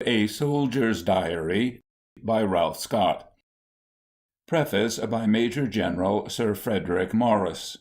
A Soldier's Diary by Ralph Scott. Preface by Major General Sir Frederick Morris.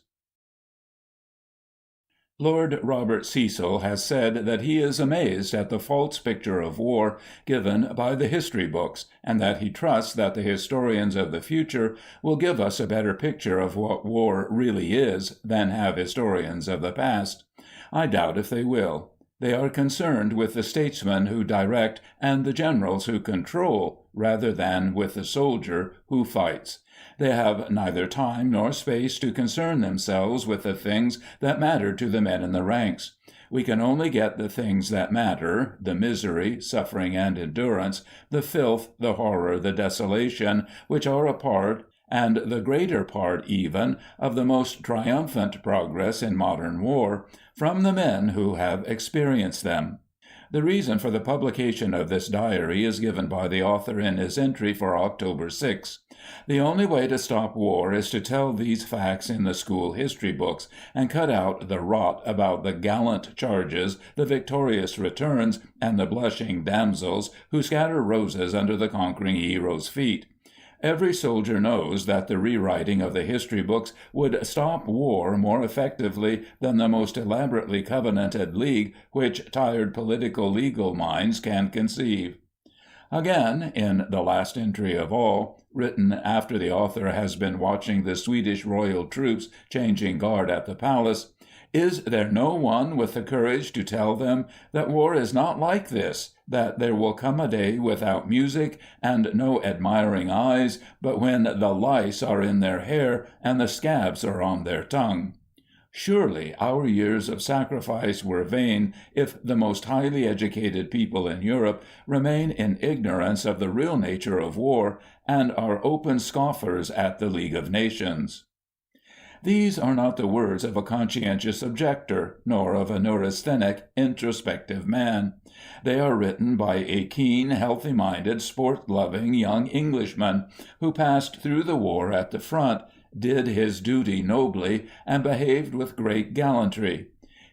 Lord Robert Cecil has said that he is amazed at the false picture of war given by the history books, and that he trusts that the historians of the future will give us a better picture of what war really is than have historians of the past. I doubt if they will. They are concerned with the statesmen who direct and the generals who control, rather than with the soldier who fights. They have neither time nor space to concern themselves with the things that matter to the men in the ranks. We can only get the things that matter, the misery, suffering, and endurance, the filth, the horror, the desolation, which are a part, and the greater part even, of the most triumphant progress in modern war, from the men who have experienced them. The reason for the publication of this diary is given by the author in his entry for October 6. The only way to stop war is to tell these facts in the school history books, and cut out the rot about the gallant charges, the victorious returns, and the blushing damsels who scatter roses under the conquering hero's feet. Every soldier knows that the rewriting of the history books would stop war more effectively than the most elaborately covenanted league which tired political legal minds can conceive. Again, in the last entry of all, written after the author has been watching the Swedish royal troops changing guard at the palace, is there no one with the courage to tell them that war is not like this, that there will come a day without music and no admiring eyes, but when the lice are in their hair and the scabs are on their tongue? Surely our years of sacrifice were vain if the most highly educated people in Europe remain in ignorance of the real nature of war and are open scoffers at the League of Nations. These are not the words of a conscientious objector, nor of a neurasthenic, introspective man. They are written by a keen, healthy-minded, sport-loving young Englishman, who passed through the war at the front, did his duty nobly, and behaved with great gallantry.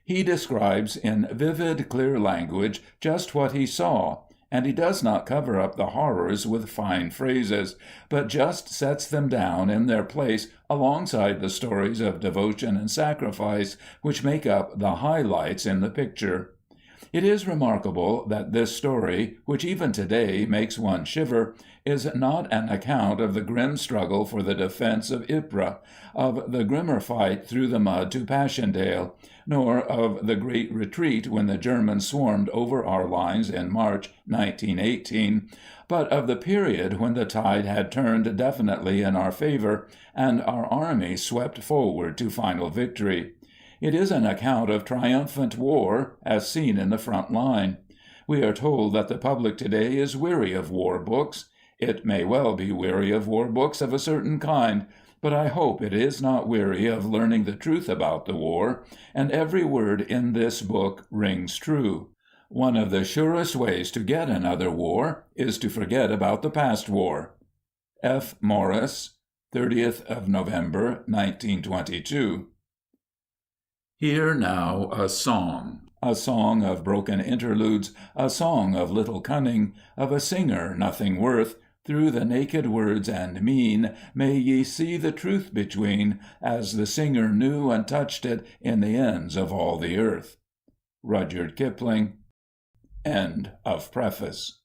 He describes in vivid, clear language just what he saw, and he does not cover up the horrors with fine phrases, but just sets them down in their place alongside the stories of devotion and sacrifice which make up the high lights in the picture. It is remarkable that this story, which even today makes one shiver, is not an account of the grim struggle for the defense of Ypres, of the grimmer fight through the mud to Passchendaele, nor of the great retreat when the Germans swarmed over our lines in March 1918, but of the period when the tide had turned definitely in our favor, and our army swept forward to final victory. It is an account of triumphant war, as seen in the front line. We are told that the public today is weary of war books. It may well be weary of war books of a certain kind, but I hope it is not weary of learning the truth about the war, and every word in this book rings true. One of the surest ways to get another war is to forget about the past war. F. Morris, 30th of November, 1922. Hear now a song of broken interludes, a song of little cunning, of a singer nothing worth. Through the naked words and mean may ye see the truth between, as the singer knew and touched it in the ends of all the earth. Rudyard Kipling. End of preface.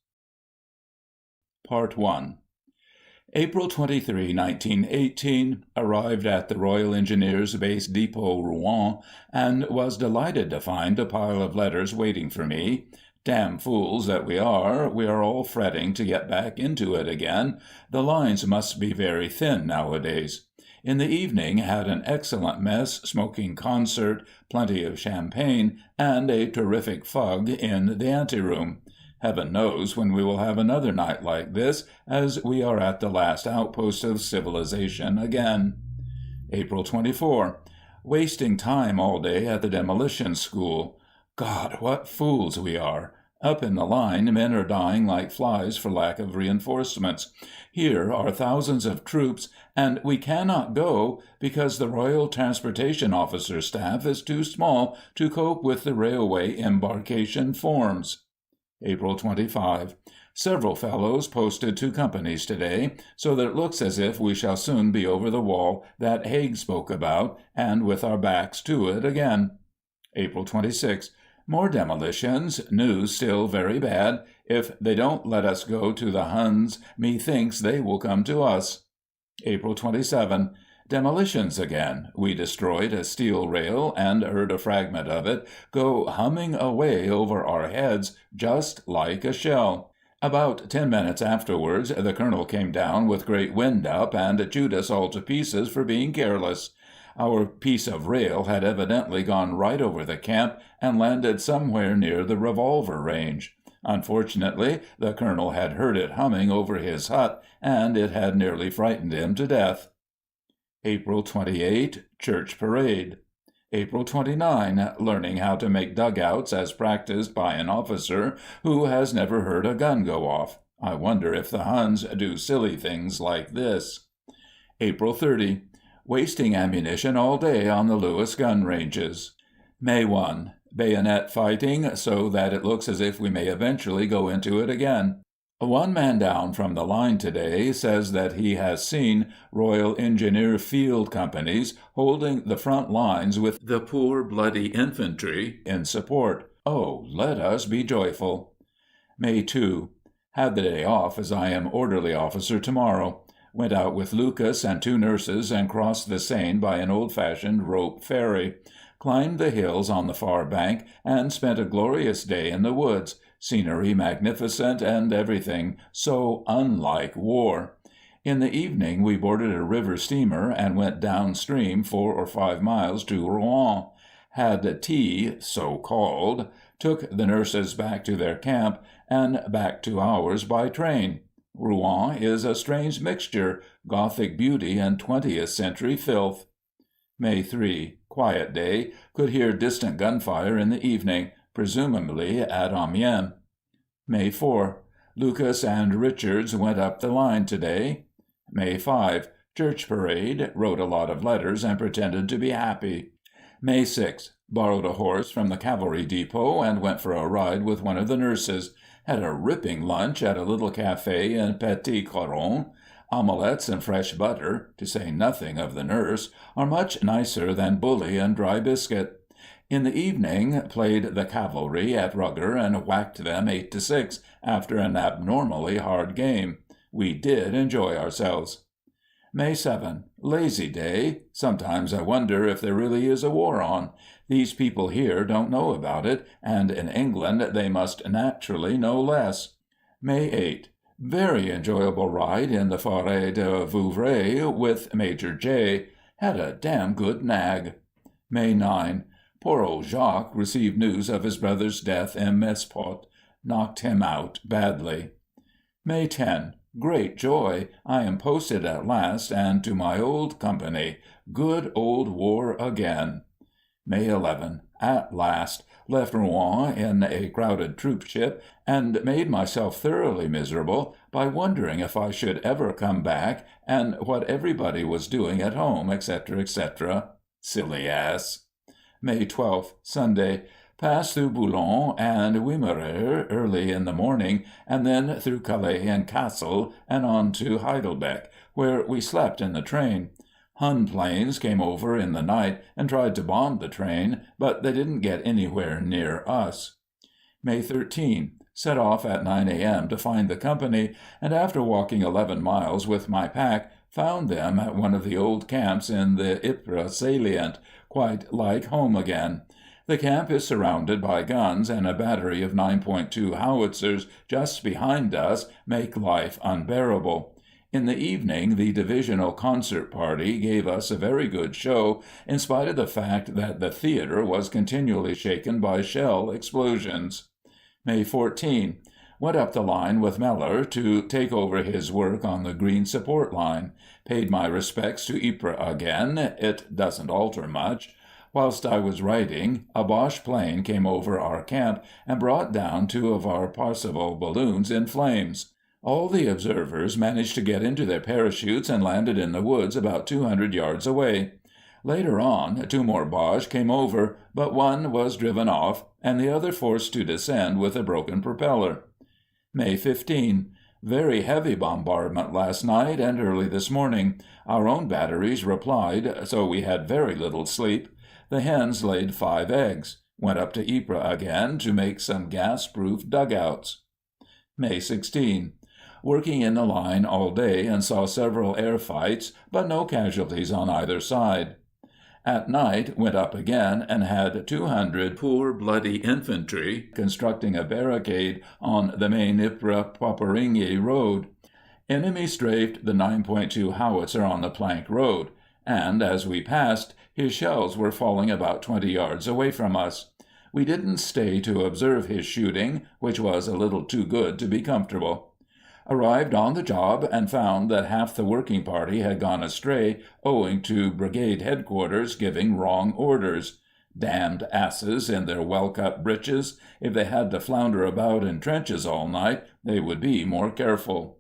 Part 1. April 23, 1918, arrived at the Royal Engineers Base Depot, Rouen, and was delighted to find a pile of letters waiting for me. Damn fools that we are all fretting to get back into it again. The lines must be very thin nowadays. In the evening had an excellent mess, smoking concert, plenty of champagne, and a terrific fug in the anteroom. Heaven knows when we will have another night like this, as we are at the last outpost of civilization again. April 24. Wasting time all day at the demolition school. God, what fools we are! Up in the line, men are dying like flies for lack of reinforcements. Here are thousands of troops, and we cannot go because the Royal Transportation Officer's staff is too small to cope with the railway embarkation forms. April 25. Several fellows posted to companies today, so that it looks as if we shall soon be over the wall that Haig spoke about, and with our backs to it again. April 26. More demolitions. News still very bad. If they don't let us go to the Huns, methinks they will come to us. April 27. Demolitions again. We destroyed a steel rail and heard a fragment of it go humming away over our heads just like a shell. About 10 minutes afterwards, the colonel came down with great wind up and chewed us all to pieces for being careless. Our piece of rail had evidently gone right over the camp and landed somewhere near the revolver range. Unfortunately, the colonel had heard it humming over his hut, and it had nearly frightened him to death. April 28. Church Parade. April 29. Learning how to make dugouts as practiced by an officer who has never heard a gun go off. I wonder if the Huns do silly things like this. April 30. Wasting ammunition all day on the Lewis gun ranges. May 1. Bayonet fighting so that it looks as if we may eventually go into it again. One man down from the line today says that he has seen Royal Engineer Field Companies holding the front lines with the poor bloody infantry in support. Oh, let us be joyful. May 2. Had the day off, as I am orderly officer tomorrow. Went out with Lucas and 2 nurses and crossed the Seine by an old-fashioned rope ferry. Climbed the hills on the far bank and spent a glorious day in the woods. Scenery magnificent and everything so unlike war. In the evening we boarded a river steamer and went downstream 4 or 5 miles to Rouen. Had tea, so called, took the nurses back to their camp and back to ours by train. Rouen is a strange mixture, Gothic beauty and 20th century filth. May 3. Quiet day. Could hear distant gunfire in the evening, presumably at Amiens. May 4. Lucas and Richards went up the line today. May 5. Church parade. Wrote a lot of letters and pretended to be happy. May 6. Borrowed a horse from the cavalry depot and went for a ride with one of the nurses. Had a ripping lunch at a little café in Petit Coron. Omelettes and fresh butter, to say nothing of the nurse, are much nicer than bully and dry biscuit. In the evening, played the cavalry at rugger and whacked them 8-6 after an abnormally hard game. We did enjoy ourselves. May 7. Lazy day. Sometimes I wonder if there really is a war on. These people here don't know about it, and in England they must naturally know less. May 8. Very enjoyable ride in the Forêt de Vouvray with Major J. Had a damn good nag. May 9. Poor old Jacques received news of his brother's death in Mespot. Knocked him out badly. May 10. Great joy. I am posted at last and to my old company. Good old war again. May 11. At last. Left Rouen in a crowded troop ship, and made myself thoroughly miserable by wondering if I should ever come back and what everybody was doing at home, etc., etc. Silly ass. May 12th, Sunday. Passed through Boulogne and Wimereux early in the morning, and then through Calais and Kassel, and on to Heidelberg, where we slept in the train. Hun planes came over in the night and tried to bomb the train, but they didn't get anywhere near us. May 13. Set off at 9 a.m. to find the company, and after walking 11 miles with my pack, found them at one of the old camps in the Ypres salient, quite like home again. The camp is surrounded by guns, and a battery of 9.2 howitzers just behind us make life unbearable. In the evening, the divisional concert party gave us a very good show, in spite of the fact that the theatre was continually shaken by shell explosions. May 14. Went up the line with Meller to take over his work on the green support line. Paid my respects to Ypres again. It doesn't alter much. Whilst I was writing, a Boche plane came over our camp and brought down 2 of our Parseval balloons in flames. All the observers managed to get into their parachutes and landed in the woods about 200 yards away. Later on, 2 more Boche came over, but one was driven off, and the other forced to descend with a broken propeller. May 15. Very heavy bombardment last night and early this morning. Our own batteries replied, so we had very little sleep. The hens laid 5 eggs. Went up to Ypres again to make some gas-proof dugouts. May 16. Working in the line all day and saw several air fights, but no casualties on either side. At night went up again and had 200 poor bloody infantry constructing a barricade on the main Ypres-Poperinghe road. Enemy strafed the 9.2 howitzer on the plank road, and as we passed, his shells were falling about 20 yards away from us. We didn't stay to observe his shooting, which was a little too good to be comfortable. Arrived on the job and found that half the working party had gone astray owing to brigade headquarters giving wrong orders. Damned asses in their well-cut breeches. If they had to flounder about in trenches all night, they would be more careful.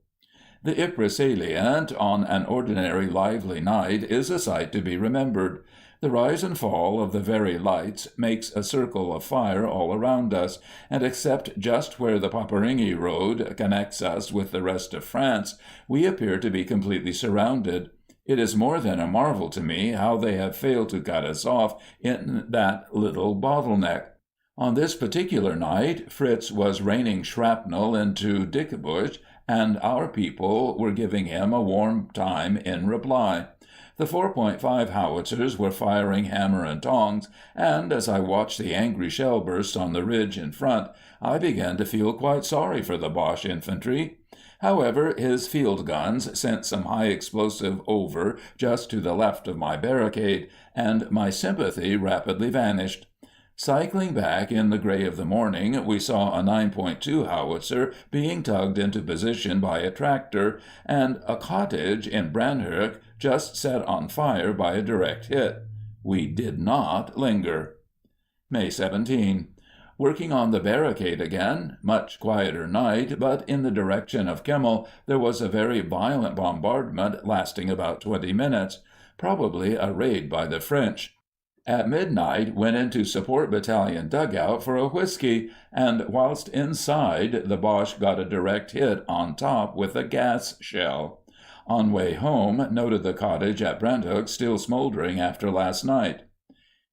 The Ypres salient on an ordinary lively night is a sight to be remembered. The rise and fall of the very lights makes a circle of fire all around us, and except just where the Poperinghe road connects us with the rest of France, we appear to be completely surrounded. It is more than a marvel to me how they have failed to cut us off in that little bottleneck. On this particular night, Fritz was raining shrapnel into Dickebusch, and our people were giving him a warm time in reply. The 4.5 howitzers were firing hammer and tongs, and as I watched the angry shell bursts on the ridge in front, I began to feel quite sorry for the Boche infantry. However, his field guns sent some high explosive over just to the left of my barricade, and my sympathy rapidly vanished. Cycling back in the gray of the morning, we saw a 9.2 howitzer being tugged into position by a tractor, and a cottage in Branherk just set on fire by a direct hit. We did not linger. May 17. Working on the barricade again. Much quieter night, but in the direction of Kemmel there was a very violent bombardment lasting about 20 minutes, probably a raid by the French. At midnight went into support battalion dugout for a whiskey, and whilst inside the Boche got a direct hit on top with a gas shell. On way home, noted the cottage at Brenthoek still smoldering after last night.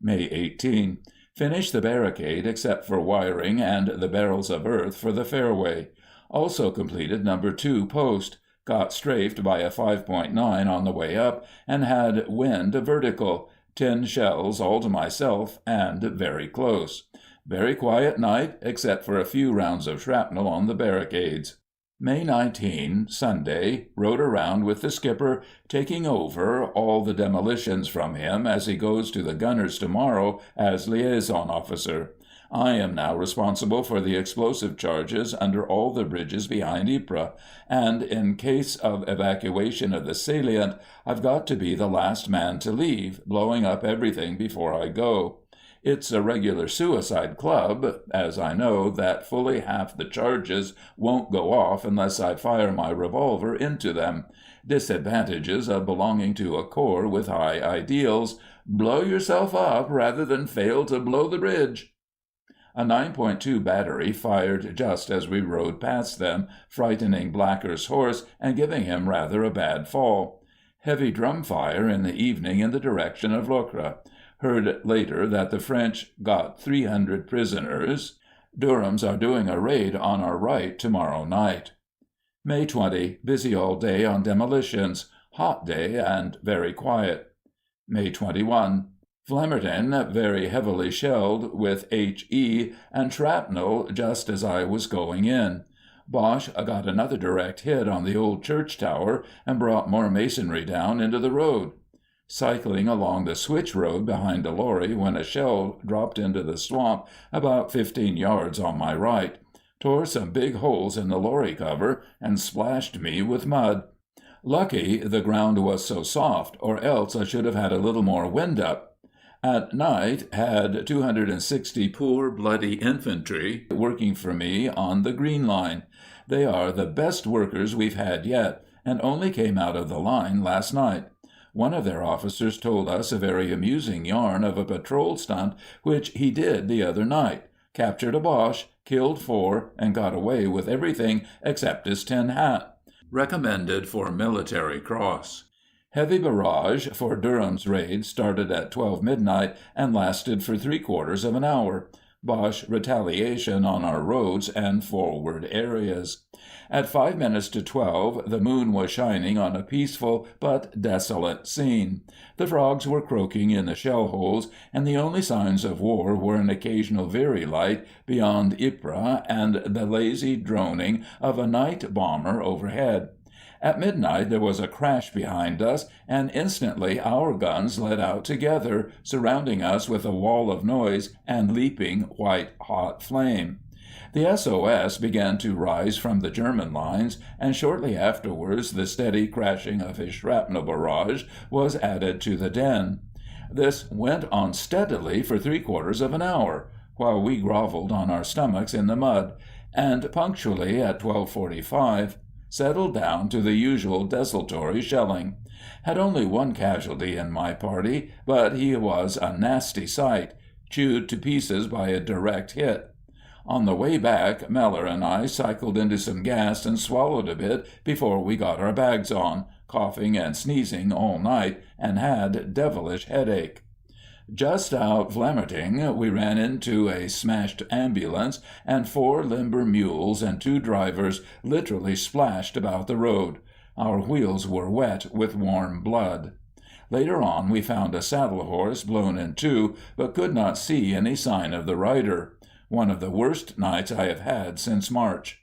May 18. Finished the barricade except for wiring and the barrels of earth for the fairway. Also completed No. 2 post. Got strafed by a 5.9 on the way up and had wind vertical. 10 shells all to myself and very close. Very quiet night except for a few rounds of shrapnel on the barricades. May 19, Sunday, rode around with the skipper, taking over all the demolitions from him as he goes to the gunners tomorrow as liaison officer. I am now responsible for the explosive charges under all the bridges behind Ypres, and in case of evacuation of the salient, I've got to be the last man to leave, blowing up everything before I go. It's a regular suicide club, as I know that fully half the charges won't go off unless I fire my revolver into them. Disadvantages of belonging to a corps with high ideals. Blow yourself up rather than fail to blow the bridge. A 9.2 battery fired just as we rode past them, frightening Blacker's horse and giving him rather a bad fall. Heavy drum fire in the evening in the direction of Locre. Heard later that the French got 300 prisoners. Durhams are doing a raid on our right tomorrow night. May 20. Busy all day on demolitions. Hot day and very quiet. May 21. Flemmerton very heavily shelled with H.E. and shrapnel just as I was going in. Boche got another direct hit on the old church tower and brought more masonry down into the road. Cycling along the switch road behind a lorry when a shell dropped into the swamp about 15 yards on my right. Tore some big holes in the lorry cover and splashed me with mud. Lucky the ground was so soft, or else I should have had a little more wind up. At night had 260 poor bloody infantry working for me on the Green Line. They are the best workers we've had yet, and only came out of the line last night. One of their officers told us a very amusing yarn of a patrol stunt which he did the other night. Captured a Boche, killed 4, and got away with everything except his tin hat. Recommended for Military Cross. Heavy barrage for Durham's raid started at 12 midnight and lasted for 3/4 of an hour. Boche retaliation on our roads and forward areas. At 5 minutes to 12, the moon was shining on a peaceful but desolate scene. The frogs were croaking in the shell holes, and the only signs of war were an occasional Very light beyond Ypres and the lazy droning of a night bomber overhead. At midnight there was a crash behind us, and instantly our guns let out together, surrounding us with a wall of noise and leaping white-hot flame. The SOS began to rise from the German lines, and shortly afterwards the steady crashing of his shrapnel barrage was added to the din. This went on steadily for 3/4 of an hour, while we grovelled on our stomachs in the mud, and punctually at 12:45 settled down to the usual desultory shelling. Had only one casualty in my party, but he was a nasty sight, chewed to pieces by a direct hit. On the way back, Meller and I cycled into some gas and swallowed a bit before we got our bags on, coughing and sneezing all night, and had devilish headache. Just out Vlamerting, we ran into a smashed ambulance, and 4 limber mules and 2 drivers literally splashed about the road. Our wheels were wet with warm blood. Later on we found a saddle horse blown in 2, but could not see any sign of the rider. One of the worst nights I have had since March.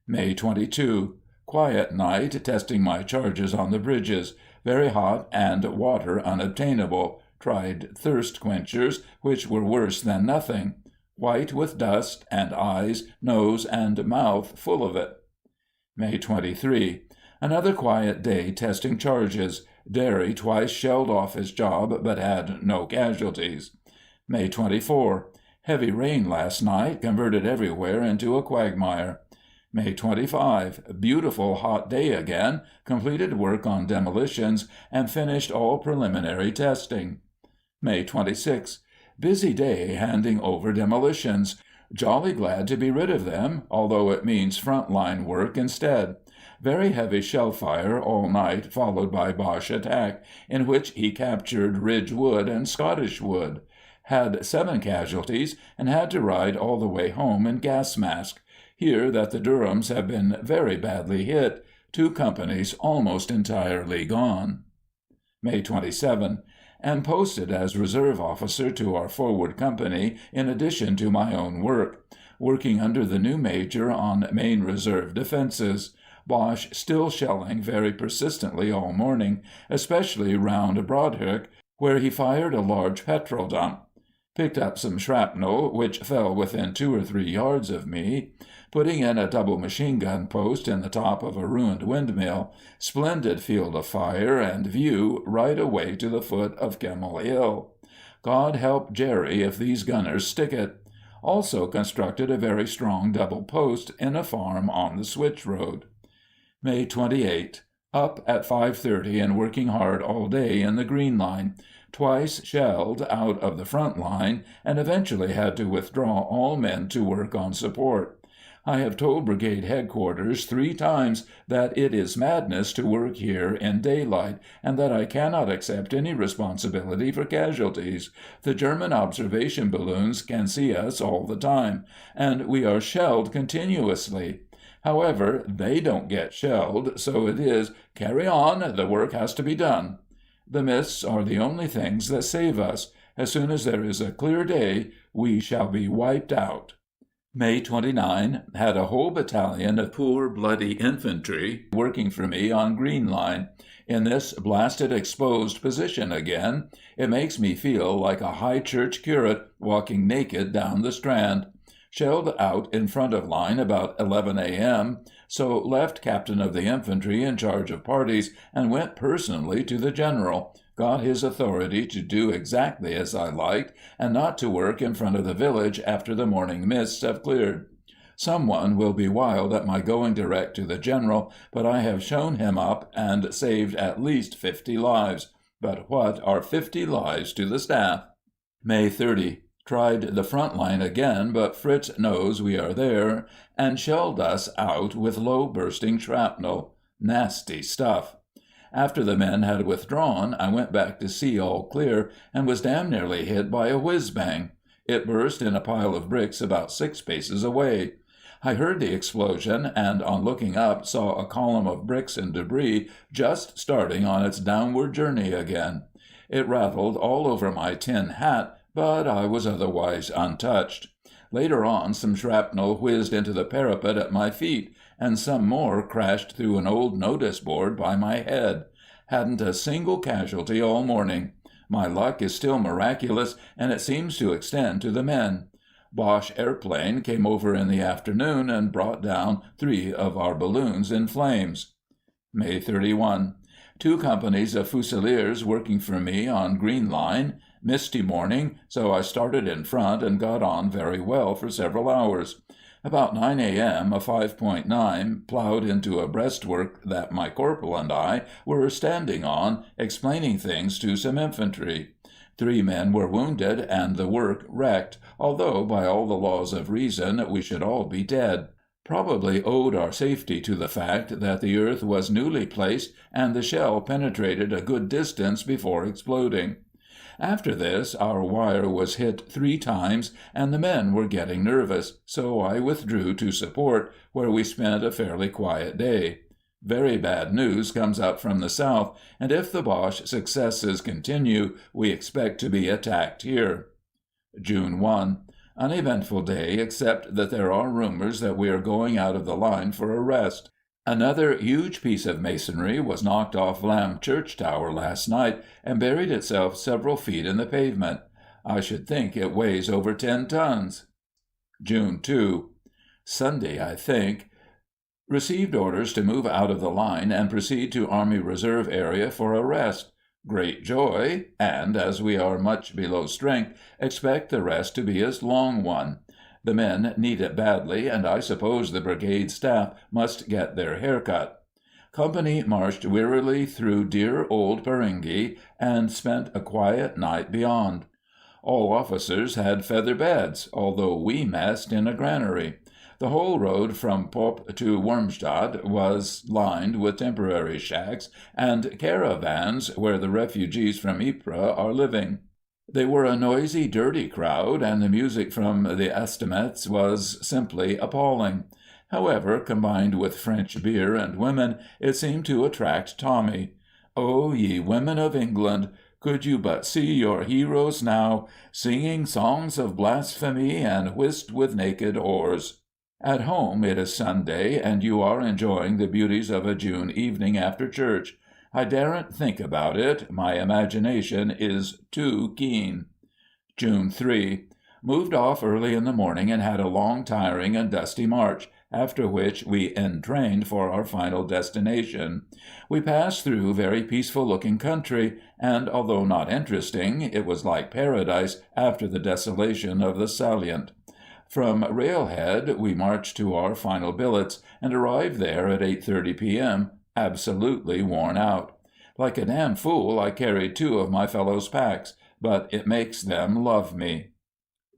May 22. Quiet night, testing my charges on the bridges. Very hot and water unobtainable. Tried thirst quenchers, which were worse than nothing. White with dust, and eyes, nose, and mouth full of it. May 23. Another quiet day testing charges. Derry twice shelled off his job, but had no casualties. May 24. Heavy rain last night converted everywhere into a quagmire. May 25. Beautiful hot day again, completed work on demolitions, and finished all preliminary testing. May 26. Busy day handing over demolitions. Jolly glad to be rid of them, although it means front-line work instead. Very heavy shell fire all night, followed by Boche attack, in which he captured Ridge Wood and Scottish Wood. Had 7 casualties, and had to ride all the way home in gas mask. Hear that the Durhams have been very badly hit. 2 companies almost entirely gone. May 27. Am posted as reserve officer to our forward company in addition to my own work. Working under the new major on main reserve defences. Boche still shelling very persistently all morning, especially round Broadhook, where he fired a large petrol dump. Picked up some shrapnel, which fell within 2 or 3 yards of me. Putting in a double machine-gun post in the top of a ruined windmill. Splendid field of fire and view right away to the foot of Kemmel Hill. God help Jerry if these gunners stick it. Also constructed a very strong double post in a farm on the Switch Road. May 28. Up at 5:30 and working hard all day in the Green Line. Twice shelled out of the front line, and eventually had to withdraw all men to work on support. I have told Brigade Headquarters 3 times that it is madness to work here in daylight, and that I cannot accept any responsibility for casualties. The German observation balloons can see us all the time, and we are shelled continuously. However, they don't get shelled, so it is, "Carry on, the work has to be done." The mists are the only things that save us. As soon as there is a clear day, we shall be wiped out. May 29. Had a whole battalion of poor bloody infantry working for me on Green Line. In this blasted exposed position again, it makes me feel like a high church curate walking naked down the Strand. Shelled out in front of line about 11 a.m., so left captain of the infantry in charge of parties and went personally to the general, got his authority to do exactly as I liked and not to work in front of the village after the morning mists have cleared. Someone will be wild at my going direct to the general, but I have shown him up and saved at least 50 lives. But what are 50 lives to the staff? May 30. Tried the front line again, but Fritz knows we are there and shelled us out with low-bursting shrapnel. Nasty stuff. After the men had withdrawn, I went back to see all clear and was damn nearly hit by a whiz-bang. It burst in a pile of bricks about 6 paces away. I heard the explosion, and on looking up saw a column of bricks and debris just starting on its downward journey again. It rattled all over my tin hat, but I was otherwise untouched. Later on, some shrapnel whizzed into the parapet at my feet, and some more crashed through an old notice board by my head. Hadn't a single casualty all morning. My luck is still miraculous, and it seems to extend to the men. Boche airplane came over in the afternoon and brought down 3 of our balloons in flames. May 31. 2 companies of Fusiliers working for me on Green Line. Misty morning, so I started in front and got on very well for several hours. About 9 a.m. a 5.9 plowed into a breastwork that my corporal and I were standing on, explaining things to some infantry. 3 men were wounded and the work wrecked, although by all the laws of reason we should all be dead. Probably owed our safety to the fact that the earth was newly placed and the shell penetrated a good distance before exploding. After this, our wire was hit 3 times, and the men were getting nervous, so I withdrew to support, where we spent a fairly quiet day. Very bad news comes up from the south, and if the Boche successes continue, we expect to be attacked here. June 1. Uneventful day, except that there are rumors that we are going out of the line for a rest. Another huge piece of masonry was knocked off Lamb Church Tower last night and buried itself several feet in the pavement. I should think it weighs over 10 tons. June 2. Sunday, I think. Received orders to move out of the line and proceed to Army Reserve area for a rest. Great joy, and, as we are much below strength, expect the rest to be a long one. The men need it badly, and I suppose the brigade staff must get their hair cut. Company marched wearily through dear old Peringhi and spent a quiet night beyond. All officers had feather beds, although we messed in a granary. The whole road from Pop to Wormstadt was lined with temporary shacks and caravans where the refugees from Ypres are living. They were a noisy, dirty crowd, and the music from the estaminets was simply appalling. However, combined with French beer and women, it seemed to attract Tommy. Oh, ye women of England, could you but see your heroes now, singing songs of blasphemy and whist with naked whores. At home it is Sunday, and you are enjoying the beauties of a June evening after church. I daren't think about it, my imagination is too keen. June 3. Moved off early in the morning and had a long, tiring, and dusty march, after which we entrained for our final destination. We passed through very peaceful-looking country, and, although not interesting, it was like paradise after the desolation of the salient. From Railhead we marched to our final billets, and arrived there at 8:30 p.m., absolutely worn out. Like a damn fool, I carried 2 of my fellows' packs, but it makes them love me.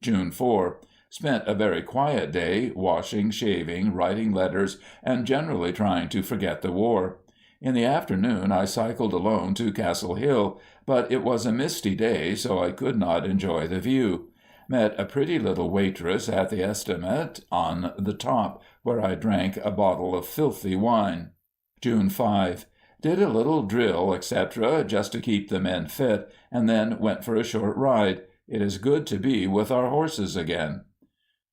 June 4. Spent a very quiet day, washing, shaving, writing letters, and generally trying to forget the war. In the afternoon I cycled alone to Castle Hill, but it was a misty day, so I could not enjoy the view. Met a pretty little waitress at the estaminet on the top, where I drank a bottle of filthy wine. June 5. Did a little drill, etc., just to keep the men fit, and then went for a short ride. It is good to be with our horses again.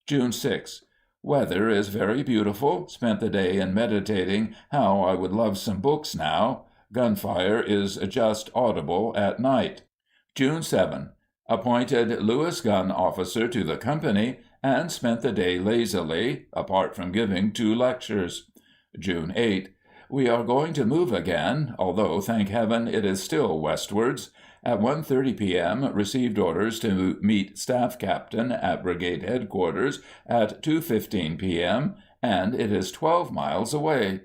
June 6. Weather is very beautiful. Spent the day in meditating how I would love some books now. Gunfire is just audible at night. June 7. Appointed Lewis gun officer to the company, and spent the day lazily, apart from giving 2 lectures. June 8. We are going to move again, although, thank heaven, it is still westwards. At 1:30 p.m. received orders to meet Staff Captain at Brigade Headquarters at 2:15 p.m., and it is 12 miles away.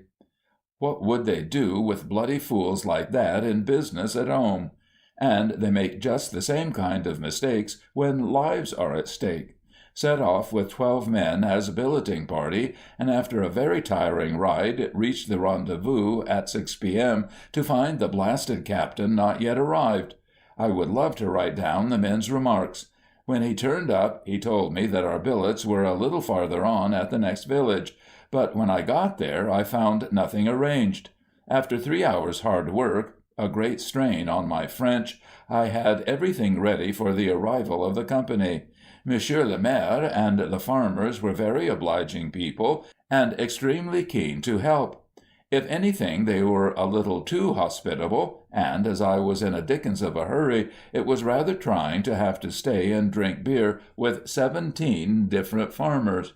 What would they do with bloody fools like that in business at home? and they make just the same kind of mistakes when lives are at stake. Set off with 12 men as billeting party, and after a very tiring ride, reached the rendezvous at 6 p.m. to find the blasted captain not yet arrived. I would love to write down the men's remarks. When he turned up, he told me that our billets were a little farther on at the next village, but when I got there I found nothing arranged. After 3 hours' hard work, a great strain on my French, I had everything ready for the arrival of the company. Monsieur le Maire and the farmers were very obliging people, and extremely keen to help. If anything, they were a little too hospitable, and as I was in a dickens of a hurry, it was rather trying to have to stay and drink beer with 17 different farmers.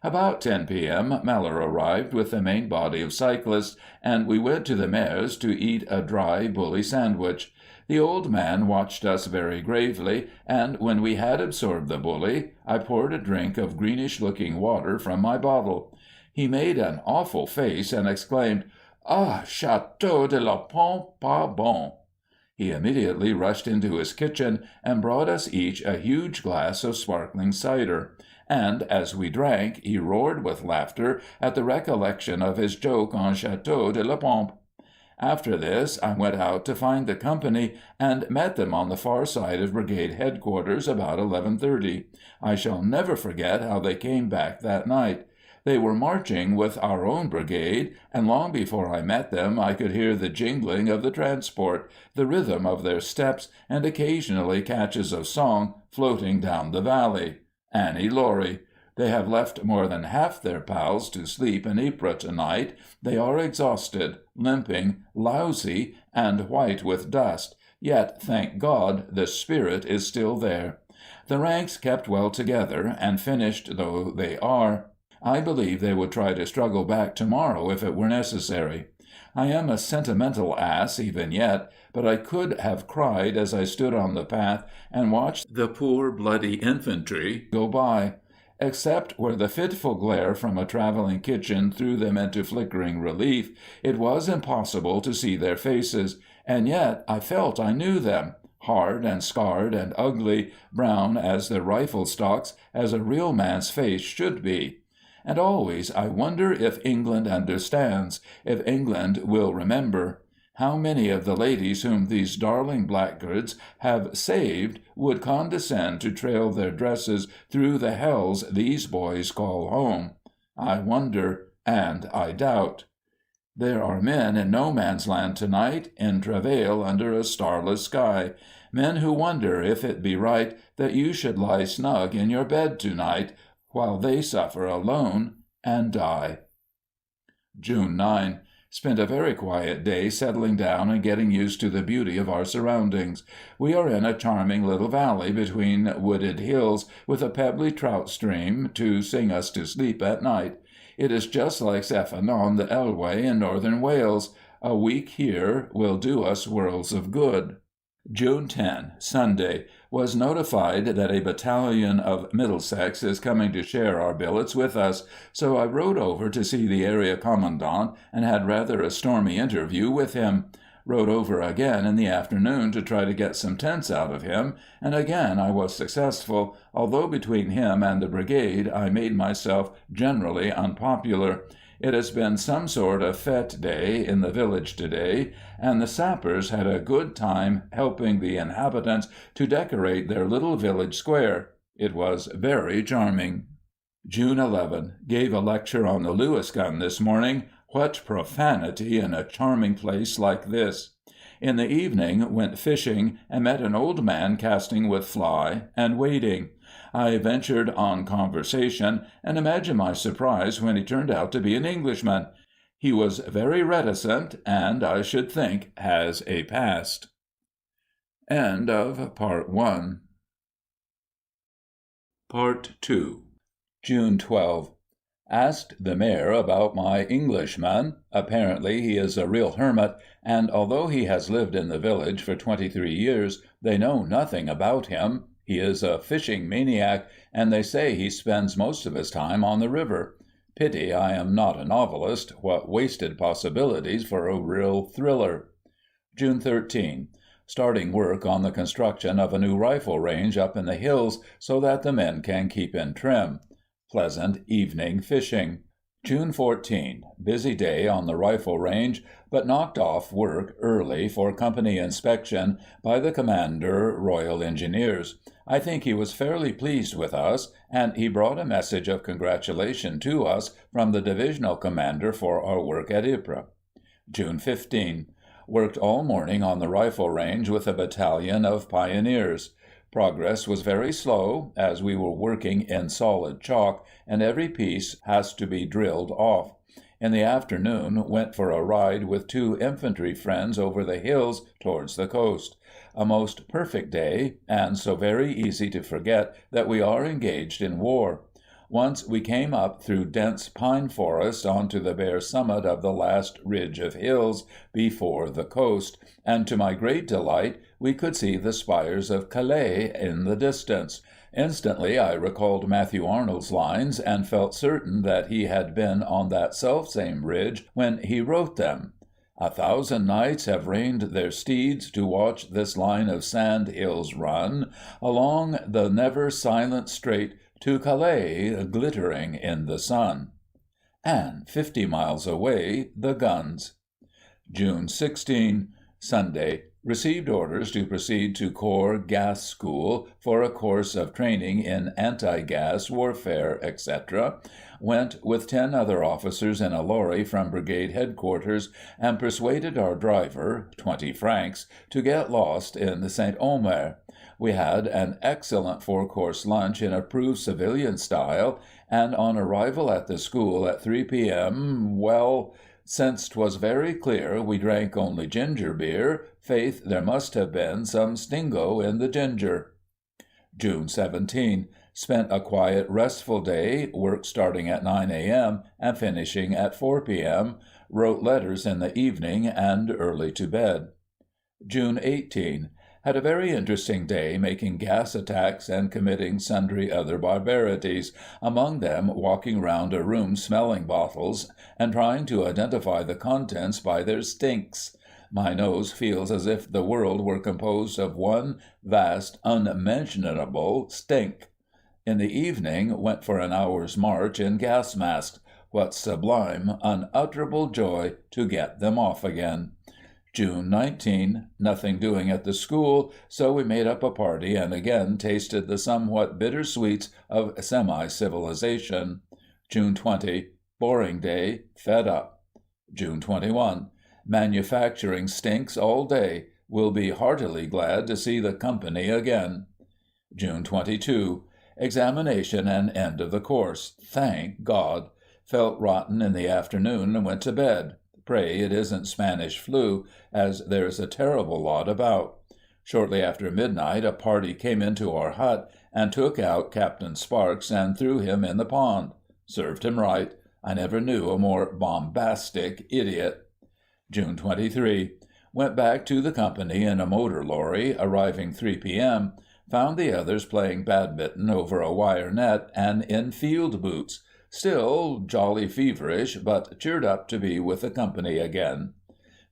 About 10 p.m. Mellor arrived with the main body of cyclists, and we went to the Maire's to eat a dry bully sandwich. The old man watched us very gravely, and when we had absorbed the bully, I poured a drink of greenish-looking water from my bottle. He made an awful face and exclaimed, "Ah, Château de la Pompe, pas bon!" He immediately rushed into his kitchen and brought us each a huge glass of sparkling cider, and as we drank he roared with laughter at the recollection of his joke on Château de la Pompe. After this I went out to find the company, and met them on the far side of brigade headquarters about 11:30. I shall never forget how they came back that night. They were marching with our own brigade, and long before I met them I could hear the jingling of the transport, the rhythm of their steps, and occasionally catches of song floating down the valley. Annie Laurie. They have left more than half their pals to sleep in Ypres tonight. They are exhausted, limping, lousy, and white with dust, yet, thank God, the spirit is still there. The ranks kept well together, and finished though they are, I believe they would try to struggle back tomorrow if it were necessary. I am a sentimental ass even yet, but I could have cried as I stood on the path and watched the poor bloody infantry go by. Except where the fitful glare from a traveling kitchen threw them into flickering relief, it was impossible to see their faces, and yet I felt I knew them, hard and scarred and ugly, brown as their rifle stocks, as a real man's face should be. And always I wonder if England understands, if England will remember. How many of the ladies whom these darling blackguards have saved would condescend to trail their dresses through the hells these boys call home? I wonder, and I doubt. There are men in no man's land tonight, in travail under a starless sky, men who wonder if it be right that you should lie snug in your bed tonight, while they suffer alone and die. June 9. Spent a very quiet day settling down and getting used to the beauty of our surroundings. We are in a charming little valley between wooded hills, with a pebbly trout stream to sing us to sleep at night. It is just like Cefn on the Elway in northern Wales. A week here will do us worlds of good. June 10, Sunday. Was notified that a battalion of Middlesex is coming to share our billets with us, so I rode over to see the area commandant and had rather a stormy interview with him. Rode over again in the afternoon to try to get some tents out of him, and again I was successful, although between him and the brigade I made myself generally unpopular. It has been some sort of fête day in the village today, and the sappers had a good time helping the inhabitants to decorate their little village square. It was very charming. June 11. Gave a lecture on the Lewis gun this morning. What profanity in a charming place like this! In the evening went fishing, and met an old man casting with fly and wading. I ventured on conversation, and imagine my surprise when he turned out to be an Englishman. He was very reticent, and, I should think, has a past. End of Part 1. Part 2. June 12. Asked the mayor about my Englishman. Apparently he is a real hermit, and although he has lived in the village for 23 years, they know nothing about him. He is a fishing maniac, and they say he spends most of his time on the river. Pity I am not a novelist. What wasted possibilities for a real thriller. June 13. starting work on the construction of a new rifle range up in the hills so that the men can keep in trim. Pleasant evening fishing. June 14. Busy day on the rifle range, but knocked off work early for company inspection by the Commander, Royal Engineers. I think he was fairly pleased with us, and he brought a message of congratulation to us from the Divisional Commander for our work at Ypres. June 15. Worked all morning on the rifle range with a battalion of pioneers. Progress was very slow, as we were working in solid chalk, and every piece has to be drilled off. In the afternoon, went for a ride with 2 infantry friends over the hills towards the coast. A most perfect day, and so very easy to forget that we are engaged in war. Once we came up through dense pine forest onto the bare summit of the last ridge of hills before the coast, and to my great delight we could see the spires of Calais in the distance. Instantly I recalled Matthew Arnold's lines, and felt certain that he had been on that selfsame ridge when he wrote them. 1,000 knights have reined their steeds to watch this line of sand hills run, along the never silent strait to Calais glittering in the sun. And 50 miles away, the guns. June 16. Sunday. Received orders to proceed to Corps Gas School for a course of training in anti-gas warfare, etc. Went with 10 other officers in a lorry from Brigade Headquarters and persuaded our driver, 20 francs, to get lost in Saint-Omer. We had an excellent 4-course lunch in approved civilian style, and on arrival at the school at 3 p.m., well, since 'twas very clear we drank only ginger beer, faith, there must have been some stingo in the ginger. June 17. Spent a quiet, restful day, work starting at 9 a.m. and finishing at 4 p.m., wrote letters in the evening, and early to bed. June 18. Had a very interesting day making gas attacks and committing sundry other barbarities, among them walking round a room smelling bottles and trying to identify the contents by their stinks. My nose feels as if the world were composed of one vast, unmentionable stink. In the evening went for an hour's march in gas masks. What sublime, unutterable joy to get them off again. June 19. Nothing doing at the school, so we made up a party and again tasted the somewhat bitter sweets of semi-civilization. June 20. Boring day, fed up. June 21. Manufacturing stinks all day. Will be heartily glad to see the company again. June 22. Examination and end of the course. Thank God. Felt rotten in the afternoon and went to bed. Pray it isn't Spanish flu, as there's a terrible lot about. Shortly after midnight a party came into our hut and took out Captain Sparks and threw him in the pond. Served him right. I never knew a more bombastic idiot. June 23. Went back to the company in a motor lorry, arriving 3 p.m., found the others playing badminton over a wire net and in field boots. Still jolly feverish, but cheered up to be with the company again.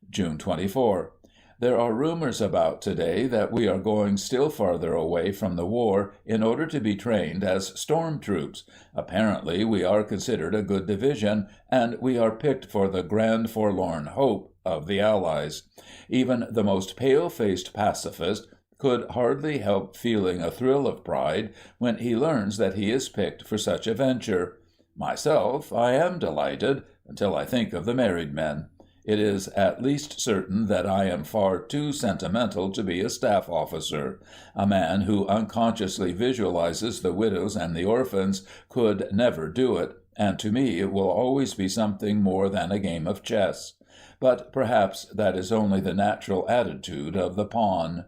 June 24. There are rumors about today that we are going still farther away from the war in order to be trained as storm troops. Apparently we are considered a good division, and we are picked for the grand forlorn hope of the Allies. Even the most pale-faced pacifist could hardly help feeling a thrill of pride when he learns that he is picked for such a venture. Myself, I am delighted, until I think of the married men. It is at least certain that I am far too sentimental to be a staff officer. A man who unconsciously visualizes the widows and the orphans could never do it, and to me it will always be something more than a game of chess. But perhaps that is only the natural attitude of the pawn.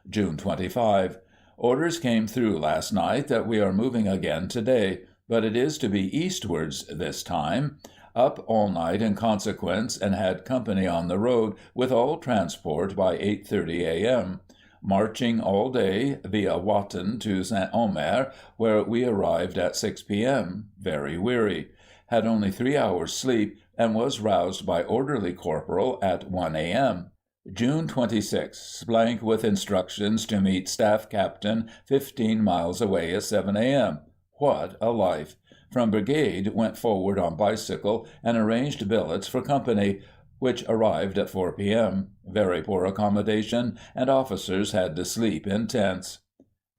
June 25. Orders came through last night that we are moving again today, but it is to be eastwards this time. Up all night in consequence, and had company on the road with all transport by 8:30 a.m. Marching all day via Watton to Saint-Omer, where we arrived at 6 p.m. Very weary. Had only 3 hours sleep, and was roused by orderly corporal at 1 a.m. June 26, blank with instructions to meet staff captain 15 miles away at 7 a.m. What a life! From brigade, went forward on bicycle and arranged billets for company, which arrived at 4 p.m. Very poor accommodation, and officers had to sleep in tents.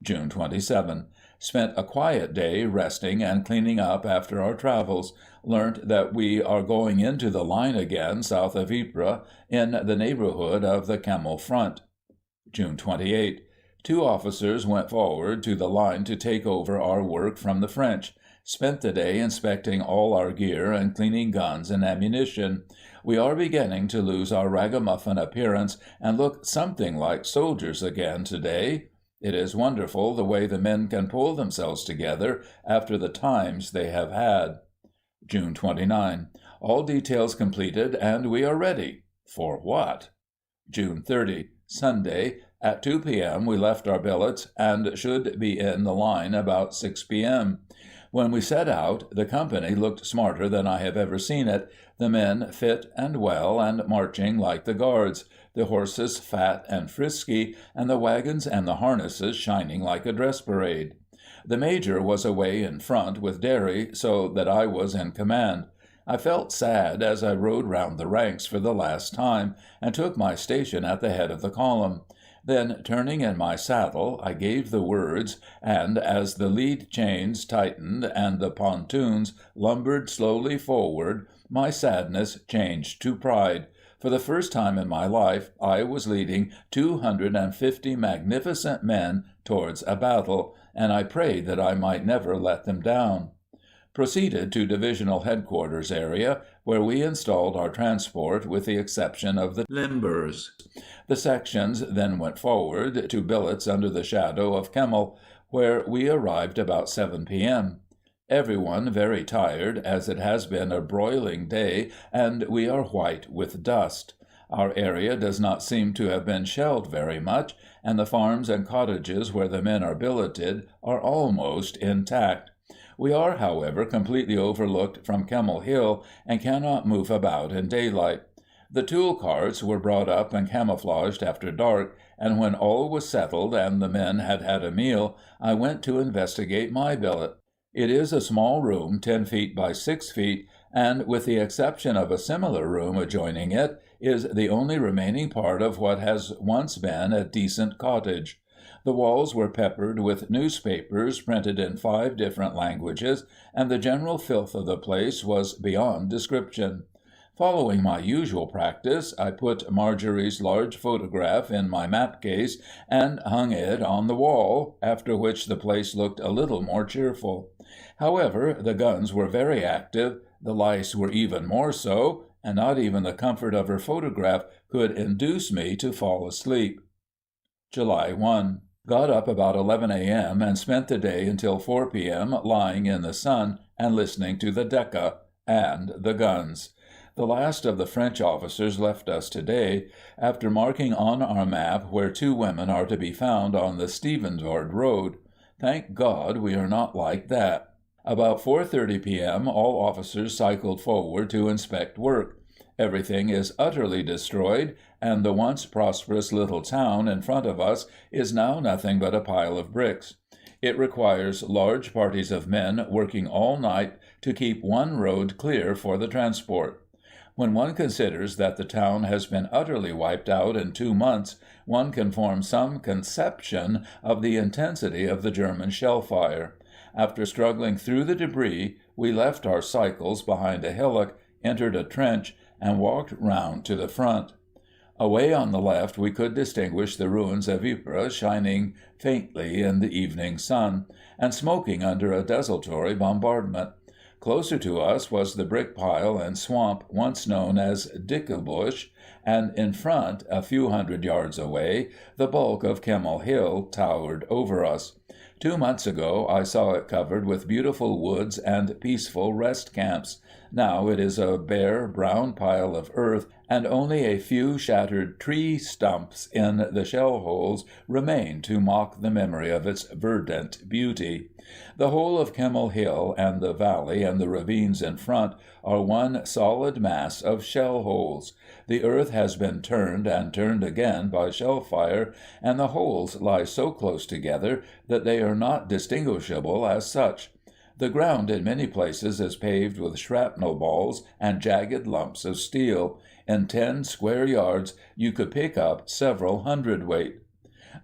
June 27. Spent a quiet day resting and cleaning up after our travels. Learnt that we are going into the line again south of Ypres, in the neighborhood of the Kemmel front. June 28. 2 officers went forward to the line to take over our work from the French. Spent the day inspecting all our gear and cleaning guns and ammunition. We are beginning to lose our ragamuffin appearance and look something like soldiers again today. It is wonderful the way the men can pull themselves together after the times they have had. June 29. All details completed and we are ready. For what? June 30. Sunday. At 2 p.m. we left our billets and should be in the line about 6 p.m. When we set out, the company looked smarter than I have ever seen it, the men fit and well and marching like the Guards, the horses fat and frisky, and the wagons and the harnesses shining like a dress parade. The Major was away in front with Derry, so that I was in command. I felt sad as I rode round the ranks for the last time, and took my station at the head of the column. Then, turning in my saddle, I gave the words, and as the lead chains tightened and the pontoons lumbered slowly forward, my sadness changed to pride. For the first time in my life, I was leading 250 magnificent men towards a battle, and I prayed that I might never let them down. Proceeded to Divisional Headquarters area, where we installed our transport with the exception of the limbers. The sections then went forward to billets under the shadow of Kemmel, where we arrived about 7 p.m. Everyone very tired, as it has been a broiling day and we are white with dust. Our area does not seem to have been shelled very much, and the farms and cottages where the men are billeted are almost intact. We are, however, completely overlooked from Kemmel Hill and cannot move about in daylight. The tool carts were brought up and camouflaged after dark, and when all was settled and the men had had a meal, I went to investigate my billet. It is a small room 10 feet by 6 feet, and, with the exception of a similar room adjoining it, is the only remaining part of what has once been a decent cottage. The walls were peppered with newspapers printed in 5 different languages, and the general filth of the place was beyond description. Following my usual practice, I put Marjorie's large photograph in my map case and hung it on the wall, after which the place looked a little more cheerful. However, the guns were very active, the lice were even more so, and not even the comfort of her photograph could induce me to fall asleep. July 1. Got up about 11 a.m. and spent the day until 4 p.m. lying in the sun and listening to the Decca and the guns. The last of the French officers left us today, after marking on our map where 2 women are to be found on the Stevensward Road. Thank God we are not like that. About 4:30 p.m. all officers cycled forward to inspect work. Everything is utterly destroyed, and the once prosperous little town in front of us is now nothing but a pile of bricks. It requires large parties of men working all night to keep one road clear for the transport. When one considers that the town has been utterly wiped out in 2 months, one can form some conception of the intensity of the German shell fire. After struggling through the debris, we left our cycles behind a hillock, entered a trench, and walked round to the front. Away on the left we could distinguish the ruins of Ypres shining faintly in the evening sun, and smoking under a desultory bombardment. Closer to us was the brick pile and swamp once known as Dickebusch, and in front, a few hundred yards away, the bulk of Kemmel Hill towered over us. 2 months ago I saw it covered with beautiful woods and peaceful rest camps. Now it is a bare, brown pile of earth, and only a few shattered tree stumps in the shell holes remain to mock the memory of its verdant beauty. The whole of Kemmel Hill and the valley and the ravines in front are one solid mass of shell holes. The earth has been turned and turned again by shell fire, and the holes lie so close together that they are not distinguishable as such. The ground in many places is paved with shrapnel balls and jagged lumps of steel. In 10 square yards you could pick up several hundredweight.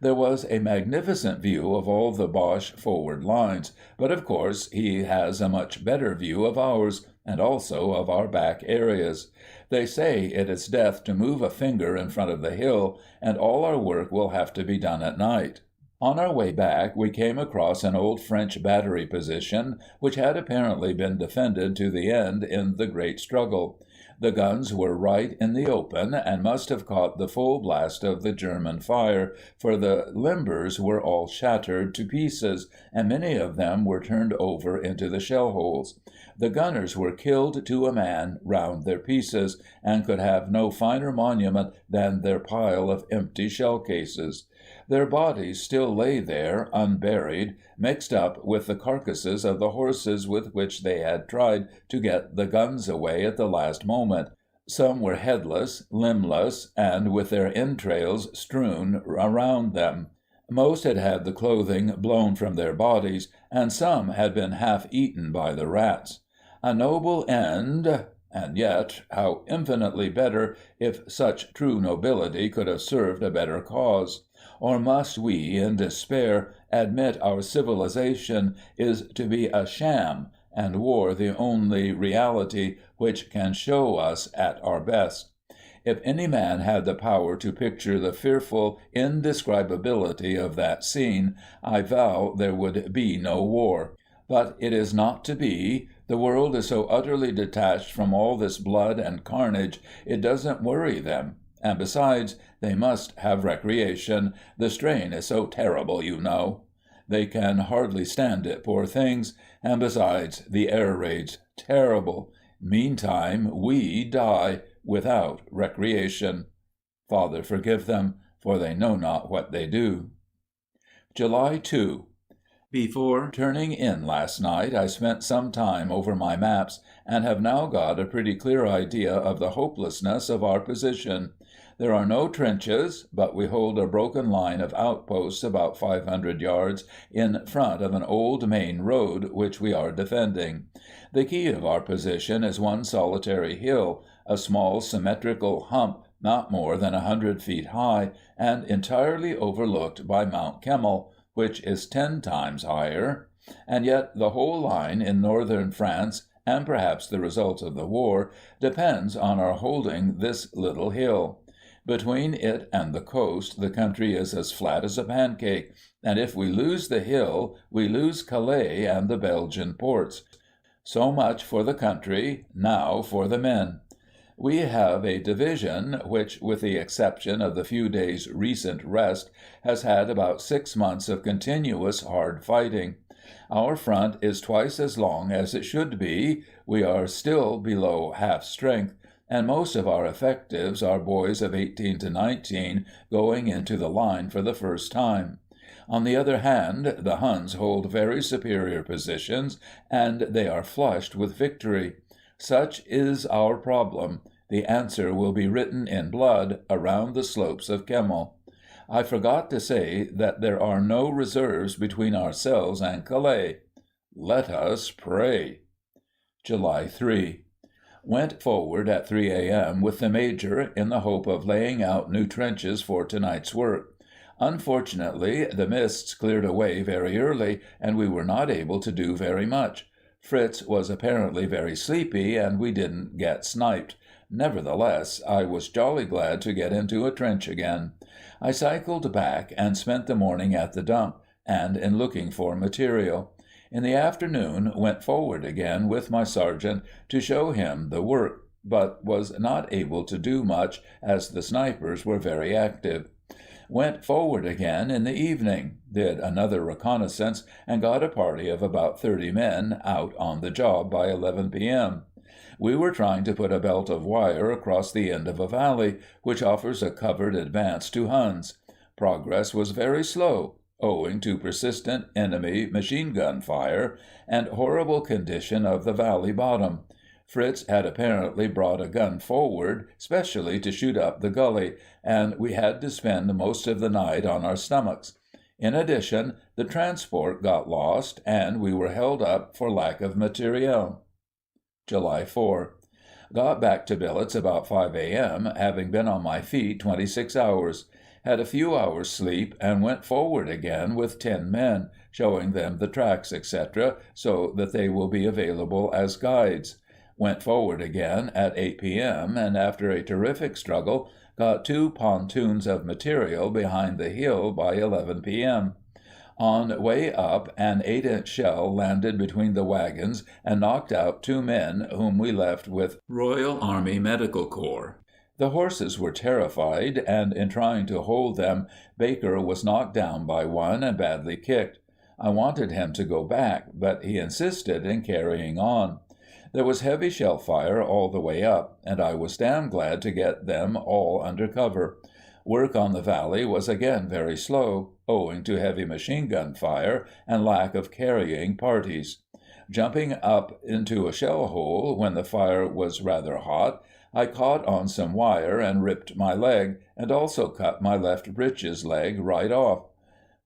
There was a magnificent view of all the Boche forward lines, but of course he has a much better view of ours, and also of our back areas. They say it is death to move a finger in front of the hill, and all our work will have to be done at night. On our way back we came across an old French battery position, which had apparently been defended to the end in the great struggle. The guns were right in the open, and must have caught the full blast of the German fire, for the limbers were all shattered to pieces, and many of them were turned over into the shell holes. The gunners were killed to a man round their pieces, and could have no finer monument than their pile of empty shell cases. Their bodies still lay there, unburied, mixed up with the carcasses of the horses with which they had tried to get the guns away at the last moment. Some were headless, limbless, and with their entrails strewn around them. Most had had the clothing blown from their bodies, and some had been half eaten by the rats. A noble end, and yet how infinitely better if such true nobility could have served a better cause. Or must we, in despair, admit our civilization is to be a sham, and war the only reality which can show us at our best? If any man had the power to picture the fearful indescribability of that scene, I vow there would be no war. But it is not to be. The world is so utterly detached from all this blood and carnage, it doesn't worry them. And besides, they must have recreation. The strain is so terrible, you know. They can hardly stand it, poor things. And besides, the air raids, terrible. Meantime, we die without recreation. Father, forgive them, for they know not what they do. July 2. Before turning in last night, I spent some time over my maps, and have now got a pretty clear idea of the hopelessness of our position. There are no trenches, but we hold a broken line of outposts about 500 yards in front of an old main road which we are defending. The key of our position is one solitary hill, a small symmetrical hump not more than 100 feet high, and entirely overlooked by Mount Kemmel, which is 10 times higher, and yet the whole line in northern France, and perhaps the result of the war, depends on our holding this little hill. Between it and the coast the country is as flat as a pancake, and if we lose the hill we lose Calais and the Belgian ports. So much for the country, now for the men. We have a division which, with the exception of the few days' recent rest, has had about 6 months of continuous hard fighting. Our front is twice as long as it should be, we are still below half strength, and most of our effectives are boys of 18 to 19 going into the line for the first time. On the other hand, the Huns hold very superior positions, and they are flushed with victory. Such is our problem. The answer will be written in blood around the slopes of Kemmel. I forgot to say that there are no reserves between ourselves and Calais. Let us pray. July 3. Went forward at 3 a.m. with the Major in the hope of laying out new trenches for tonight's work. Unfortunately, the mists cleared away very early, and we were not able to do very much. Fritz was apparently very sleepy, and we didn't get sniped. Nevertheless, I was jolly glad to get into a trench again. I cycled back and spent the morning at the dump, and in looking for material. In the afternoon went forward again with my sergeant to show him the work, but was not able to do much, as the snipers were very active. Went forward again in the evening, did another reconnaissance, and got a party of about 30 men out on the job by 11 p.m. We were trying to put a belt of wire across the end of a valley, which offers a covered advance to Huns. Progress was very slow, owing to persistent enemy machine-gun fire and horrible condition of the valley bottom. Fritz had apparently brought a gun forward, specially to shoot up the gully, and we had to spend most of the night on our stomachs. In addition, the transport got lost, and we were held up for lack of materiel. July 4. Got back to billets about 5 a.m., having been on my feet 26 hours. Had a few hours' sleep, and went forward again with 10 men, showing them the tracks, etc., so that they will be available as guides. Went forward again at 8 p.m., and after a terrific struggle, got 2 pontoons of material behind the hill by 11 p.m. On way up, an 8-inch shell landed between the wagons and knocked out 2 men whom we left with Royal Army Medical Corps. The horses were terrified, and in trying to hold them, Baker was knocked down by one and badly kicked. I wanted him to go back, but he insisted in carrying on. There was heavy shell fire all the way up, and I was damn glad to get them all under cover. Work on the valley was again very slow, owing to heavy machine-gun fire and lack of carrying parties. Jumping up into a shell hole when the fire was rather hot, I caught on some wire and ripped my leg, and also cut my left breeches leg right off.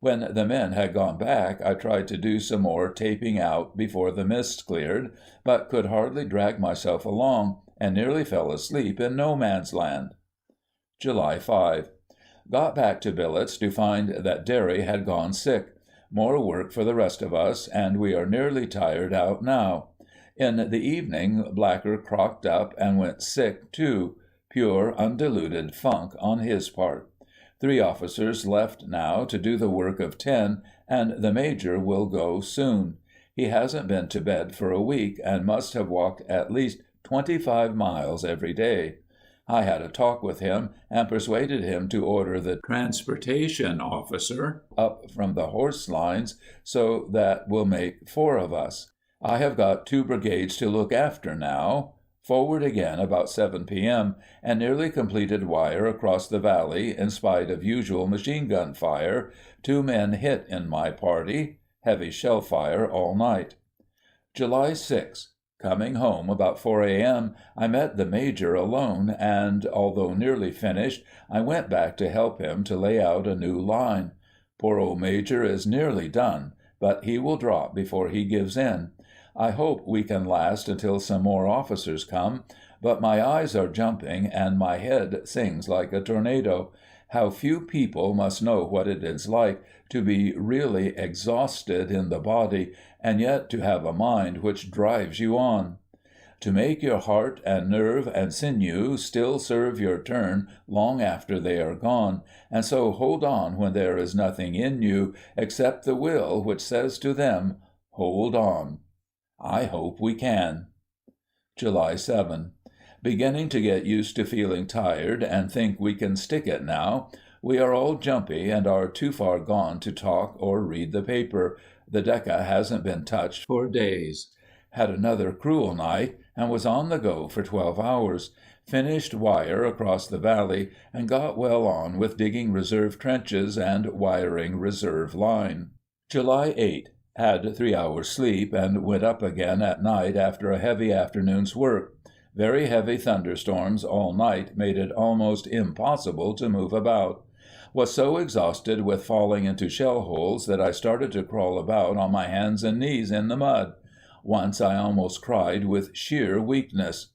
When the men had gone back, I tried to do some more taping out before the mist cleared, but could hardly drag myself along, and nearly fell asleep in no man's land. July 5. Got back to billets to find that Derry had gone sick. More work for the rest of us, and we are nearly tired out now. In the evening, Blacker crocked up and went sick, too. Pure, undiluted funk on his part. 3 officers left now to do the work of 10, and the Major will go soon. He hasn't been to bed for a week, and must have walked at least 25 miles every day. I had a talk with him, and persuaded him to order the transportation officer up from the horse lines, so that will make 4 of us. I have got 2 brigades to look after now. Forward again about 7 p.m., and nearly completed wire across the valley in spite of usual machine-gun fire. 2 men hit in my party. Heavy shell fire all night. July 6. Coming home about 4 a.m., I met the Major alone, and, although nearly finished, I went back to help him to lay out a new line. Poor old Major is nearly done, but he will drop before he gives in. I hope we can last until some more officers come, but my eyes are jumping and my head sings like a tornado. How few people must know what it is like to be really exhausted in the body, and yet to have a mind which drives you on. To make your heart and nerve and sinew still serve your turn long after they are gone, and so hold on when there is nothing in you except the will which says to them, "Hold on." I hope we can. July 7. Beginning to get used to feeling tired and think we can stick it now. We are all jumpy and are too far gone to talk or read the paper. The Decca hasn't been touched for days. Had another cruel night and was on the go for 12 hours. Finished wire across the valley and got well on with digging reserve trenches and wiring reserve line. July 8. Had 3 hours sleep and went up again at night after a heavy afternoon's work. Very heavy thunderstorms all night made it almost impossible to move about. Was so exhausted with falling into shell holes that I started to crawl about on my hands and knees in the mud. Once I almost cried with sheer weakness.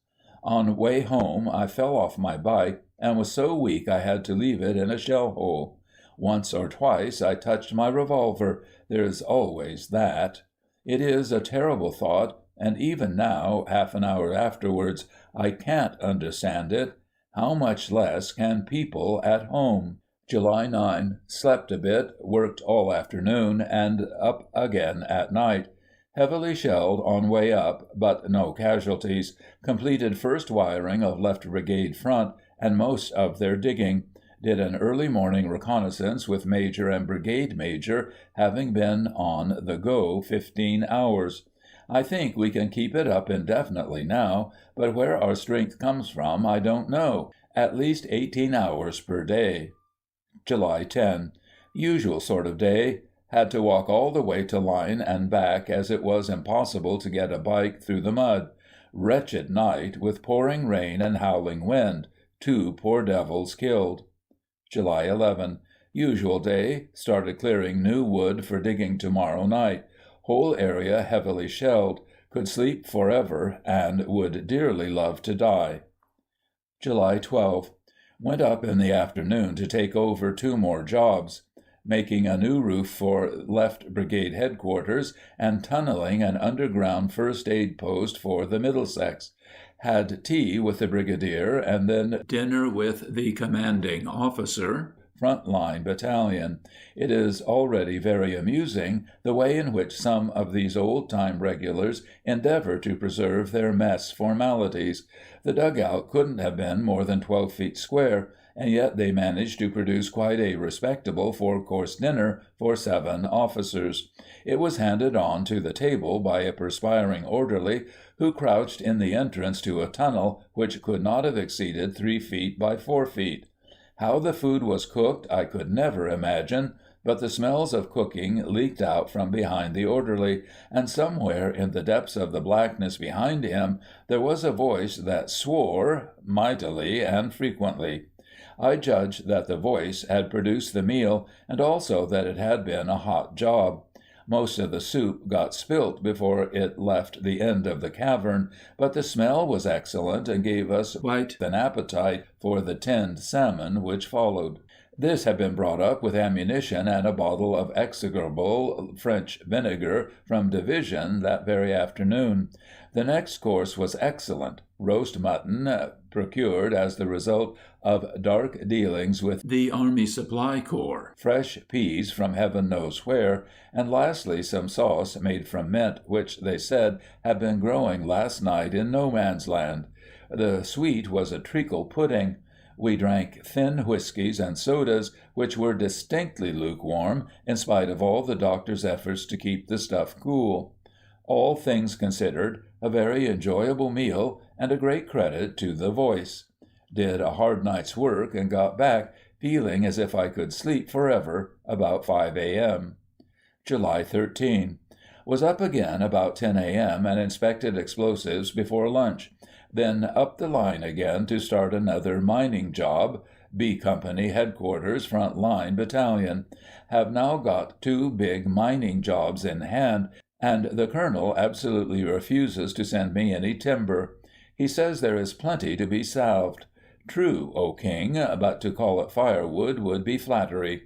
On way home I fell off my bike and was so weak I had to leave it in a shell hole. Once or twice I touched my revolver. There's always that. It is a terrible thought, and even now, half an hour afterwards, I can't understand it. How much less can people at home? July 9. Slept a bit, worked all afternoon, and up again at night. Heavily shelled on way up, but no casualties. Completed first wiring of left brigade front, and most of their digging. Did an early morning reconnaissance with Major and Brigade Major, having been on the go 15 hours. I think we can keep it up indefinitely now, but where our strength comes from I don't know. At least 18 hours per day. July 10. Usual sort of day. Had to walk all the way to line and back as it was impossible to get a bike through the mud. Wretched night with pouring rain and howling wind. 2 poor devils killed. July 11. Usual day. Started clearing new wood for digging tomorrow night. Whole area heavily shelled. Could sleep forever and would dearly love to die. July 12. Went up in the afternoon to take over 2 more jobs. Making a new roof for left brigade headquarters and tunneling an underground first aid post for the Middlesex. Had tea with the brigadier and then dinner with the commanding officer, frontline battalion. It is already very amusing the way in which some of these old-time regulars endeavor to preserve their mess formalities. The dugout couldn't have been more than 12 feet square, and yet they managed to produce quite a respectable 4-course dinner for 7 officers. It was handed on to the table by a perspiring orderly who crouched in the entrance to a tunnel which could not have exceeded 3 feet by 4 feet. How the food was cooked I could never imagine, but the smells of cooking leaked out from behind the orderly, and somewhere in the depths of the blackness behind him there was a voice that swore mightily and frequently. I judged that the voice had produced the meal, and also that it had been a hot job. Most of the soup got spilt before it left the end of the cavern, but the smell was excellent and gave us quite an appetite for the tinned salmon which followed. This had been brought up with ammunition and a bottle of execrable French vinegar from division that very afternoon. The next course was excellent. Roast mutton, procured as the result of dark dealings with the Army Supply Corps, fresh peas from heaven knows where, and lastly some sauce made from mint which they said had been growing last night in no man's land. The sweet was a treacle pudding. We drank thin whiskies and sodas, which were distinctly lukewarm, in spite of all the doctor's efforts to keep the stuff cool. All things considered, a very enjoyable meal, and a great credit to the voice. Did a hard night's work, and got back, feeling as if I could sleep forever, about 5 a.m. July 13. Was up again about 10 a.m. and inspected explosives before lunch. Then up the line again to start another mining job, B Company Headquarters Front Line Battalion. Have now got 2 big mining jobs in hand, and the colonel absolutely refuses to send me any timber. He says there is plenty to be salved. True, O King, but to call it firewood would be flattery.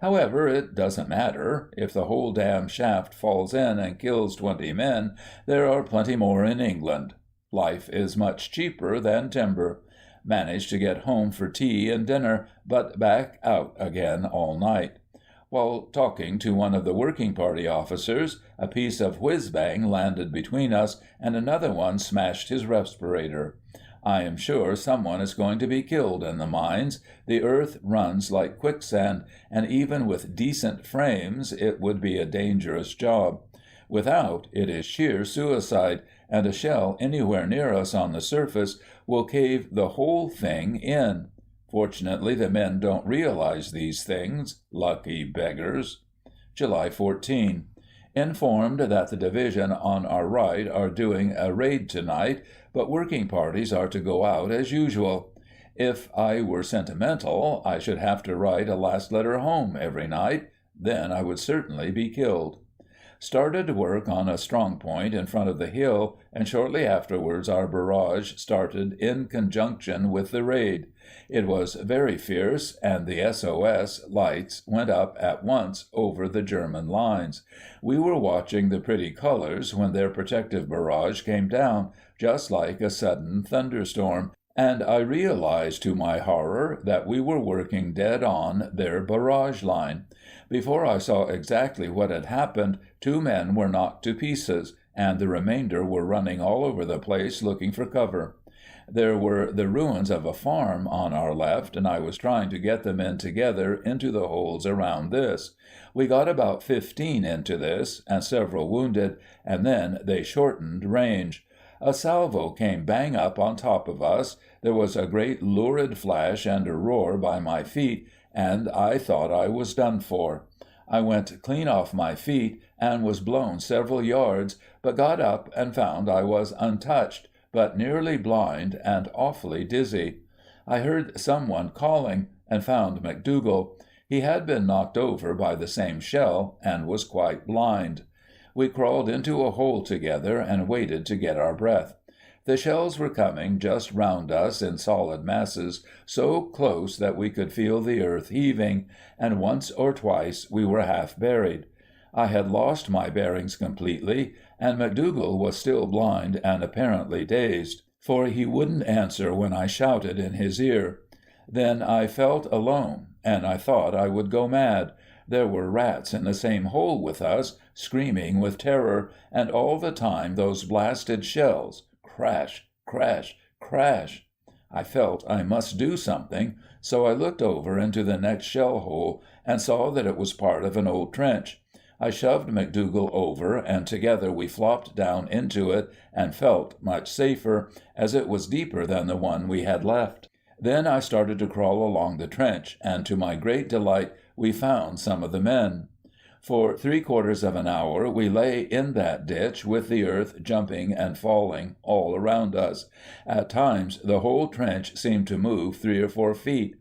However, it doesn't matter. If the whole damn shaft falls in and kills 20 men, there are plenty more in England. Life is much cheaper than timber. Managed to get home for tea and dinner, but back out again all night. While talking to one of the working party officers, a piece of whiz-bang landed between us, and another one smashed his respirator. I am sure someone is going to be killed in the mines. The earth runs like quicksand, and even with decent frames it would be a dangerous job. Without, it is sheer suicide, and a shell anywhere near us on the surface will cave the whole thing in. Fortunately, the men don't realize these things. Lucky beggars. July 14. Informed that the division on our right are doing a raid tonight, but working parties are to go out as usual. If I were sentimental, I should have to write a last letter home every night. Then I would certainly be killed. Started work on a strong point in front of the hill, and shortly afterwards our barrage started in conjunction with the raid. It was very fierce, and the SOS lights went up at once over the German lines. We were watching the pretty colors when their protective barrage came down, just like a sudden thunderstorm, and I realized to my horror that we were working dead on their barrage line. Before I saw exactly what had happened, 2 men were knocked to pieces, and the remainder were running all over the place looking for cover. There were the ruins of a farm on our left, and I was trying to get the men together into the holes around this. We got about 15 into this, and several wounded, and then they shortened range. A salvo came bang up on top of us. There was a great lurid flash and a roar by my feet, and I thought I was done for. I went clean off my feet and was blown several yards, but got up and found I was untouched, but nearly blind and awfully dizzy. I heard someone calling, and found McDougall. He had been knocked over by the same shell, and was quite blind. We crawled into a hole together and waited to get our breath. The shells were coming just round us in solid masses, so close that we could feel the earth heaving, and once or twice we were half buried. I had lost my bearings completely, and McDougall was still blind and apparently dazed, for he wouldn't answer when I shouted in his ear. Then I felt alone, and I thought I would go mad. There were rats in the same hole with us, screaming with terror, and all the time those blasted shells, crash, crash, crash. I felt I must do something, so I looked over into the next shell hole and saw that it was part of an old trench. I shoved McDougall over, and together we flopped down into it and felt much safer, as it was deeper than the one we had left. Then I started to crawl along the trench, and to my great delight we found some of the men. For 3/4 of an hour we lay in that ditch with the earth jumping and falling all around us. At times the whole trench seemed to move 3 or 4 feet.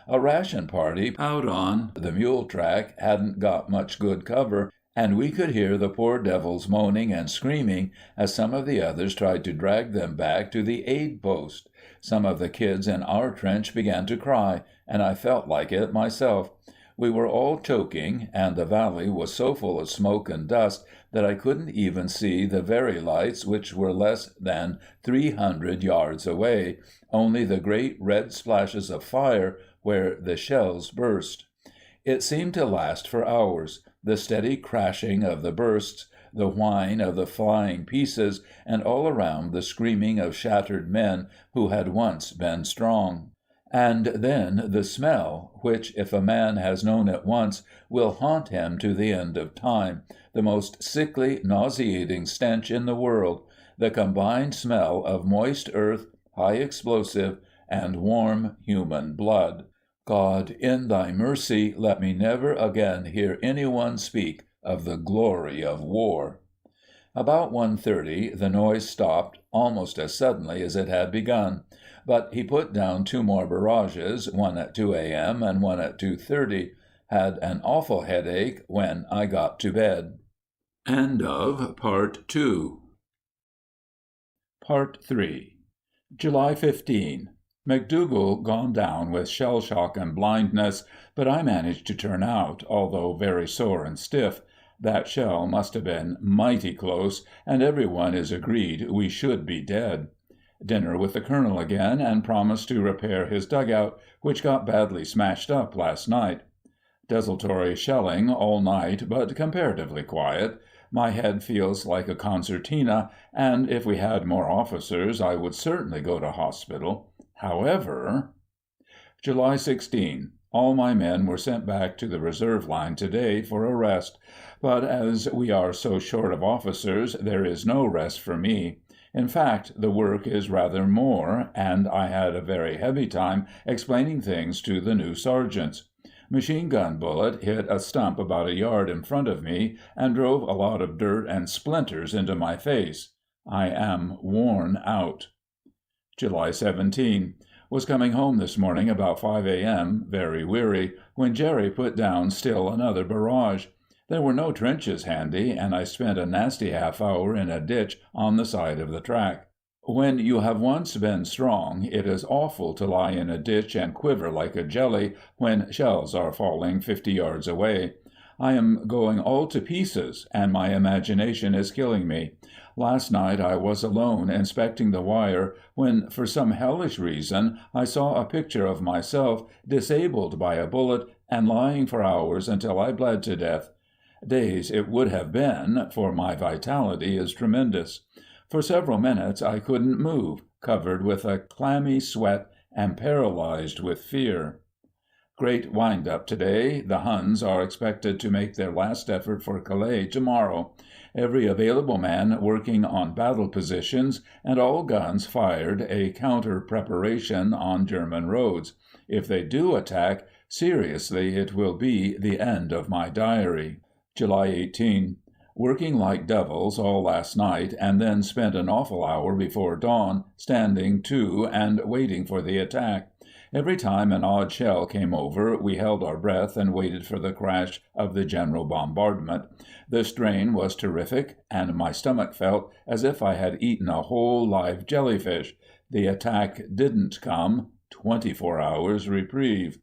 A ration party out on the mule track hadn't got much good cover, and we could hear the poor devils moaning and screaming as some of the others tried to drag them back to the aid post. Some of the kids in our trench began to cry, and I felt like it myself. We were all choking, and the valley was so full of smoke and dust that I couldn't even see the very lights, which were less than 300 yards away, only the great red splashes of fire where the shells burst. It seemed to last for hours, the steady crashing of the bursts, the whine of the flying pieces, and all around the screaming of shattered men who had once been strong. And then the smell, which, if a man has known it once, will haunt him to the end of time, the most sickly, nauseating stench in the world, the combined smell of moist earth, high explosive, and warm human blood. God, in thy mercy, let me never again hear anyone speak of the glory of war. About 1:30 the noise stopped, almost as suddenly as it had begun, but he put down 2 more barrages, one at 2 a.m. and one at 2:30, had an awful headache when I got to bed. End of Part 2. Part 3. July 15. McDougall gone down with shell shock and blindness, but I managed to turn out, although very sore and stiff. That shell must have been mighty close, and everyone is agreed we should be dead. Dinner with the colonel again, and promised to repair his dugout, which got badly smashed up last night. Desultory shelling all night, but comparatively quiet. My head feels like a concertina, and if we had more officers I would certainly go to hospital. However... July 16. All my men were sent back to the reserve line today for a rest, but as we are so short of officers, there is no rest for me. In fact, the work is rather more, and I had a very heavy time explaining things to the new sergeants. Machine-gun bullet hit a stump about a yard in front of me and drove a lot of dirt and splinters into my face. I am worn out. July 17. Was coming home this morning about 5 a.m., very weary, when Jerry put down still another barrage. There were no trenches handy, and I spent a nasty half-hour in a ditch on the side of the track. When you have once been strong, it is awful to lie in a ditch and quiver like a jelly when shells are falling 50 yards away. I am going all to pieces, and my imagination is killing me. Last night I was alone inspecting the wire when, for some hellish reason, I saw a picture of myself disabled by a bullet and lying for hours until I bled to death. Days it would have been, for my vitality is tremendous. For several minutes I couldn't move, covered with a clammy sweat and paralyzed with fear. Great wind-up today. The Huns are expected to make their last effort for Calais tomorrow. Every available man working on battle positions, and all guns fired a counter-preparation on German roads. If they do attack, seriously, it will be the end of my diary. July 18. Working like devils all last night, and then spent an awful hour before dawn, standing to and waiting for the attack. Every time an odd shell came over, we held our breath and waited for the crash of the general bombardment. The strain was terrific, and my stomach felt as if I had eaten a whole live jellyfish. The attack didn't come. 24 hours reprieve.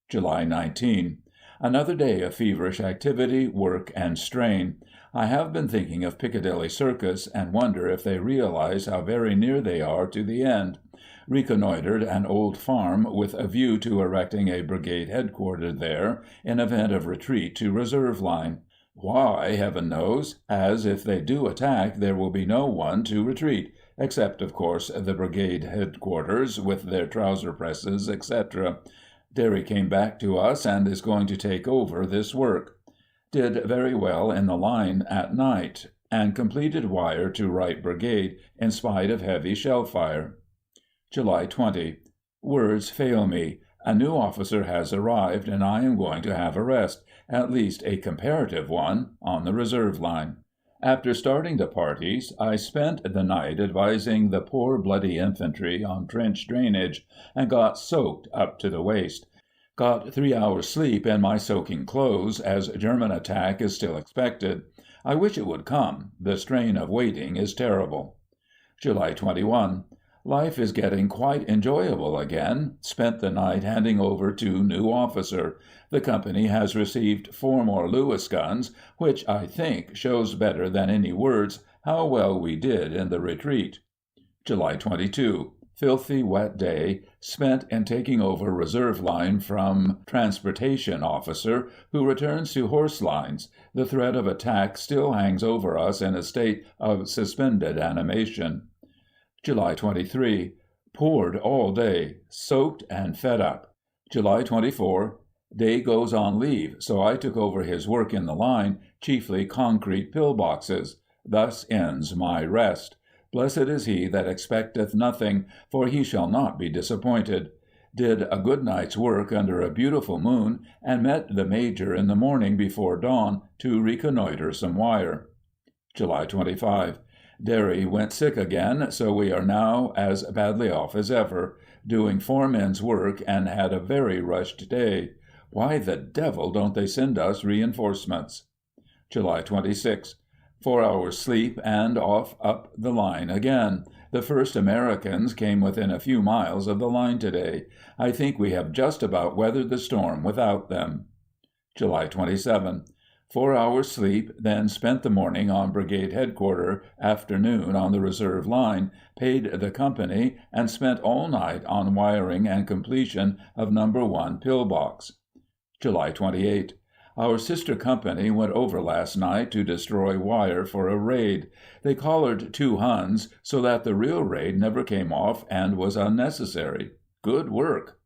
July 19. Another day of feverish activity, work, and strain. I have been thinking of Piccadilly Circus, and wonder if they realize how very near they are to the end. Reconnoitered an old farm with a view to erecting a brigade headquartered there, in event of retreat to reserve line. Why, heaven knows, as if they do attack there will be no one to retreat, except, of course, the brigade headquarters, with their trouser presses, etc. Derry came back to us and is going to take over this work. Did very well in the line at night, and completed wire to right brigade in spite of heavy shell fire. July 20. Words fail me. A new officer has arrived, and I am going to have a rest, at least a comparative one, on the reserve line. After starting the parties, I spent the night advising the poor bloody infantry on trench drainage, and got soaked up to the waist. Got 3 hours' sleep in my soaking clothes, as German attack is still expected. I wish it would come. The strain of waiting is terrible. July 21. Life is getting quite enjoyable again. Spent the night handing over to new officer. The company has received 4 more Lewis guns, which I think shows better than any words how well we did in the retreat. July 22. Filthy wet day, spent in taking over reserve line from transportation officer, who returns to horse lines. The threat of attack still hangs over us in a state of suspended animation. July 23. Poured all day, soaked and fed up. July 24. Day goes on leave, so I took over his work in the line, chiefly concrete pillboxes. Thus ends my rest. Blessed is he that expecteth nothing, for he shall not be disappointed. Did a good night's work under a beautiful moon, and met the Major in the morning before dawn to reconnoitre some wire. July 25. Derry went sick again, so we are now as badly off as ever, doing 4 men's work, and had a very rushed day. Why the devil don't they send us reinforcements? July 26. 4 hours sleep, and off up the line again. The first Americans came within a few miles of the line today. I think we have just about weathered the storm without them. July 27. 4 hours sleep, then spent the morning on brigade headquarters, afternoon on the reserve line, paid the company, and spent all night on wiring and completion of No. 1 pillbox. July 28. Our sister company went over last night to destroy wire for a raid. They collared 2 Huns, so that the real raid never came off and was unnecessary. Good work.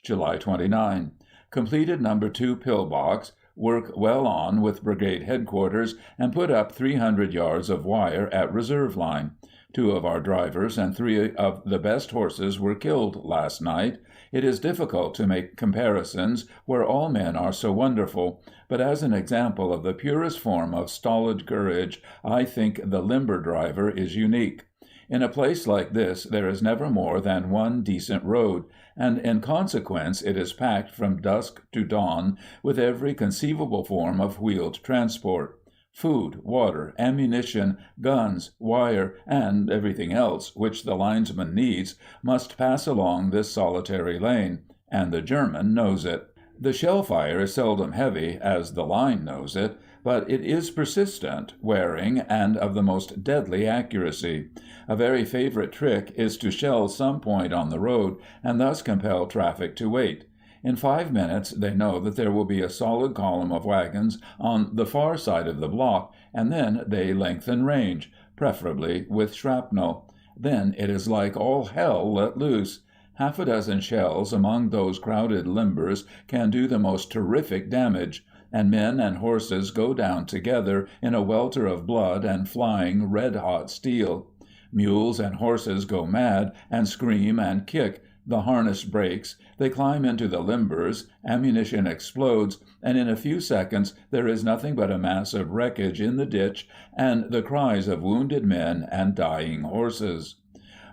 July 29. Completed No. 2 pillbox, work well on with brigade headquarters, and put up 300 yards of wire at reserve line. 2 of our drivers and 3 of the best horses were killed last night. It is difficult to make comparisons where all men are so wonderful, but as an example of the purest form of stolid courage, I think the limber driver is unique. In a place like this there is never more than one decent road, and in consequence it is packed from dusk to dawn with every conceivable form of wheeled transport. Food, water, ammunition, guns, wire, and everything else which the linesman needs must pass along this solitary lane, and the German knows it. The shell fire is seldom heavy, as the line knows it, but it is persistent, wearing, and of the most deadly accuracy. A very favorite trick is to shell some point on the road, and thus compel traffic to wait. In 5 minutes they know that there will be a solid column of wagons on the far side of the block, and then they lengthen range. preferably with shrapnel. Then it is like all hell let loose. Half a dozen shells among those crowded limbers can do the most terrific damage, and men and horses go down together in a welter of blood and flying red-hot steel. Mules and horses go mad and scream and kick, the harness breaks, they climb into the limbers, ammunition explodes, and in a few seconds there is nothing but a mass of wreckage in the ditch and the cries of wounded men and dying horses.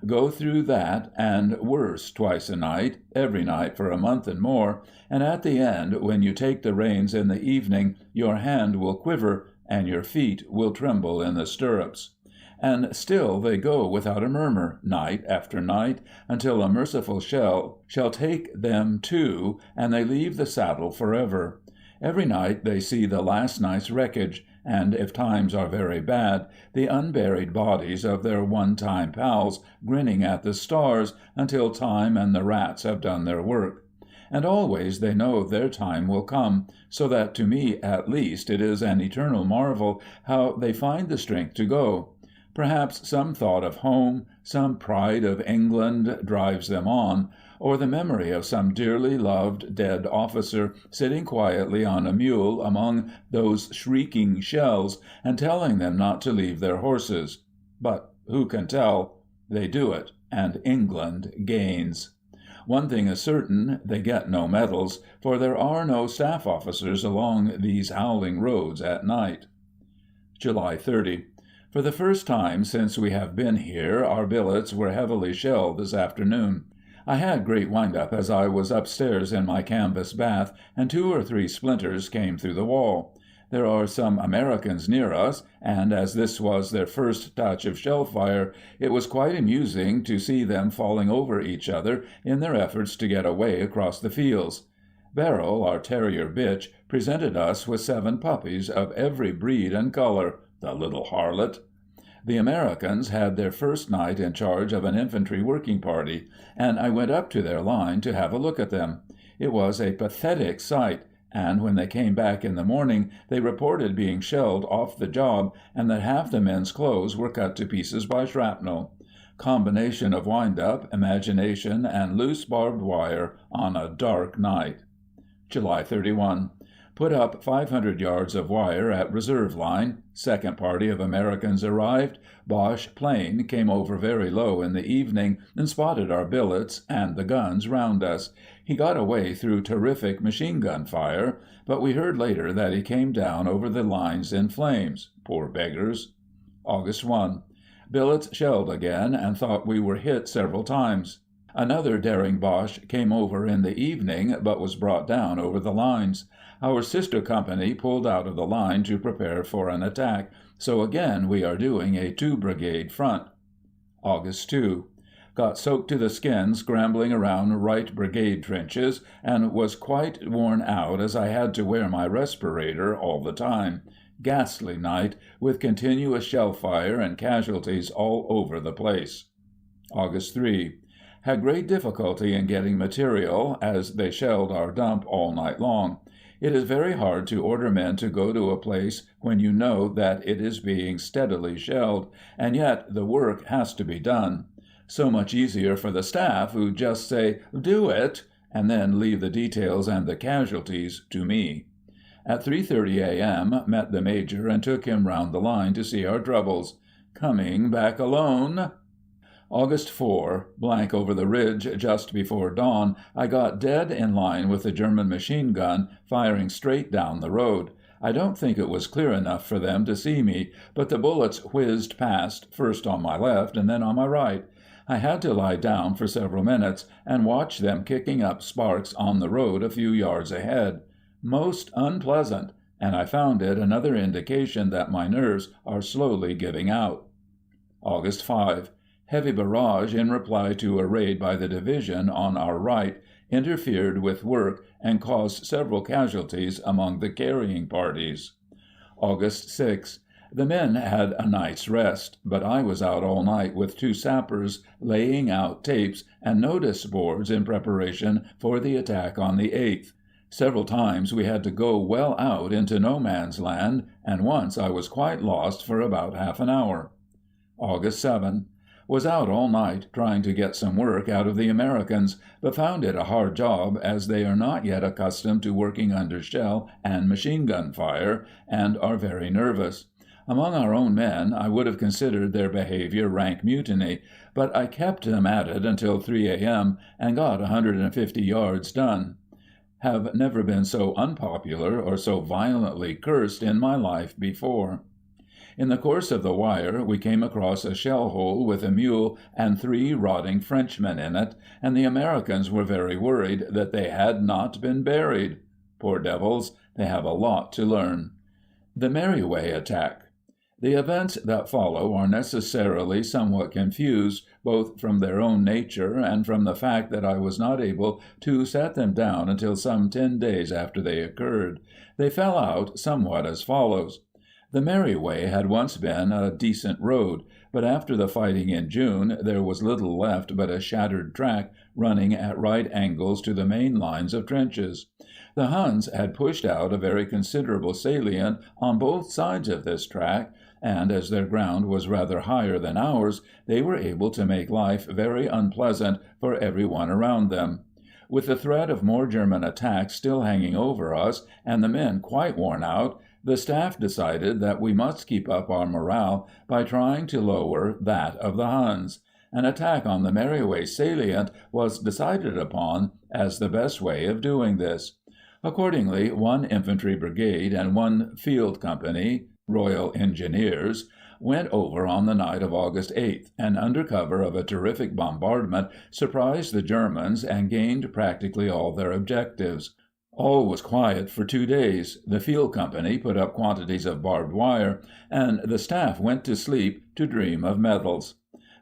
Go through that and worse twice a night, every night for a month and more, and at the end, when you take the reins in the evening, your hand will quiver and your feet will tremble in the stirrups. And still they go without a murmur, night after night, until a merciful shell shall take them too, and they leave the saddle forever. Every night they see the last night's wreckage, and, if times are very bad, the unburied bodies of their one-time pals grinning at the stars until time and the rats have done their work. And always they know their time will come, so that to me at least it is an eternal marvel how they find the strength to go. Perhaps some thought of home, some pride of England drives them on, or the memory of some dearly loved dead officer sitting quietly on a mule among those shrieking shells and telling them not to leave their horses. But who can tell? They do it, and England gains. One thing is certain, they get no medals, for there are no staff officers along these howling roads at night. July 30. For the first time since we have been here, our billets were heavily shelled this afternoon. I had great wind-up as I was upstairs in my canvas bath, and 2 or 3 splinters came through the wall. There are some Americans near us, and as this was their first touch of shell fire, it was quite amusing to see them falling over each other in their efforts to get away across the fields. Beryl, our terrier bitch, presented us with 7 puppies of every breed and color. The little harlot. The Americans had their first night in charge of an infantry working party, and I went up to their line to have a look at them. It was a pathetic sight, and when they came back in the morning they reported being shelled off the job and that half the men's clothes were cut to pieces by shrapnel. Combination of wind-up, imagination, and loose barbed wire on a dark night. July 31. Put up 500 yards of wire at reserve line. Second party of Americans arrived. Boche plane came over very low in the evening and spotted our billets and the guns round us. He got away through terrific machine-gun fire, but we heard later that he came down over the lines in flames. Poor beggars. August 1. Billets shelled again and thought we were hit several times. Another daring Boche came over in the evening, but was brought down over the lines. Our sister company pulled out of the line to prepare for an attack, so again we are doing a 2-brigade front. August 2. Got soaked to the skin scrambling around right brigade trenches, and was quite worn out as I had to wear my respirator all the time. Ghastly night, with continuous shell fire and casualties all over the place. August 3. Had great difficulty in getting material, as they shelled our dump all night long. It is very hard to order men to go to a place when you know that it is being steadily shelled, and yet the work has to be done. So much easier for the staff, who just say, "Do it," and then leave the details and the casualties to me. At 3:30 a.m. met the Major and took him round the line to see our troubles. Coming back alone. August 4, blank over the ridge just before dawn, I got dead in line with the German machine gun, firing straight down the road. I don't think it was clear enough for them to see me, but the bullets whizzed past, first on my left and then on my right. I had to lie down for several minutes and watch them kicking up sparks on the road a few yards ahead. Most unpleasant, and I found it another indication that my nerves are slowly giving out. August 5. Heavy barrage in reply to a raid by the division on our right interfered with work and caused several casualties among the carrying parties. August 6. The men had a night's rest, but I was out all night with 2 sappers laying out tapes and notice boards in preparation for the attack on the 8th. Several times we had to go well out into no man's land, and once I was quite lost for about half an hour. August 7. Was out all night trying to get some work out of the Americans, but found it a hard job as they are not yet accustomed to working under shell and machine gun fire, and are very nervous. Among our own men I would have considered their behavior rank mutiny, but I kept them at it until 3 a.m. and got 150 yards done. Have never been so unpopular or so violently cursed in my life before. In the course of the wire we came across a shell hole with a mule and 3 rotting Frenchmen in it, and the Americans were very worried that they had not been buried. Poor devils, they have a lot to learn. The Merriway attack. The events that follow are necessarily somewhat confused, both from their own nature and from the fact that I was not able to set them down until some 10 days after they occurred. They fell out somewhat as follows. The Merriway had once been a decent road, but after the fighting in June there was little left but a shattered track running at right angles to the main lines of trenches. The Huns had pushed out a very considerable salient on both sides of this track, and as their ground was rather higher than ours, they were able to make life very unpleasant for every one around them. With the threat of more German attacks still hanging over us, and the men quite worn out, the staff decided that we must keep up our morale by trying to lower that of the Huns. An attack on the Merriway salient was decided upon as the best way of doing this. Accordingly, 1 infantry brigade and 1 field company, Royal Engineers, went over on the night of August 8th, and under cover of a terrific bombardment surprised the Germans and gained practically all their objectives. All was quiet for 2 days. The field company put up quantities of barbed wire, and the staff went to sleep to dream of medals.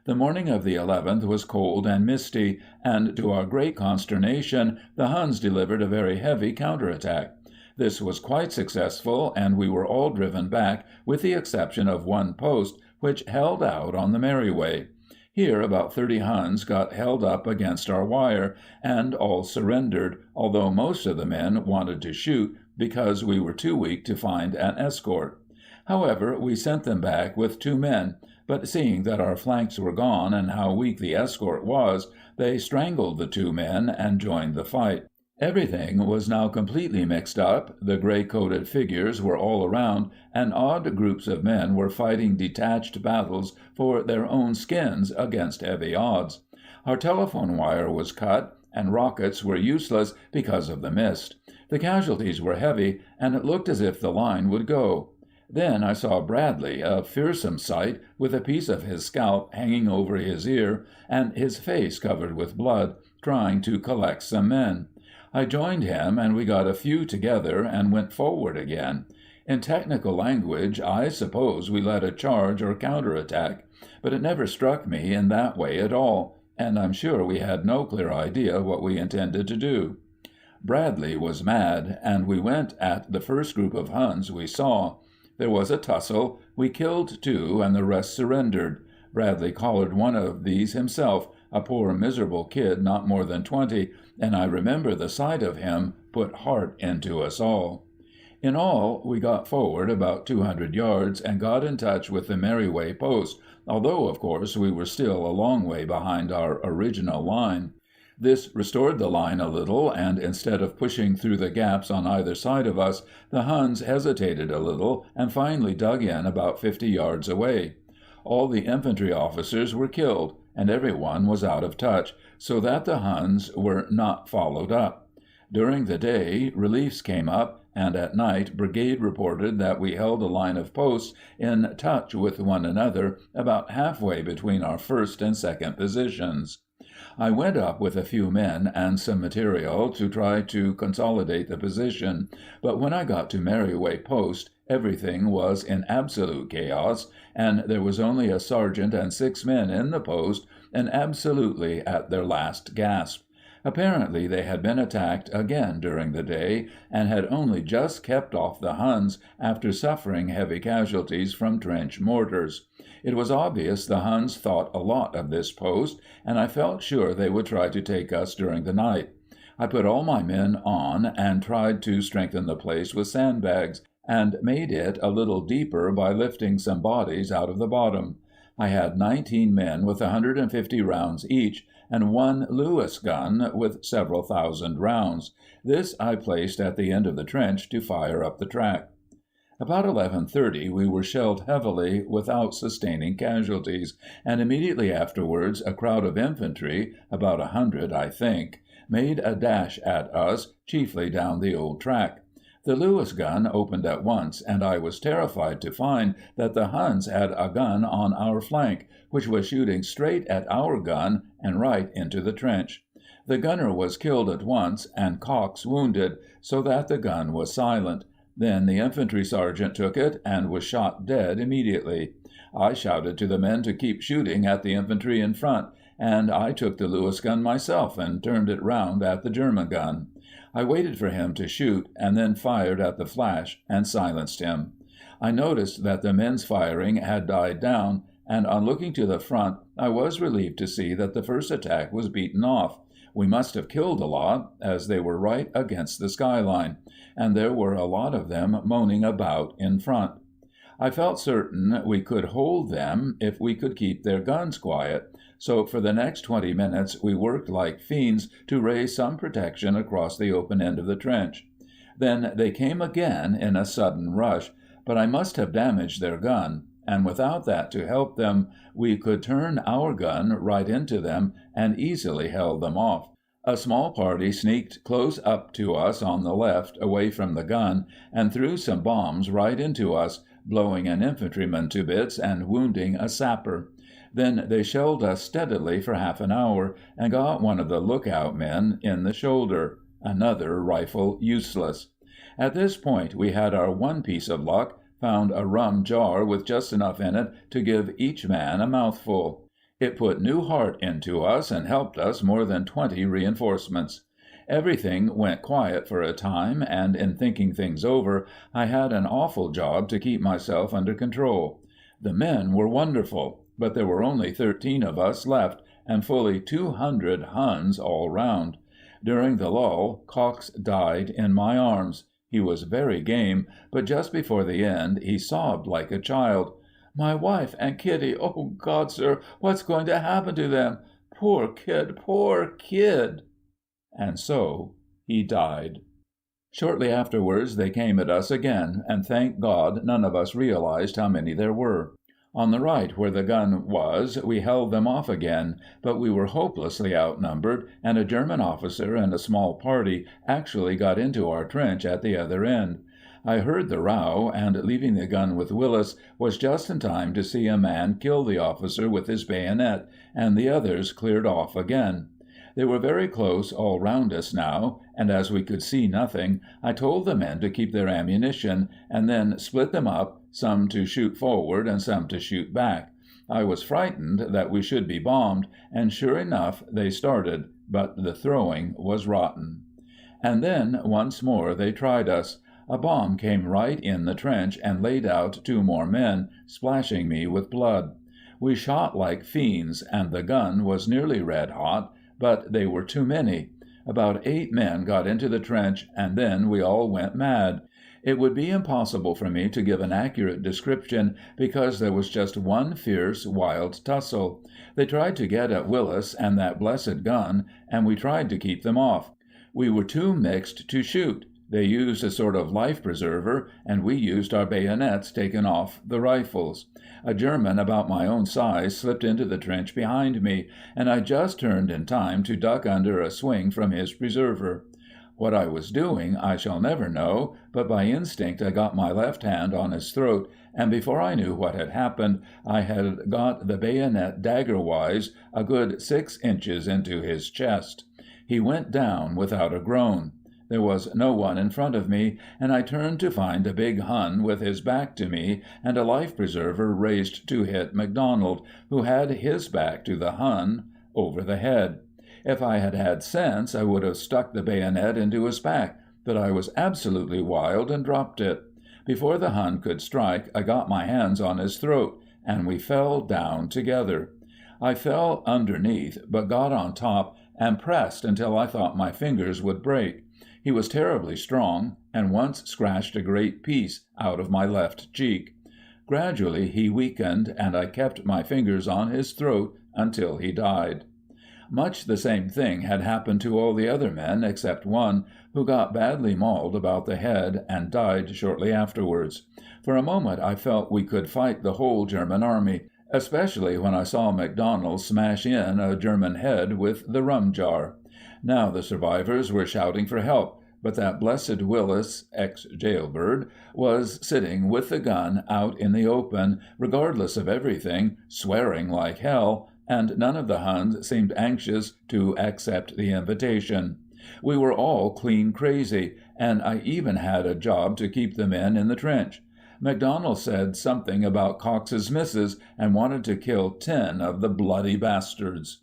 The morning of the 11th was cold and misty, and to our great consternation the Huns delivered a very heavy counterattack. This was quite successful, and we were all driven back, with the exception of 1 post, which held out on the Merriway. Here about 30 Huns got held up against our wire, and all surrendered, although most of the men wanted to shoot because we were too weak to find an escort. However, we sent them back with 2 men, but seeing that our flanks were gone and how weak the escort was, they strangled the 2 men and joined the fight. Everything was now completely mixed up, the gray-coated figures were all around, and odd groups of men were fighting detached battles for their own skins against heavy odds. Our telephone wire was cut, and rockets were useless because of the mist. The casualties were heavy, and it looked as if the line would go. Then I saw Bradley, a fearsome sight, with a piece of his scalp hanging over his ear, and his face covered with blood, trying to collect some men. I joined him, and we got a few together and went forward again. In technical language, I suppose we led a charge or counterattack, but it never struck me in that way at all, and I'm sure we had no clear idea what we intended to do. Bradley was mad, and we went at the first group of Huns we saw. There was a tussle, we killed 2, and the rest surrendered. Bradley collared one of these himself, a poor miserable kid not more than 20, and I remember the sight of him put heart into us all. In all, we got forward about 200 yards and got in touch with the Merriway post, although, of course, we were still a long way behind our original line. This restored the line a little, and instead of pushing through the gaps on either side of us, the Huns hesitated a little and finally dug in about 50 yards away. All the infantry officers were killed, and everyone was out of touch, so that the Huns were not followed up. During the day, reliefs came up, and at night brigade reported that we held a line of posts in touch with one another about halfway between our first and second positions. I went up with a few men and some material to try to consolidate the position, but when I got to Merriway Post, everything was in absolute chaos, and there was only a sergeant and 6 men in the post, and absolutely at their last gasp. Apparently they had been attacked again during the day, and had only just kept off the Huns after suffering heavy casualties from trench mortars. It was obvious the Huns thought a lot of this post, and I felt sure they would try to take us during the night. I put all my men on and tried to strengthen the place with sandbags, and made it a little deeper by lifting some bodies out of the bottom. I had 19 men with 150 rounds each, and one Lewis gun with several thousand rounds. This I placed at the end of the trench to fire up the track. About 11:30 we were shelled heavily without sustaining casualties, and immediately afterwards a crowd of infantry, about 100 I think, made a dash at us, chiefly down the old track. The Lewis gun opened at once, and I was terrified to find that the Huns had a gun on our flank, which was shooting straight at our gun and right into the trench. The gunner was killed at once, and Cox wounded, so that the gun was silent. Then the infantry sergeant took it and was shot dead immediately. I shouted to the men to keep shooting at the infantry in front, and I took the Lewis gun myself and turned it round at the German gun. I waited for him to shoot, and then fired at the flash and silenced him. I noticed that the men's firing had died down, and on looking to the front I was relieved to see that the first attack was beaten off. We must have killed a lot, as they were right against the skyline, and there were a lot of them moaning about in front. I felt certain we could hold them if we could keep their guns quiet, so for the next 20 minutes we worked like fiends to raise some protection across the open end of the trench. Then they came again in a sudden rush, but I must have damaged their gun, and without that to help them, we could turn our gun right into them and easily held them off. A small party sneaked close up to us on the left, away from the gun, and threw some bombs right into us, blowing an infantryman to bits and wounding a sapper. Then they shelled us steadily for half an hour, and got one of the lookout men in the shoulder. Another rifle useless. At this point we had our one piece of luck, found a rum jar with just enough in it to give each man a mouthful. It put new heart into us and helped us more than 20 reinforcements. Everything went quiet for a time, and in thinking things over, I had an awful job to keep myself under control. The men were wonderful, but there were only 13 of us left, and fully 200 Huns all round. During the lull, Cox died in my arms. He was very game, but just before the end he sobbed like a child. "My wife and Kitty, oh God, sir, what's going to happen to them? Poor kid, poor kid!" And so he died. Shortly afterwards they came at us again, and thank God none of us realized how many there were. On the right, where the gun was, we held them off again, but we were hopelessly outnumbered, and a German officer and a small party actually got into our trench at the other end. I heard the row, and, leaving the gun with Willis, was just in time to see a man kill the officer with his bayonet, and the others cleared off again. They were very close all round us now, and as we could see nothing, I told the men to keep their ammunition, and then split them up, some to shoot forward and some to shoot back. I was frightened that we should be bombed, and sure enough they started, but the throwing was rotten. And then once more they tried us. A bomb came right in the trench and laid out 2 more men, splashing me with blood. We shot like fiends, and the gun was nearly red hot, but they were too many. About 8 men got into the trench, and then we all went mad. It would be impossible for me to give an accurate description, because there was just one fierce, wild tussle. They tried to get at Willis and that blessed gun, and we tried to keep them off. We were too mixed to shoot. They used a sort of life-preserver, and we used our bayonets taken off the rifles. A German about my own size slipped into the trench behind me, and I just turned in time to duck under a swing from his preserver. What I was doing I shall never know, but by instinct I got my left hand on his throat, and before I knew what had happened, I had got the bayonet dagger-wise a good 6 inches into his chest. He went down without a groan. There was no one in front of me, and I turned to find a big Hun with his back to me, and a life-preserver raised to hit MacDonald, who had his back to the Hun, over the head. If I had had sense, I would have stuck the bayonet into his back, but I was absolutely wild and dropped it. Before the Hun could strike, I got my hands on his throat, and we fell down together. I fell underneath, but got on top and pressed until I thought my fingers would break. He was terribly strong, and once scratched a great piece out of my left cheek. Gradually he weakened, and I kept my fingers on his throat until he died. Much the same thing had happened to all the other men except one, who got badly mauled about the head and died shortly afterwards. For a moment I felt we could fight the whole German army, especially when I saw MacDonald smash in a German head with the rum jar. Now the survivors were shouting for help, but that blessed Willis, ex-jailbird, was sitting with the gun out in the open, regardless of everything, swearing like hell, and none of the Huns seemed anxious to accept the invitation. We were all clean crazy, and I even had a job to keep the men in the trench. MacDonald said something about Cox's missus and wanted to kill 10 of the bloody bastards.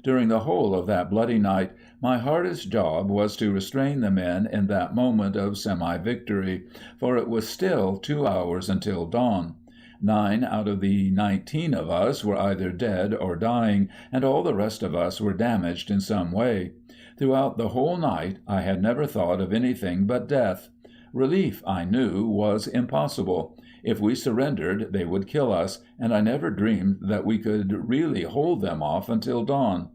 During the whole of that bloody night, my hardest job was to restrain the men in that moment of semi-victory, for it was still 2 hours until dawn. 9 out of the 19 of us were either dead or dying, and all the rest of us were damaged in some way. Throughout the whole night I had never thought of anything but death. Relief, I knew, was impossible. If we surrendered, they would kill us, and I never dreamed that we could really hold them off until dawn.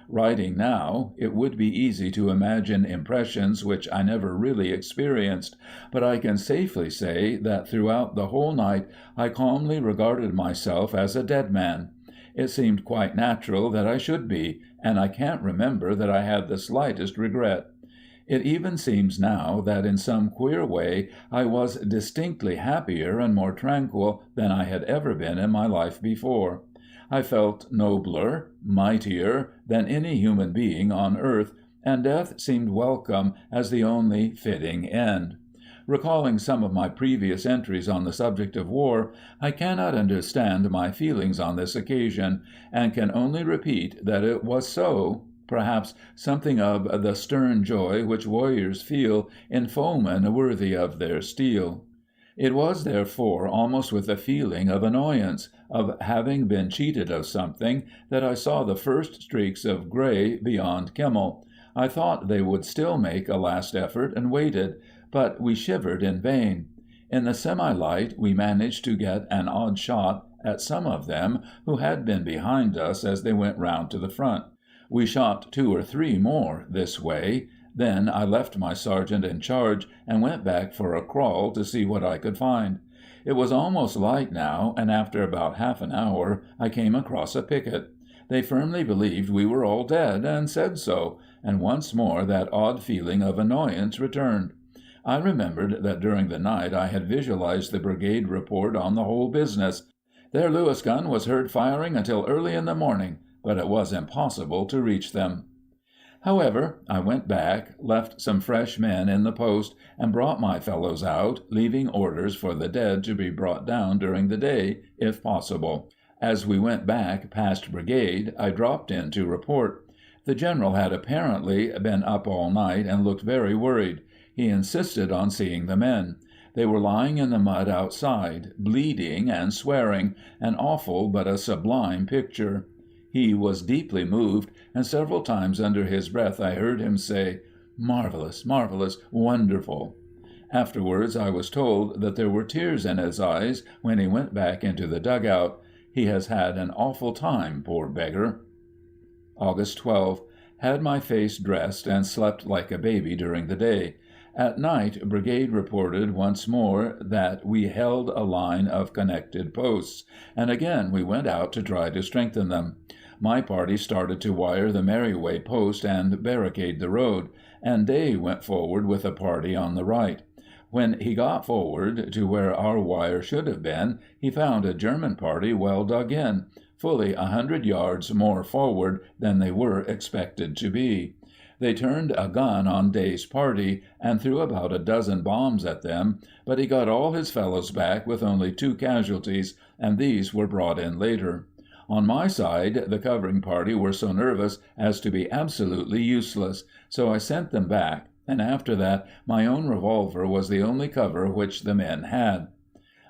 Writing now, it would be easy to imagine impressions which I never really experienced, but I can safely say that throughout the whole night I calmly regarded myself as a dead man. It seemed quite natural that I should be, and I can't remember that I had the slightest regret. It even seems now that in some queer way I was distinctly happier and more tranquil than I had ever been in my life before. I felt nobler, mightier than any human being on earth, and death seemed welcome as the only fitting end. Recalling some of my previous entries on the subject of war, I cannot understand my feelings on this occasion, and can only repeat that it was so, perhaps something of the stern joy which warriors feel in foemen worthy of their steel. It was therefore almost with a feeling of annoyance, of having been cheated of something, that I saw the first streaks of gray beyond Kimmel. I thought they would still make a last effort and waited, but we shivered in vain. In the semi-light we managed to get an odd shot at some of them who had been behind us as they went round to the front. We shot 2 or 3 more this way. Then I left my sergeant in charge and went back for a crawl to see what I could find. It was almost light now, and after about half an hour I came across a picket. They firmly believed we were all dead, and said so, and once more that odd feeling of annoyance returned. I remembered that during the night I had visualized the brigade report on the whole business. Their Lewis gun was heard firing until early in the morning, but it was impossible to reach them. However, I went back, left some fresh men in the post, and brought my fellows out, leaving orders for the dead to be brought down during the day, if possible. As we went back past brigade, I dropped in to report. The general had apparently been up all night and looked very worried. He insisted on seeing the men. They were lying in the mud outside, bleeding and swearing, an awful but a sublime picture. He was deeply moved, and several times under his breath I heard him say, "Marvelous, marvelous, wonderful." Afterwards I was told that there were tears in his eyes when he went back into the dugout. He has had an awful time, poor beggar. August 12. Had my face dressed and slept like a baby during the day. At night, brigade reported once more that we held a line of connected posts, and again we went out to try to strengthen them. My party started to wire the Merriway post and barricade the road, and Day went forward with a party on the right. When he got forward to where our wire should have been, he found a German party well dug in, fully 100 yards more forward than they were expected to be. They turned a gun on Day's party and threw about a dozen bombs at them, but he got all his fellows back with only 2 casualties, and these were brought in later. On my side, the covering party were so nervous as to be absolutely useless, so I sent them back, and after that my own revolver was the only cover which the men had.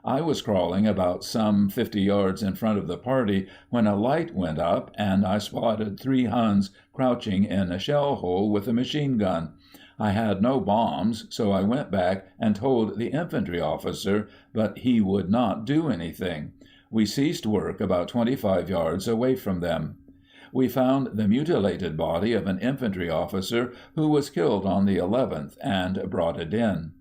I was crawling about some 50 yards in front of the party when a light went up, and I spotted 3 Huns crouching in a shell hole with a machine gun. I had no bombs, so I went back and told the infantry officer, but he would not do anything. We ceased work about 25 yards away from them. We found the mutilated body of an infantry officer who was killed on the 11th, and brought it in.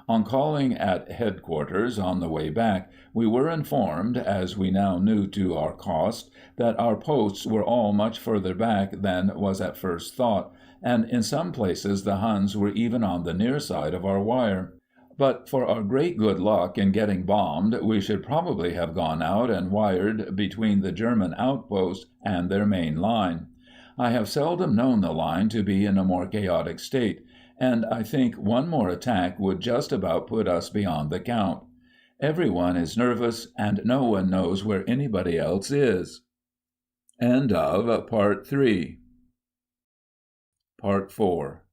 On calling at headquarters on the way back, we were informed, as we now knew to our cost, that our posts were all much further back than was at first thought, and in some places the Huns were even on the near side of our wire. But for our great good luck in getting bombed, we should probably have gone out and wired between the German outposts and their main line. I have seldom known the line to be in a more chaotic state, and I think one more attack would just about put us beyond the count. Everyone is nervous, and no one knows where anybody else is. End of Part 3. Part 4.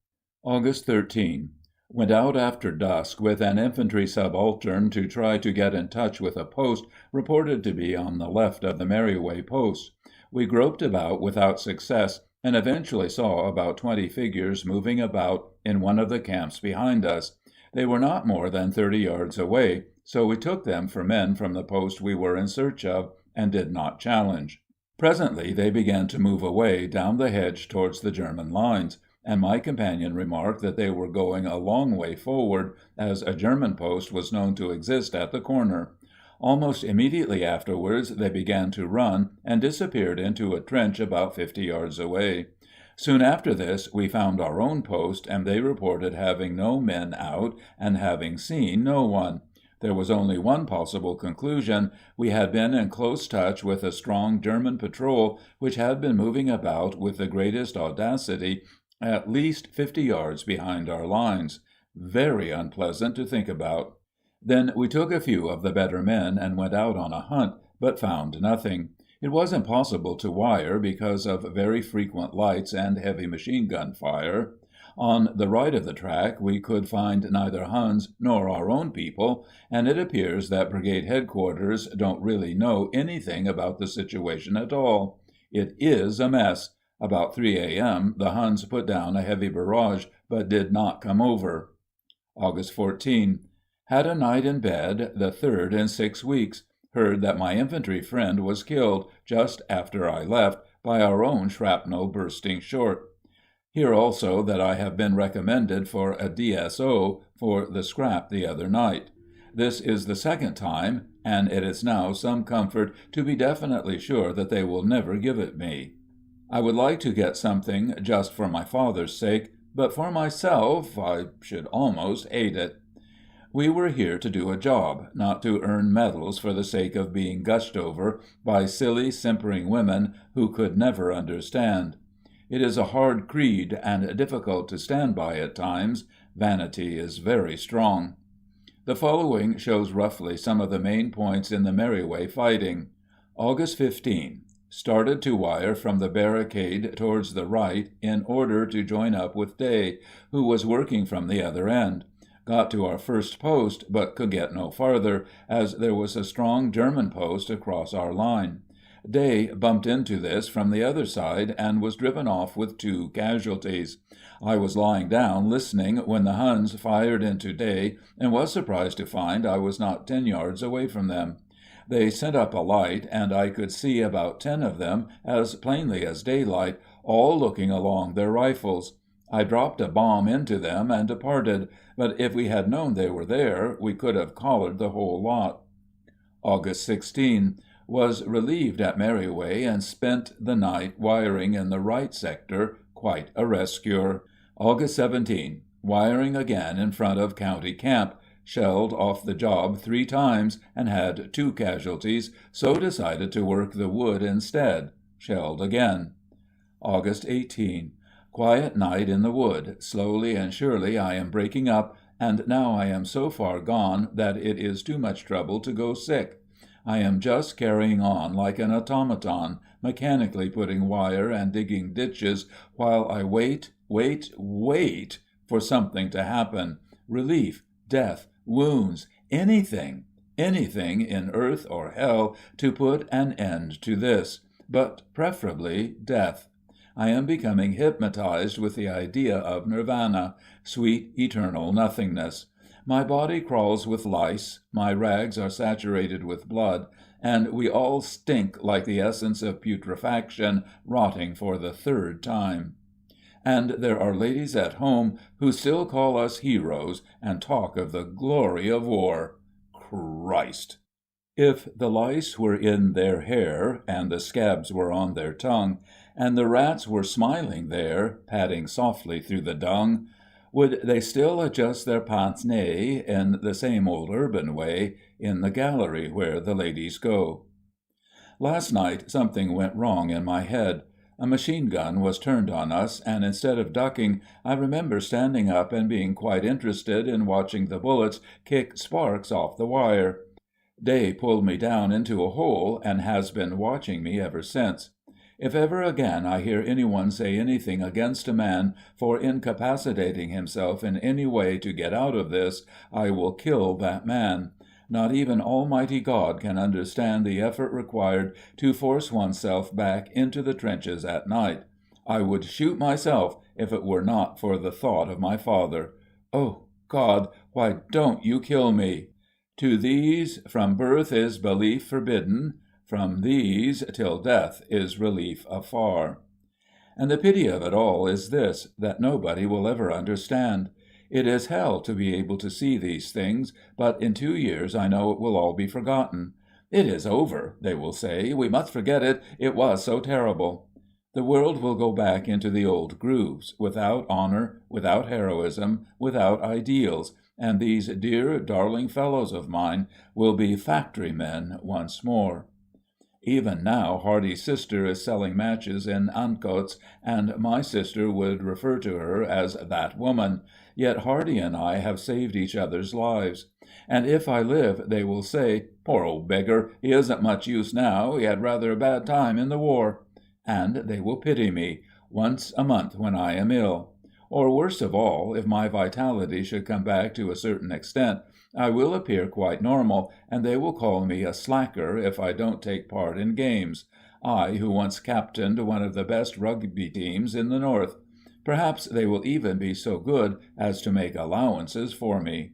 August 13. Went out after dusk with an infantry subaltern to try to get in touch with a post reported to be on the left of the Merriway post. We groped about without success, and eventually saw about 20 figures moving about in one of the camps behind us. They were not more than 30 yards away, so we took them for men from the post we were in search of, and did not challenge. Presently they began to move away down the hedge towards the German lines, and my companion remarked that they were going a long way forward, as a German post was known to exist at the corner. Almost immediately afterwards they began to run, and disappeared into a trench about 50 yards away. Soon after this we found our own post, and they reported having no men out, and having seen no one. There was only one possible conclusion: we had been in close touch with a strong German patrol, which had been moving about with the greatest audacity at least 50 yards behind our lines. Very unpleasant to think about. Then we took a few of the better men and went out on a hunt, but found nothing. It was impossible to wire because of very frequent lights and heavy machine-gun fire. On the right of the track we could find neither Huns nor our own people, and it appears that Brigade Headquarters don't really know anything about the situation at all. It is a mess. About 3 a.m. the Huns put down a heavy barrage, but did not come over. August 14. Had a night in bed, the third in 6 weeks. Heard that my infantry friend was killed, just after I left, by our own shrapnel bursting short. Hear also that I have been recommended for a DSO for the scrap the other night. This is the second time, and it is now some comfort to be definitely sure that they will never give it me. I would like to get something just for my father's sake, but for myself I should almost hate it. We were here to do a job, not to earn medals for the sake of being gushed over by silly, simpering women who could never understand. It is a hard creed, and difficult to stand by at times. Vanity is very strong. The following shows roughly some of the main points in the Merriway fighting. August 15. Started to wire from the barricade towards the right in order to join up with Day, who was working from the other end. Got to our first post, but could get no farther, as there was a strong German post across our line. Day bumped into this from the other side, and was driven off with 2 casualties. I was lying down listening when the Huns fired into Day, and was surprised to find I was not 10 yards away from them. They sent up a light, and I could see about 10 of them, as plainly as daylight, all looking along their rifles. I dropped a bomb into them and departed, but if we had known they were there, we could have collared the whole lot. August 16. Was relieved at Merriway, and spent the night wiring in the right sector, quite a rescuer. August 17. Wiring again in front of County Camp. Shelled off the job 3 times, and had 2 casualties, so decided to work the wood instead. Shelled again. August 18. Quiet night in the wood. Slowly and surely I am breaking up, and now I am so far gone that it is too much trouble to go sick. I am just carrying on like an automaton, mechanically putting wire and digging ditches, while I wait for something to happen. Relief, death, wounds, anything in earth or hell to put an end to this, but preferably death. I am becoming hypnotized with the idea of nirvana, sweet, eternal nothingness. My body crawls with lice, my rags are saturated with blood, and we all stink like the essence of putrefaction rotting for the third time. And there are ladies at home who still call us heroes and talk of the glory of war. Christ! If the lice were in their hair, and the scabs were on their tongue, and the rats were smiling there, padding softly through the dung, would they still adjust their pince-nez in the same old urban way in the gallery where the ladies go? Last night something went wrong in my head. A machine gun was turned on us, and instead of ducking, I remember standing up and being quite interested in watching the bullets kick sparks off the wire. Day pulled me down into a hole, and has been watching me ever since. If ever again I hear anyone say anything against a man for incapacitating himself in any way to get out of this, I will kill that man. Not even Almighty God can understand the effort required to force oneself back into the trenches at night. I would shoot myself if it were not for the thought of my father. Oh, God, why don't you kill me? To these from birth is belief forbidden, from these till death is relief afar. And the pity of it all is this, that nobody will ever understand. It is hell to be able to see these things, but in 2 years I know it will all be forgotten. It is over, they will say. We must forget it. It was so terrible. The world will go back into the old grooves, without honor, without heroism, without ideals, and these dear, darling fellows of mine will be factory men once more. Even now Hardy's sister is selling matches in Ancoats, and my sister would refer to her as that woman, yet Hardy and I have saved each other's lives. And if I live, they will say, "Poor old beggar, he isn't much use now, he had rather a bad time in the war." And they will pity me, once a month when I am ill. Or worst of all, if my vitality should come back to a certain extent, I will appear quite normal, and they will call me a slacker if I don't take part in games. I, who once captained one of the best rugby teams in the North. Perhaps they will even be so good as to make allowances for me.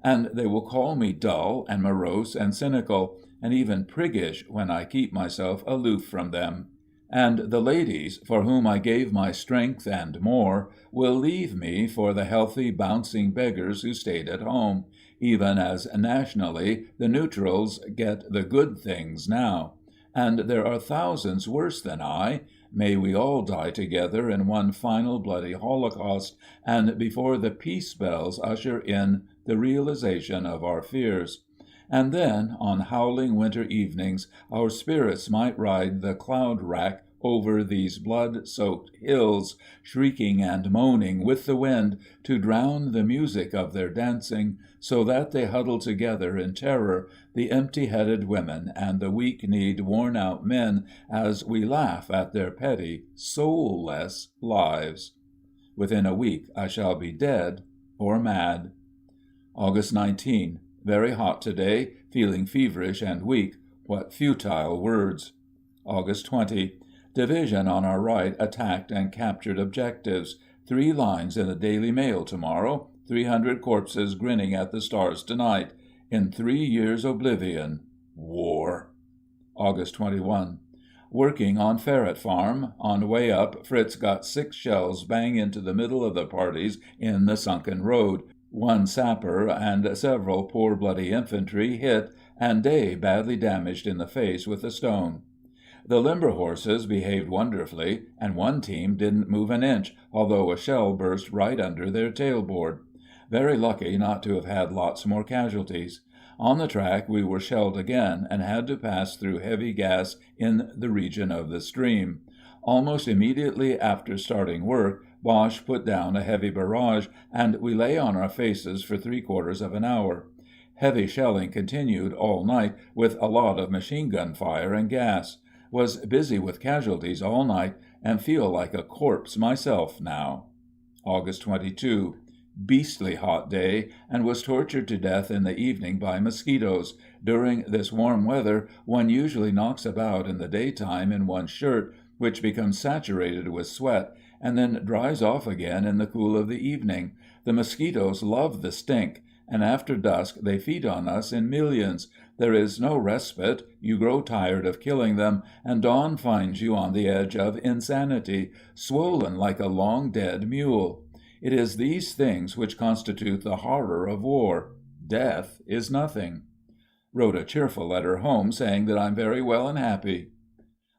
And they will call me dull and morose and cynical, and even priggish when I keep myself aloof from them. And the ladies, for whom I gave my strength and more, will leave me for the healthy, bouncing beggars who stayed at home, even as nationally the neutrals get the good things now. And there are thousands worse than I. May we all die together in one final bloody holocaust, and before the peace bells usher in the realization of our fears. And then, on howling winter evenings, our spirits might ride the cloud-rack over these blood-soaked hills, shrieking and moaning with the wind to drown the music of their dancing, so that they huddle together in terror, the empty-headed women and the weak-kneed, worn-out men, as we laugh at their petty, soulless lives. Within a week I shall be dead or mad. August 19. Very hot today, feeling feverish and weak. What futile words. August 20. Division on our right attacked and captured objectives. 3 lines in the Daily Mail tomorrow. 300 corpses grinning at the stars tonight. In 3 years' oblivion. War. August 21. Working on Ferret Farm. On way up, Fritz got 6 shells bang into the middle of the parties in the sunken road. 1 sapper and several poor bloody infantry hit, and Day badly damaged in the face with a stone. The limber horses behaved wonderfully, and one team didn't move an inch, although a shell burst right under their tailboard. Very lucky not to have had lots more casualties. On the track we were shelled again, and had to pass through heavy gas in the region of the stream. Almost immediately after starting work, Boche put down a heavy barrage, and we lay on our faces for 3/4 of an hour. Heavy shelling continued all night, with a lot of machine-gun fire and gas. Was busy with casualties all night, and feel like a corpse myself now. August 22. Beastly hot day, and was tortured to death in the evening by mosquitoes. During this warm weather one usually knocks about in the daytime in one's shirt, which becomes saturated with sweat, and then dries off again in the cool of the evening. The mosquitoes love the stink, and after dusk they feed on us in millions. There is no respite, you grow tired of killing them, and dawn finds you on the edge of insanity, swollen like a long-dead mule. It is these things which constitute the horror of war. Death is nothing. Wrote a cheerful letter home saying that I'm very well and happy.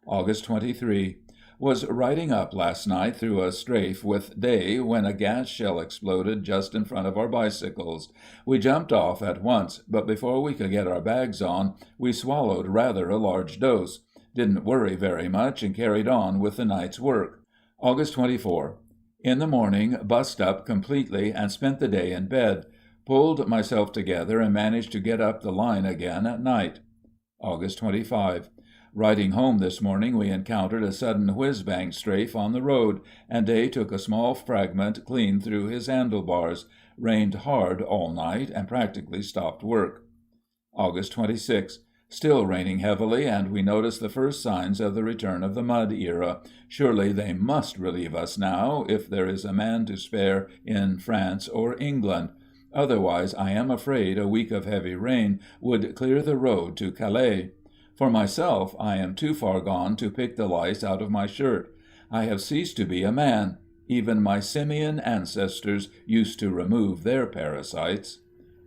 August 23. Was riding up last night through a strafe with Day when a gas shell exploded just in front of our bicycles. We jumped off at once, but before we could get our bags on, we swallowed rather a large dose. Didn't worry very much and carried on with the night's work. August 24. In the morning, bust up completely and spent the day in bed. Pulled myself together and managed to get up the line again at night. August 25. Riding home this morning, we encountered a sudden whiz-bang strafe on the road, and Day took a small fragment clean through his handlebars. Rained hard all night and practically stopped work. August 26. Still raining heavily, and we notice the first signs of the return of the mud era. Surely they must relieve us now, if there is a man to spare in France or England. Otherwise, I am afraid a week of heavy rain would clear the road to Calais. For myself, I am too far gone to pick the lice out of my shirt. I have ceased to be a man. Even my simian ancestors used to remove their parasites.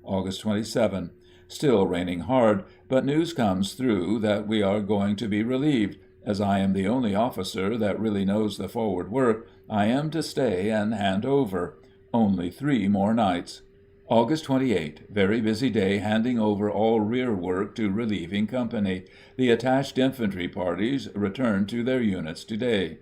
August 27. Still raining hard, but news comes through that we are going to be relieved. As I am the only officer that really knows the forward work, I am to stay and hand over. Only 3 more nights. August 28. Very busy day handing over all rear work to relieving company. The attached infantry parties returned to their units today.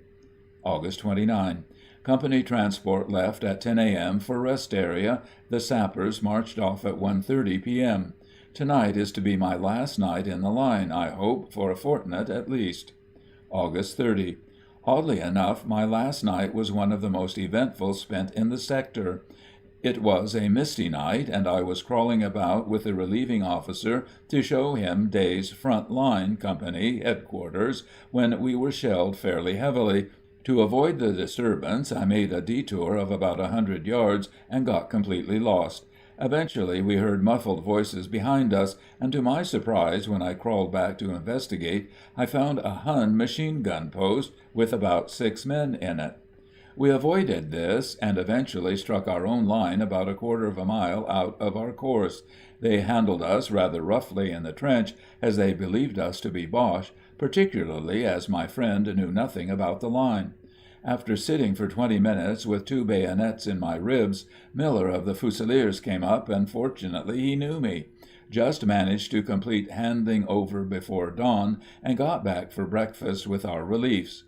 August 29. Company transport left at 10 a.m. for rest area. The sappers marched off at 1:30 p.m. Tonight is to be my last night in the line, I hope, for a fortnight at least. August 30. Oddly enough, my last night was one of the most eventful spent in the sector. It was a misty night, and I was crawling about with the relieving officer to show him Day's front line company headquarters when we were shelled fairly heavily. To avoid the disturbance, I made a detour of about 100 yards and got completely lost. Eventually, we heard muffled voices behind us, and to my surprise, when I crawled back to investigate, I found a Hun machine gun post with about 6 men in it. We avoided this, and eventually struck our own line about a quarter of a mile out of our course. They handled us rather roughly in the trench, as they believed us to be Boche, particularly as my friend knew nothing about the line. After sitting for 20 minutes with 2 bayonets in my ribs, Miller of the Fusiliers came up, and fortunately he knew me. Just managed to complete handing over before dawn, and got back for breakfast with our reliefs.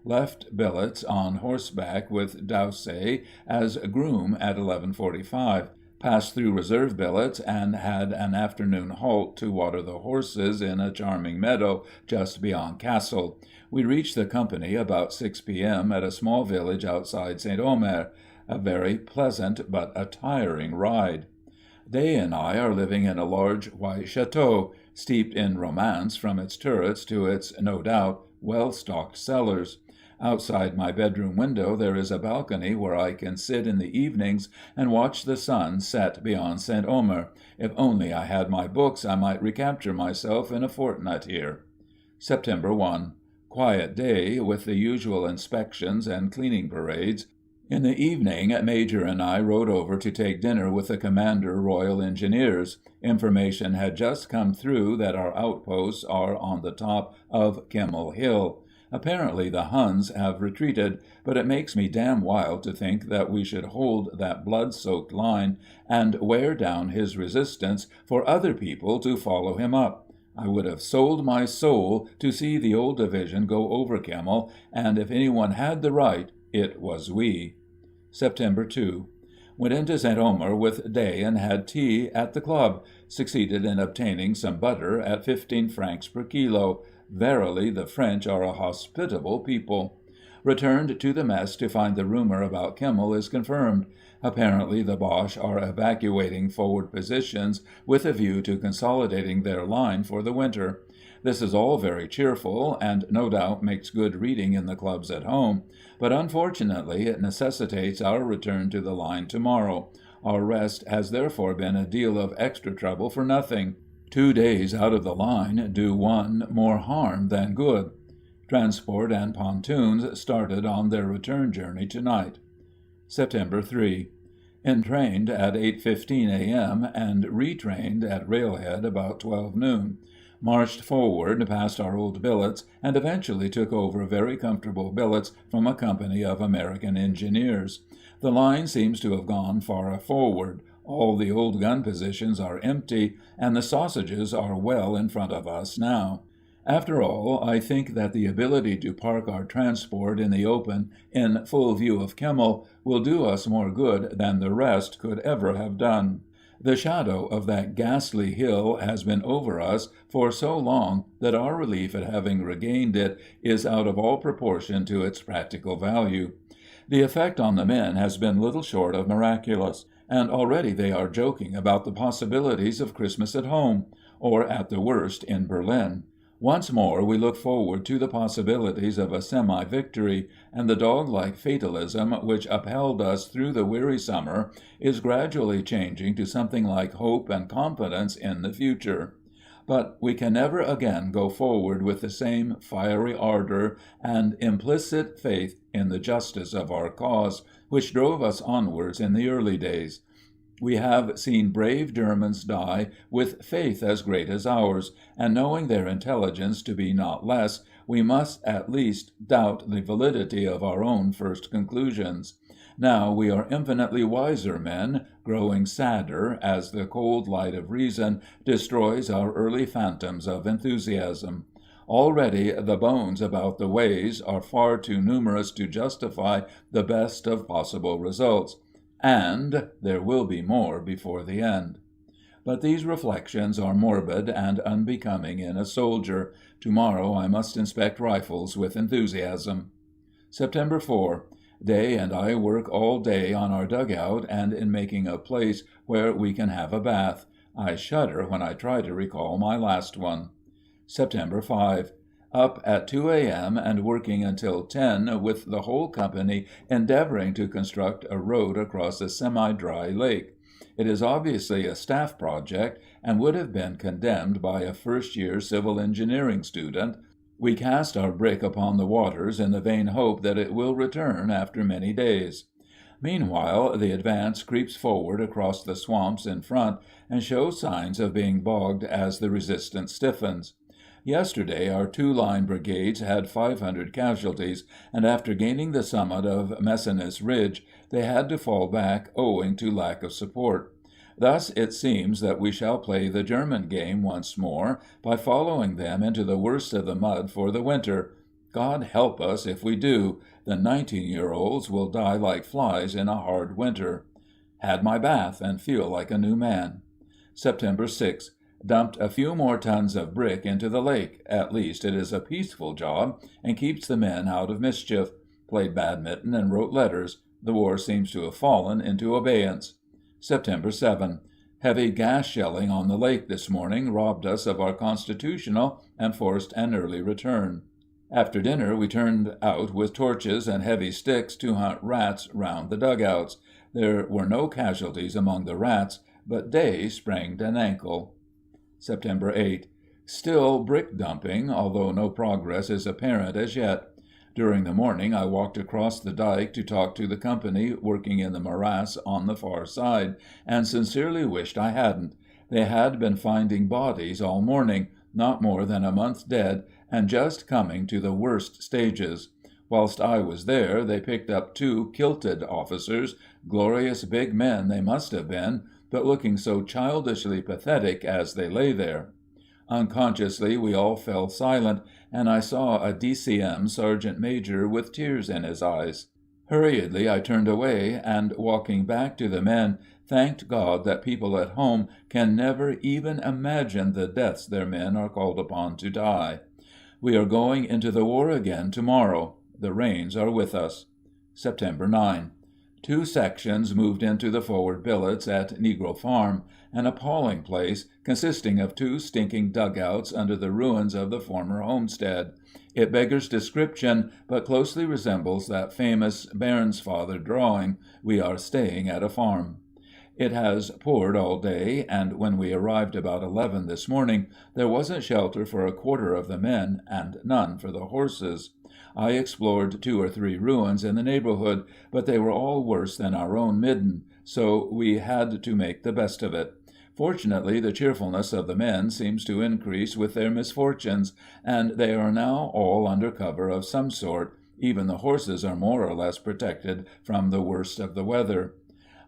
Left billets on horseback with Dowsey as groom at 11:45. Passed through reserve billets and had an afternoon halt to water the horses in a charming meadow just beyond Cassel. We reached the company about 6 p.m. at a small village outside St. Omer. A very pleasant but a tiring ride. Day and I are living in a large white chateau, steeped in romance from its turrets to its, no doubt, well-stocked cellars. Outside my bedroom window there is a balcony where I can sit in the evenings and watch the sun set beyond St. Omer. If only I had my books, I might recapture myself in a fortnight here. September 1. Quiet day, with the usual inspections and cleaning parades. In the evening, Major and I rode over to take dinner with the Commander Royal Engineers. Information had just come through that our outposts are on the top of Kemmel Hill. Apparently the Huns have retreated, but it makes me damn wild to think that we should hold that blood-soaked line and wear down his resistance for other people to follow him up. I would have sold my soul to see the old division go over Kemmel, and if anyone had the right, it was we. September 2. Went into St. Omer with Day and had tea at the club. Succeeded in obtaining some butter at 15 francs per kilo. Verily, the French are a hospitable people. Returned to the mess to find the rumor about Kemmel is confirmed. Apparently the Boche are evacuating forward positions with a view to consolidating their line for the winter. This is all very cheerful, and no doubt makes good reading in the clubs at home, but unfortunately it necessitates our return to the line tomorrow. Our rest has therefore been a deal of extra trouble for nothing. 2 days out of the line do one more harm than good. Transport and pontoons started on their return journey tonight. September 3. Entrained at 8:15 a.m. and retrained at railhead about 12 noon. Marched forward past our old billets and eventually took over very comfortable billets from a company of American engineers. The line seems to have gone far forward. All the old gun positions are empty, and the sausages are well in front of us now. After all, I think that the ability to park our transport in the open in full view of Kimmel will do us more good than the rest could ever have done. The shadow of that ghastly hill has been over us for so long that our relief at having regained it is out of all proportion to its practical value. The effect on the men has been little short of miraculous, and already they are joking about the possibilities of Christmas at home, or at the worst in Berlin. Once more we look forward to the possibilities of a semi-victory, and the dog-like fatalism which upheld us through the weary summer is gradually changing to something like hope and confidence in the future. But we can never again go forward with the same fiery ardor and implicit faith in the justice of our cause, which drove us onwards in the early days. We have seen brave Germans die with faith as great as ours, and knowing their intelligence to be not less, we must at least doubt the validity of our own first conclusions. Now we are infinitely wiser men, growing sadder as the cold light of reason destroys our early phantoms of enthusiasm. Already the bones about the ways are far too numerous to justify the best of possible results. And there will be more before the end. But these reflections are morbid and unbecoming in a soldier. Tomorrow I must inspect rifles with enthusiasm. September 4. Day and I work all day on our dugout and in making a place where we can have a bath. I shudder when I try to recall my last one. September 5. Up at 2 a.m. and working until 10 with the whole company endeavoring to construct a road across a semi-dry lake. It is obviously a staff project and would have been condemned by a first-year civil engineering student. We cast our brick upon the waters in the vain hope that it will return after many days. Meanwhile, the advance creeps forward across the swamps in front and shows signs of being bogged as the resistance stiffens. Yesterday our two-line brigades had 500 casualties, and after gaining the summit of Messines Ridge, they had to fall back owing to lack of support. Thus it seems that we shall play the German game once more by following them into the worst of the mud for the winter. God help us if we do. The 19-year-olds will die like flies in a hard winter. Had my bath and feel like a new man. September 6. Dumped a few more tons of brick into the lake. At least it is a peaceful job and keeps the men out of mischief. Played badminton and wrote letters. The war seems to have fallen into abeyance. September 7. Heavy gas shelling on the lake this morning robbed us of our constitutional and forced an early return. After dinner we turned out with torches and heavy sticks to hunt rats round the dugouts. There were no casualties among the rats, but Day sprained an ankle. September 8. Still brick dumping, although no progress is apparent as yet. During the morning I walked across the dike to talk to the company working in the morass on the far side, and sincerely wished I hadn't. They had been finding bodies all morning, not more than a month dead, and just coming to the worst stages. Whilst I was there, they picked up 2 kilted officers, glorious big men they must have been, but looking so childishly pathetic as they lay there. Unconsciously we all fell silent, and I saw a D.C.M. sergeant major with tears in his eyes. Hurriedly I turned away, and, walking back to the men, thanked God that people at home can never even imagine the deaths their men are called upon to die. We are going into the war again tomorrow. The rains are with us. September 9. 2 sections moved into the forward billets at Negro Farm, an appalling place, consisting of 2 stinking dugouts under the ruins of the former homestead. It beggars description, but closely resembles that famous Bairnsfather drawing, "We are staying at a farm." It has poured all day, and when we arrived about 11 this morning, there wasn't shelter for a quarter of the men, and none for the horses. I explored 2 or 3 ruins in the neighborhood, but they were all worse than our own midden, so we had to make the best of it. Fortunately, the cheerfulness of the men seems to increase with their misfortunes, and they are now all under cover of some sort. Even the horses are more or less protected from the worst of the weather.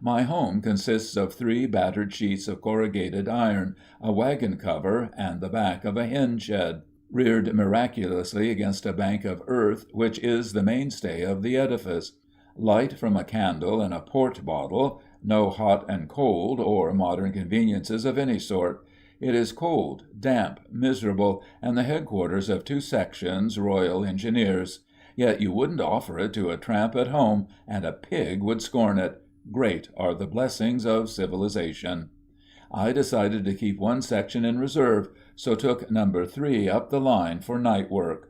My home consists of 3 battered sheets of corrugated iron, a wagon cover, and the back of a hen shed, reared miraculously against a bank of earth which is the mainstay of the edifice. Light from a candle and a port bottle, no hot and cold or modern conveniences of any sort. It is cold, damp, miserable, and the headquarters of 2 sections Royal Engineers. Yet you wouldn't offer it to a tramp at home, and a pig would scorn it. Great are the blessings of civilization. I decided to keep 1 section in reserve, so took No. 3 up the line for night work.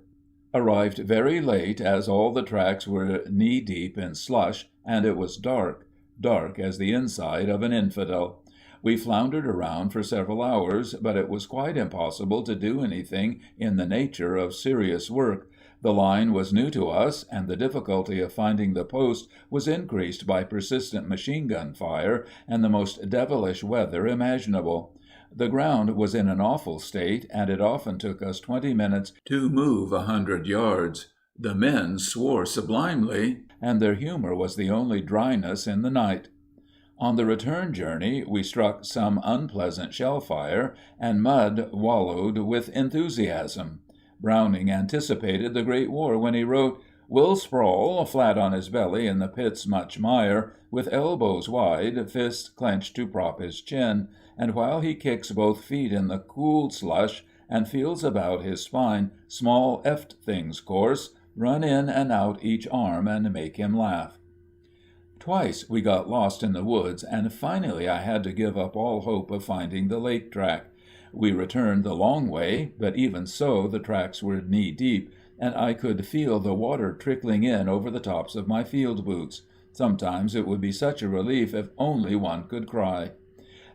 Arrived very late, as all the tracks were knee-deep in slush, and it was dark as the inside of an infidel. We floundered around for several hours, but it was quite impossible to do anything in the nature of serious work. The line was new to us, and the difficulty of finding the post was increased by persistent machine-gun fire and the most devilish weather imaginable. The ground was in an awful state, and it often took us 20 minutes to move 100 yards. The men swore sublimely, and their humor was the only dryness in the night. On the return journey we struck some unpleasant shell fire, and Mudd wallowed with enthusiasm. Browning anticipated the Great War when he wrote, "Will sprawl, flat on his belly in the pit's much mire, with elbows wide, fists clenched to prop his chin, and while he kicks both feet in the cool slush, and feels about his spine small eft things coarse, run in and out each arm and make him laugh." Twice we got lost in the woods, and finally I had to give up all hope of finding the lake track. We returned the long way, but even so the tracks were knee-deep, and I could feel the water trickling in over the tops of my field boots. Sometimes it would be such a relief if only one could cry.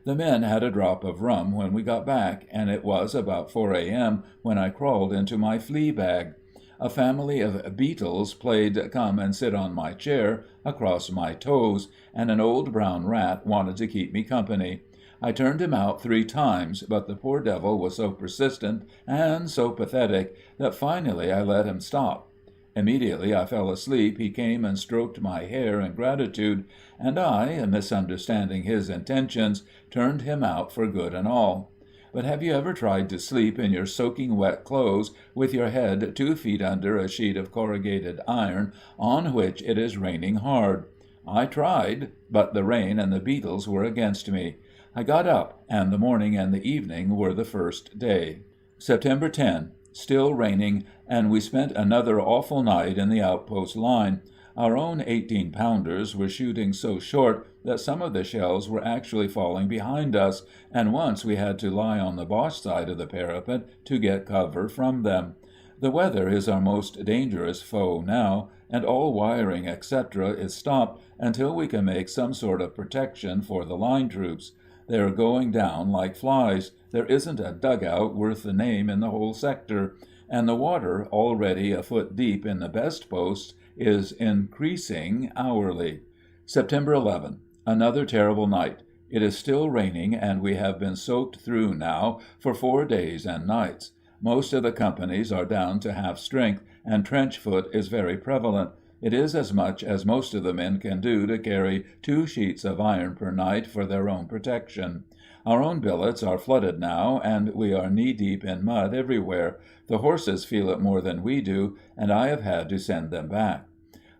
The men had a drop of rum when we got back, and it was about 4 a.m. when I crawled into my flea bag. A family of beetles played "Come and sit on my chair" across my toes, and an old brown rat wanted to keep me company. I turned him out 3 times, but the poor devil was so persistent and so pathetic that finally I let him stop. Immediately I fell asleep he came and stroked my hair in gratitude, and I, misunderstanding his intentions, turned him out for good and all. But have you ever tried to sleep in your soaking wet clothes with your head 2 feet under a sheet of corrugated iron on which it is raining hard? I tried, but the rain and the beetles were against me. I got up, and the morning and the evening were the first day. September 10. Still raining, and we spent another awful night in the outpost line. Our own 18-pounders were shooting so short that some of the shells were actually falling behind us, and once we had to lie on the Boche side of the parapet to get cover from them. The weather is our most dangerous foe now, and all wiring, etc., is stopped until we can make some sort of protection for the line troops. They are going down like flies. There isn't a dugout worth the name in the whole sector, and the water, already a foot deep in the best posts, is increasing hourly. September 11. Another terrible night. It is still raining, and we have been soaked through now for 4 days and nights. Most of the companies are down to half strength, and trench foot is very prevalent. It is as much as most of the men can do to carry 2 sheets of iron per night for their own protection. Our own billets are flooded now, and we are knee-deep in mud everywhere. The horses feel it more than we do, and I have had to send them back.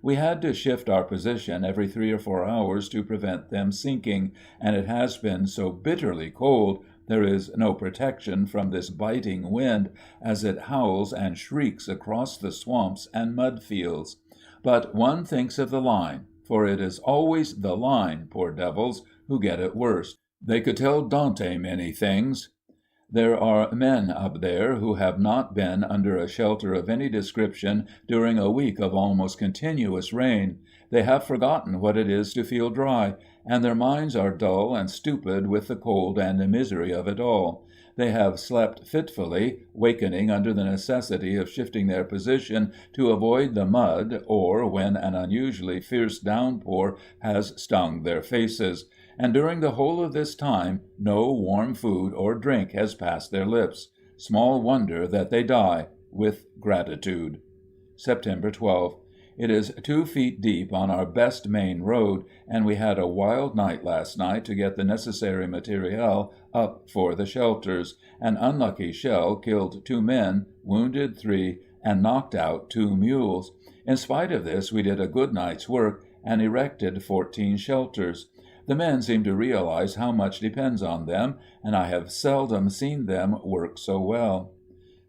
We had to shift our position every 3 or 4 hours to prevent them sinking, and it has been so bitterly cold there is no protection from this biting wind as it howls and shrieks across the swamps and mud fields. But one thinks of the line. for it is always the line, poor devils, who get it worst. They could tell Dante many things. There are men up there who have not been under a shelter of any description during a week of almost continuous rain. They have forgotten what it is to feel dry, and their minds are dull and stupid with the cold and the misery of it all. They have slept fitfully, wakening under the necessity of shifting their position to avoid the mud, or when an unusually fierce downpour has stung their faces. And during the whole of this time no warm food or drink has passed their lips. Small wonder that they die with gratitude. September 12. It is 2 feet deep on our best main road, and we had a wild night last night to get the necessary materiel up for the shelters. An unlucky shell killed 2 men, wounded 3, and knocked out 2 mules. In spite of this, we did a good night's work and erected 14 shelters. The men seem to realize how much depends on them, and I have seldom seen them work so well.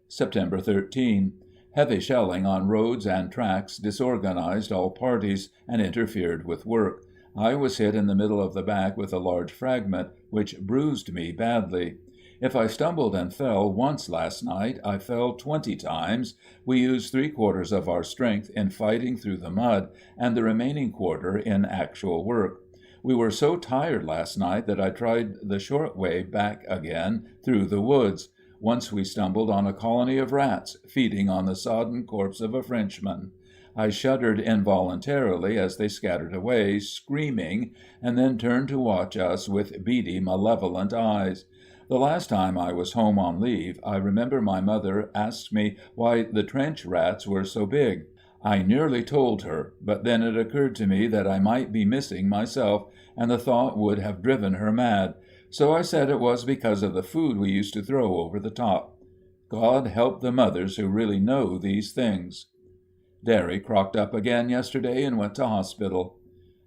September 13. Heavy shelling on roads and tracks disorganized all parties and interfered with work. I was hit in the middle of the back with a large fragment, which bruised me badly. If I stumbled and fell once last night, I fell 20 times. We used 3/4 of our strength in fighting through the mud, and the remaining quarter in actual work. We were so tired last night that I tried the short way back again through the woods. Once we stumbled on a colony of rats, feeding on the sodden corpse of a Frenchman. I shuddered involuntarily as they scattered away, screaming, and then turned to watch us with beady, malevolent eyes. The last time I was home on leave, I remember my mother asked me why the trench rats were so big. I nearly told her, but then it occurred to me that I might be missing myself, and the thought would have driven her mad. So I said it was because of the food we used to throw over the top. God help the mothers who really know these things. Derry crocked up again yesterday and went to hospital.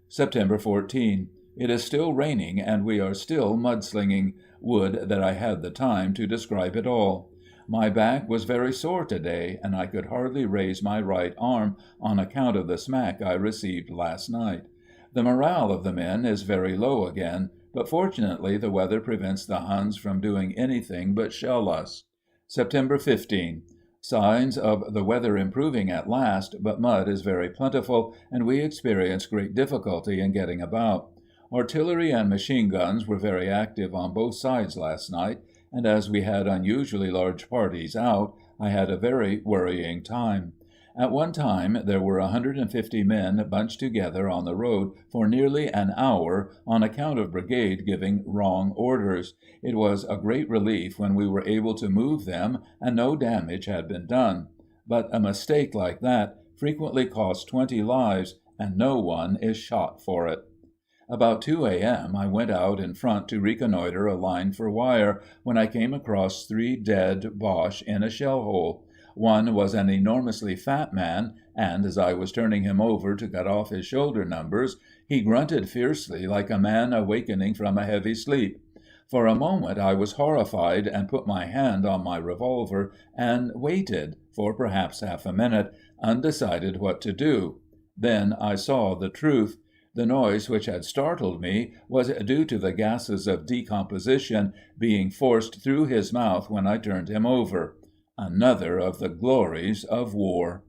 September 14. It is still raining, and we are still mudslinging. Would that I had the time to describe it all. My back was very sore today, and I could hardly raise my right arm on account of the smack I received last night. The morale of the men is very low again, but fortunately the weather prevents the Huns from doing anything but shell us. September 15. Signs of the weather improving at last, but mud is very plentiful, and we experience great difficulty in getting about. Artillery and machine guns were very active on both sides last night, and as we had unusually large parties out, I had a very worrying time. At one time there were 150 men bunched together on the road for nearly an hour on account of brigade giving wrong orders. It was a great relief when we were able to move them and no damage had been done. But a mistake like that frequently costs 20 lives, and no one is shot for it. About 2 a.m. I went out in front to reconnoiter a line for wire, when I came across 3 dead Boche in a shell hole. One was an enormously fat man, and as I was turning him over to cut off his shoulder numbers, he grunted fiercely like a man awakening from a heavy sleep. For a moment I was horrified and put my hand on my revolver and waited, for perhaps half a minute, undecided what to do. Then I saw the truth. The noise which had startled me was due to the gases of decomposition being forced through his mouth when I turned him over. Another of the glories of war.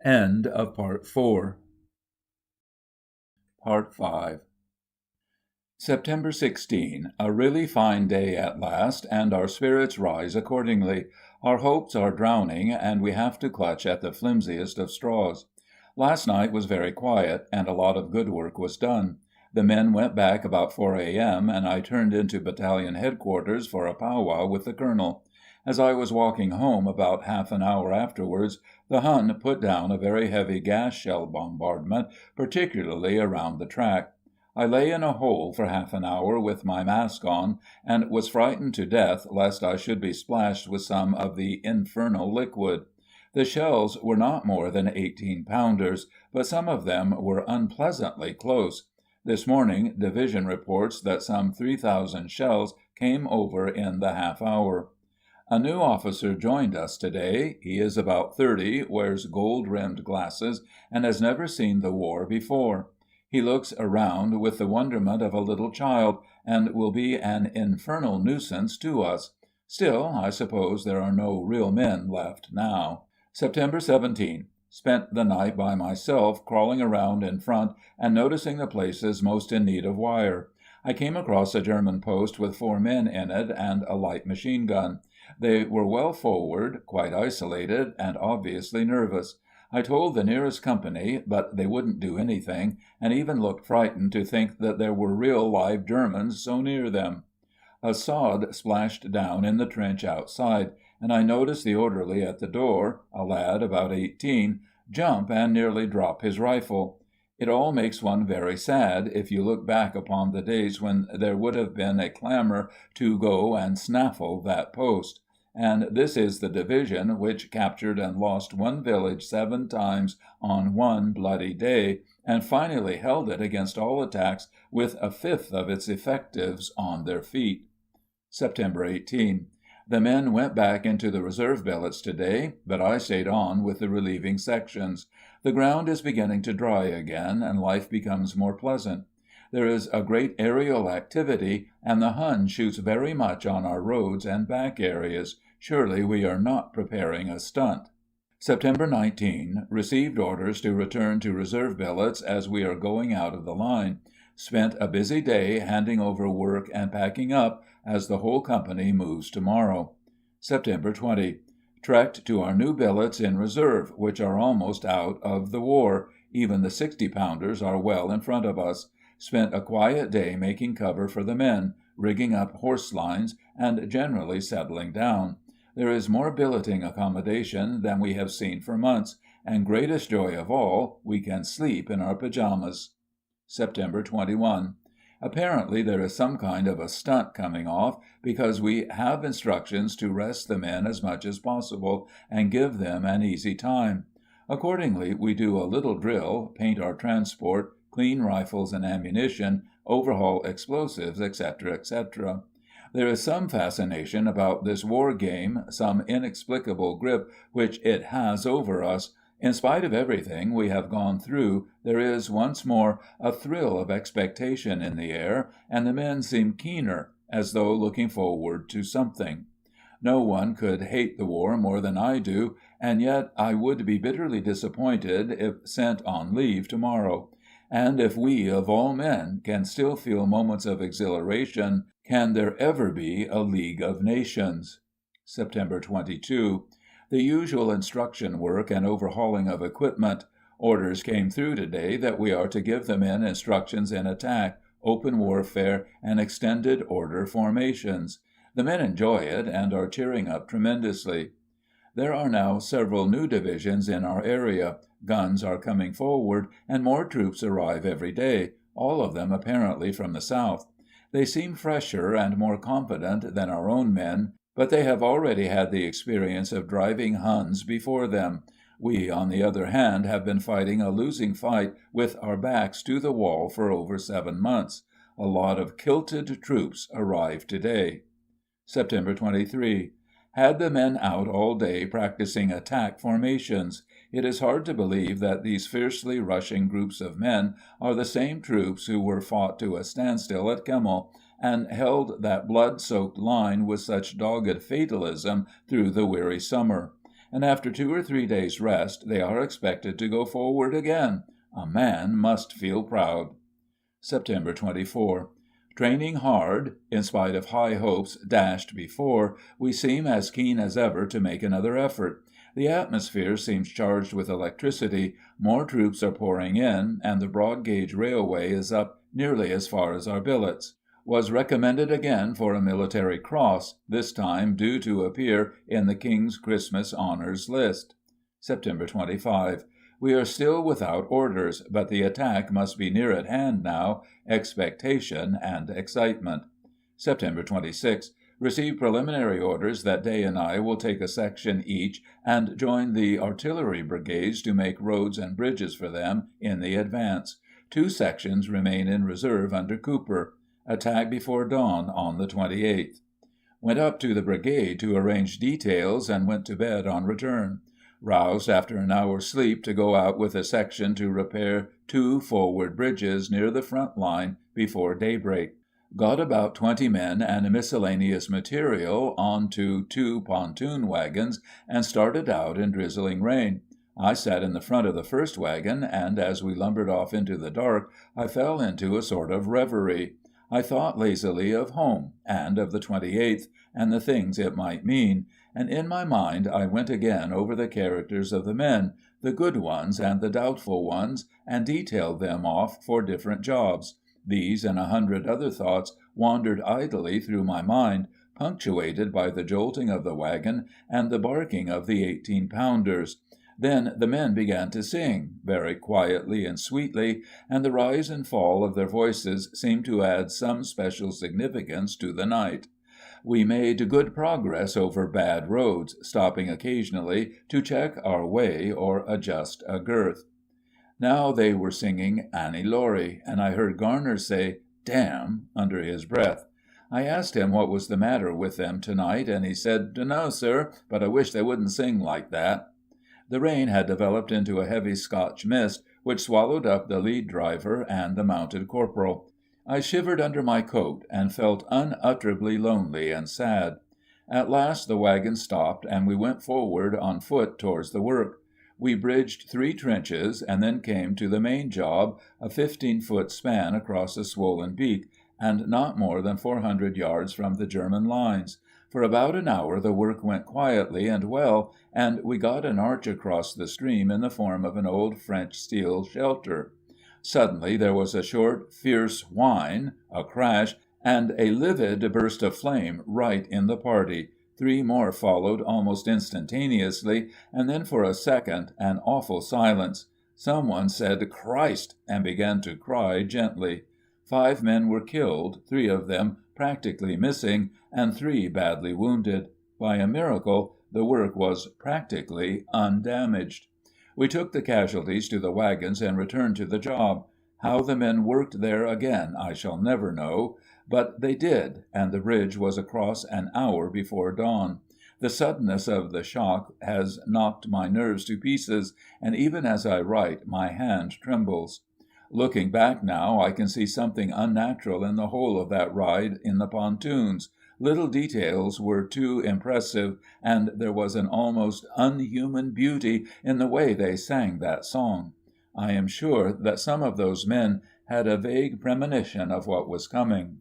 End of Part 4. Part 5. September 16. A really fine day at last, and our spirits rise accordingly. Our hopes are drowning, and we have to clutch at the flimsiest of straws. Last night was very quiet, and a lot of good work was done. The men went back about 4 a.m., and I turned into battalion headquarters for a powwow with the colonel. As I was walking home about half an hour afterwards, the Hun put down a very heavy gas shell bombardment, particularly around the track. I lay in a hole for half an hour with my mask on, and was frightened to death lest I should be splashed with some of the infernal liquid. The shells were not more than 18-pounders, but some of them were unpleasantly close. This morning, division reports that some 3,000 shells came over in the half hour. A new officer joined us today. He is about 30, wears gold-rimmed glasses, and has never seen the war before. He looks around with the wonderment of a little child, and will be an infernal nuisance to us. Still, I suppose there are no real men left now. September 17. Spent the night by myself, crawling around in front and noticing the places most in need of wire. I came across a German post with 4 men in it and a light machine gun. They were well forward, quite isolated, and obviously nervous. I told the nearest company, but they wouldn't do anything, and even looked frightened to think that there were real live Germans so near them. A sod splashed down in the trench outside, and I noticed the orderly at the door, a lad about 18, jump and nearly drop his rifle. It all makes one very sad if you look back upon the days when there would have been a clamor to go and snaffle that post. And this is the division which captured and lost one village 7 times on one bloody day, and finally held it against all attacks with 1/5 of its effectives on their feet. September 18. The men went back into the reserve billets today, but I stayed on with the relieving sections. The ground is beginning to dry again, and life becomes more pleasant. There is a great aerial activity, and the Hun shoots very much on our roads and back areas. Surely we are not preparing a stunt. September 19. Received orders to return to reserve billets as we are going out of the line. Spent a busy day handing over work and packing up as the whole company moves tomorrow. September 20. Trekked to our new billets in reserve, which are almost out of the war. Even the 60-pounders are well in front of us. Spent a quiet day making cover for the men, rigging up horse lines, and generally settling down. There is more billeting accommodation than we have seen for months, and greatest joy of all, we can sleep in our pajamas. September 21. Apparently there is some kind of a stunt coming off, because we have instructions to rest the men as much as possible and give them an easy time. Accordingly, we do a little drill, paint our transport, clean rifles and ammunition, overhaul explosives, etc., etc. There is some fascination about this war game, some inexplicable grip which it has over us. In spite of everything we have gone through, there is once more a thrill of expectation in the air, and the men seem keener, as though looking forward to something. No one could hate the war more than I do, and yet I would be bitterly disappointed if sent on leave tomorrow. And if we, of all men, can still feel moments of exhilaration, can there ever be a League of Nations? September 22. The usual instruction work and overhauling of equipment. Orders came through today that we are to give the men instructions in attack, open warfare, and extended order formations. The men enjoy it and are cheering up tremendously. There are now several new divisions in our area. Guns are coming forward, and more troops arrive every day, all of them apparently from the south. They seem fresher and more confident than our own men, but they have already had the experience of driving Huns before them. We, on the other hand, have been fighting a losing fight with our backs to the wall for over 7 months. A lot of kilted troops arrived today. September 23. Had the men out all day practicing attack formations. It is hard to believe that these fiercely rushing groups of men are the same troops who were fought to a standstill at Kemmel, and held that blood-soaked line with such dogged fatalism through the weary summer. And after 2 or 3 days' rest, they are expected to go forward again. A man must feel proud. September 24. Training hard. In spite of high hopes dashed before, we seem as keen as ever to make another effort. The atmosphere seems charged with electricity, more troops are pouring in, and the broad-gauge railway is up nearly as far as our billets. Was recommended again for a military cross, this time due to appear in the King's Christmas Honours list. September 25. We are still without orders, but the attack must be near at hand now, expectation and excitement. September 26. Received preliminary orders that Day and I will take a section each and join the artillery brigades to make roads and bridges for them in the advance. 2 sections remain in reserve under Cooper. Attack before dawn on the 28th. Went up to the brigade to arrange details, and went to bed on return. Roused after an hour's sleep to go out with a section to repair 2 forward bridges near the front line before daybreak. Got about 20 men and miscellaneous material onto 2 pontoon wagons and started out in drizzling rain. I sat in the front of the first wagon, and as we lumbered off into the dark, I fell into a sort of reverie. I thought lazily of home, and of the 28th, and the things it might mean, and in my mind I went again over the characters of the men, the good ones and the doubtful ones, and detailed them off for different jobs. These and 100 other thoughts wandered idly through my mind, punctuated by the jolting of the wagon and the barking of the 18-pounders. Then the men began to sing, very quietly and sweetly, and the rise and fall of their voices seemed to add some special significance to the night. We made good progress over bad roads, stopping occasionally to check our way or adjust a girth. Now they were singing Annie Laurie, and I heard Garner say, "Damn," under his breath. I asked him what was the matter with them tonight, and he said, "Dunno, sir, but I wish they wouldn't sing like that." The rain had developed into a heavy Scotch mist, which swallowed up the lead driver and the mounted corporal. I shivered under my coat, and felt unutterably lonely and sad. At last the wagon stopped, and we went forward on foot towards the work. We bridged 3 trenches, and then came to the main job, a 15-foot span across a swollen beak, and not more than 400 yards from the German lines. For about an hour the work went quietly and well, and we got an arch across the stream in the form of an old French steel shelter. Suddenly there was a short, fierce whine, a crash, and a livid burst of flame right in the party. 3 more followed almost instantaneously, and then for a second an awful silence. Someone said "Christ!" and began to cry gently. 5 men were killed, 3 of them practically missing, and 3 badly wounded. By a miracle, the work was practically undamaged. We took the casualties to the wagons and returned to the job. How the men worked there again I shall never know, but they did, and the bridge was across an hour before dawn. The suddenness of the shock has knocked my nerves to pieces, and even as I write my hand trembles. Looking back now, I can see something unnatural in the whole of that ride in the pontoons. Little details were too impressive, and there was an almost unhuman beauty in the way they sang that song. I am sure that some of those men had a vague premonition of what was coming.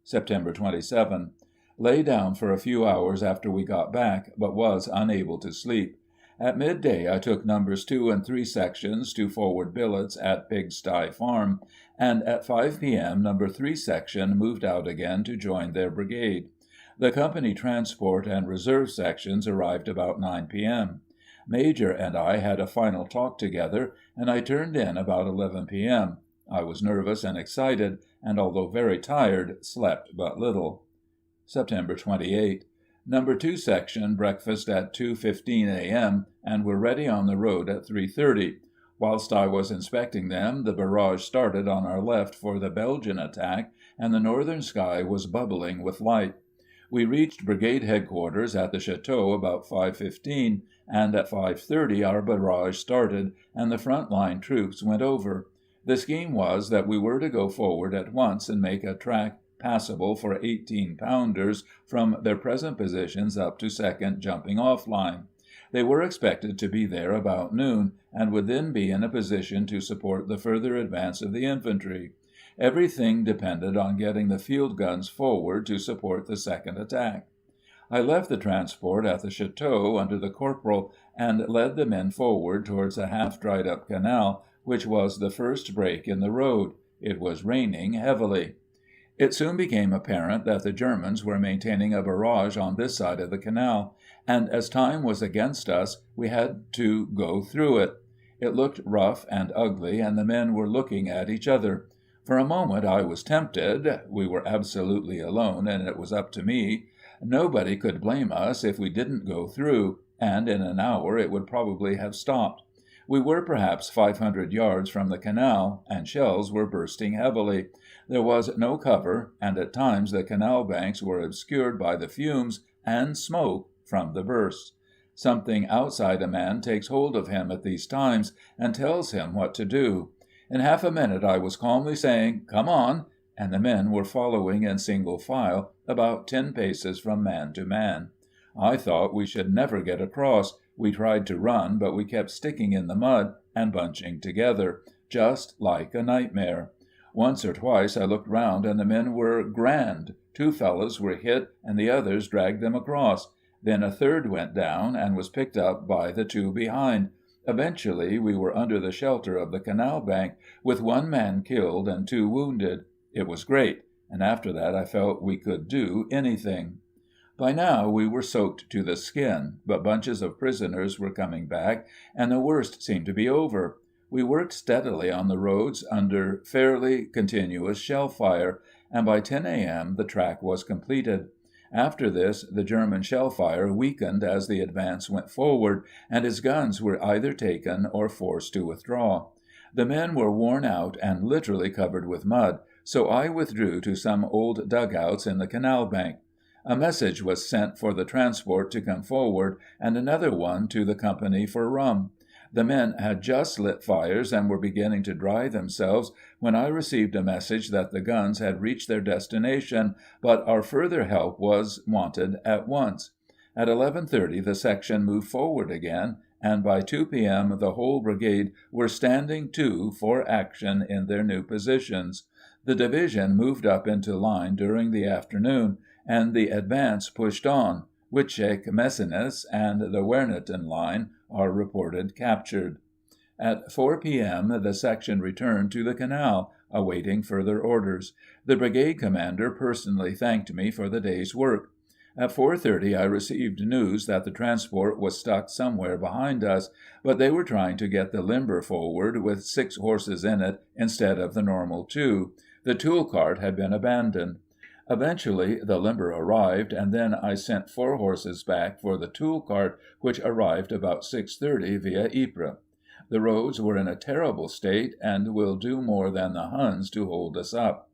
September 27. Lay down for a few hours after we got back, but was unable to sleep. At midday I took numbers 2 and 3 sections to forward billets at Pigsty Farm, and at 5 p.m. number 3 section moved out again to join their brigade. The company transport and reserve sections arrived about 9 p.m. Major and I had a final talk together, and I turned in about 11 p.m. I was nervous and excited, and although very tired, slept but little. September 28. Number 2 section breakfast at 2:15 a.m. and were ready on the road at 3:30. Whilst I was inspecting them, the barrage started on our left for the Belgian attack, and the northern sky was bubbling with light. We reached brigade headquarters at the Château about 5:15, and at 5:30 our barrage started, and the front line troops went over. The scheme was that we were to go forward at once and make a track passable for 18-pounders from their present positions up to second jumping-off line. They were expected to be there about noon, and would then be in a position to support the further advance of the infantry. Everything depended on getting the field guns forward to support the second attack. I left the transport at the Château under the corporal, and led the men forward towards a half-dried-up canal, which was the first break in the road. It was raining heavily. It soon became apparent that the Germans were maintaining a barrage on this side of the canal, and as time was against us, we had to go through it. It looked rough and ugly, and the men were looking at each other. For a moment I was tempted. We were absolutely alone, and it was up to me. Nobody could blame us if we didn't go through, and in an hour it would probably have stopped. We were perhaps 500 yards from the canal, and shells were bursting heavily. There was no cover, and at times the canal banks were obscured by the fumes and smoke from the bursts. Something outside a man takes hold of him at these times and tells him what to do. In half a minute I was calmly saying, "Come on," and the men were following in single file, about 10 paces from man to man. I thought we should never get across. We tried to run, but we kept sticking in the mud and bunching together, just like a nightmare. Once or twice I looked round and the men were grand. 2 fellows were hit and the others dragged them across. Then a third went down and was picked up by the 2 behind. Eventually we were under the shelter of the canal bank, with 1 man killed and 2 wounded. It was great, and after that I felt we could do anything. By now we were soaked to the skin, but bunches of prisoners were coming back, and the worst seemed to be over. We worked steadily on the roads under fairly continuous shell fire, and by 10 a.m. the track was completed. After this, the German shell fire weakened as the advance went forward, and his guns were either taken or forced to withdraw. The men were worn out and literally covered with mud, so I withdrew to some old dugouts in the canal bank. A message was sent for the transport to come forward, and another one to the company for rum. The men had just lit fires and were beginning to dry themselves when I received a message that the guns had reached their destination, but our further help was wanted at once. At 11:30 the section moved forward again, and by 2 p.m. the whole brigade were standing to for action in their new positions. The division moved up into line during the afternoon, and the advance pushed on. Witschek, Messines, and the Wernichten line are reported captured. At 4 p.m. the section returned to the canal, awaiting further orders. The brigade commander personally thanked me for the day's work. At 4:30 I received news that the transport was stuck somewhere behind us, but they were trying to get the limber forward with 6 horses in it instead of the normal 2. The tool cart had been abandoned. Eventually the limber arrived, and then I sent 4 horses back for the tool cart, which arrived about 6:30 via Ypres. The roads were in a terrible state, and will do more than the Huns to hold us up.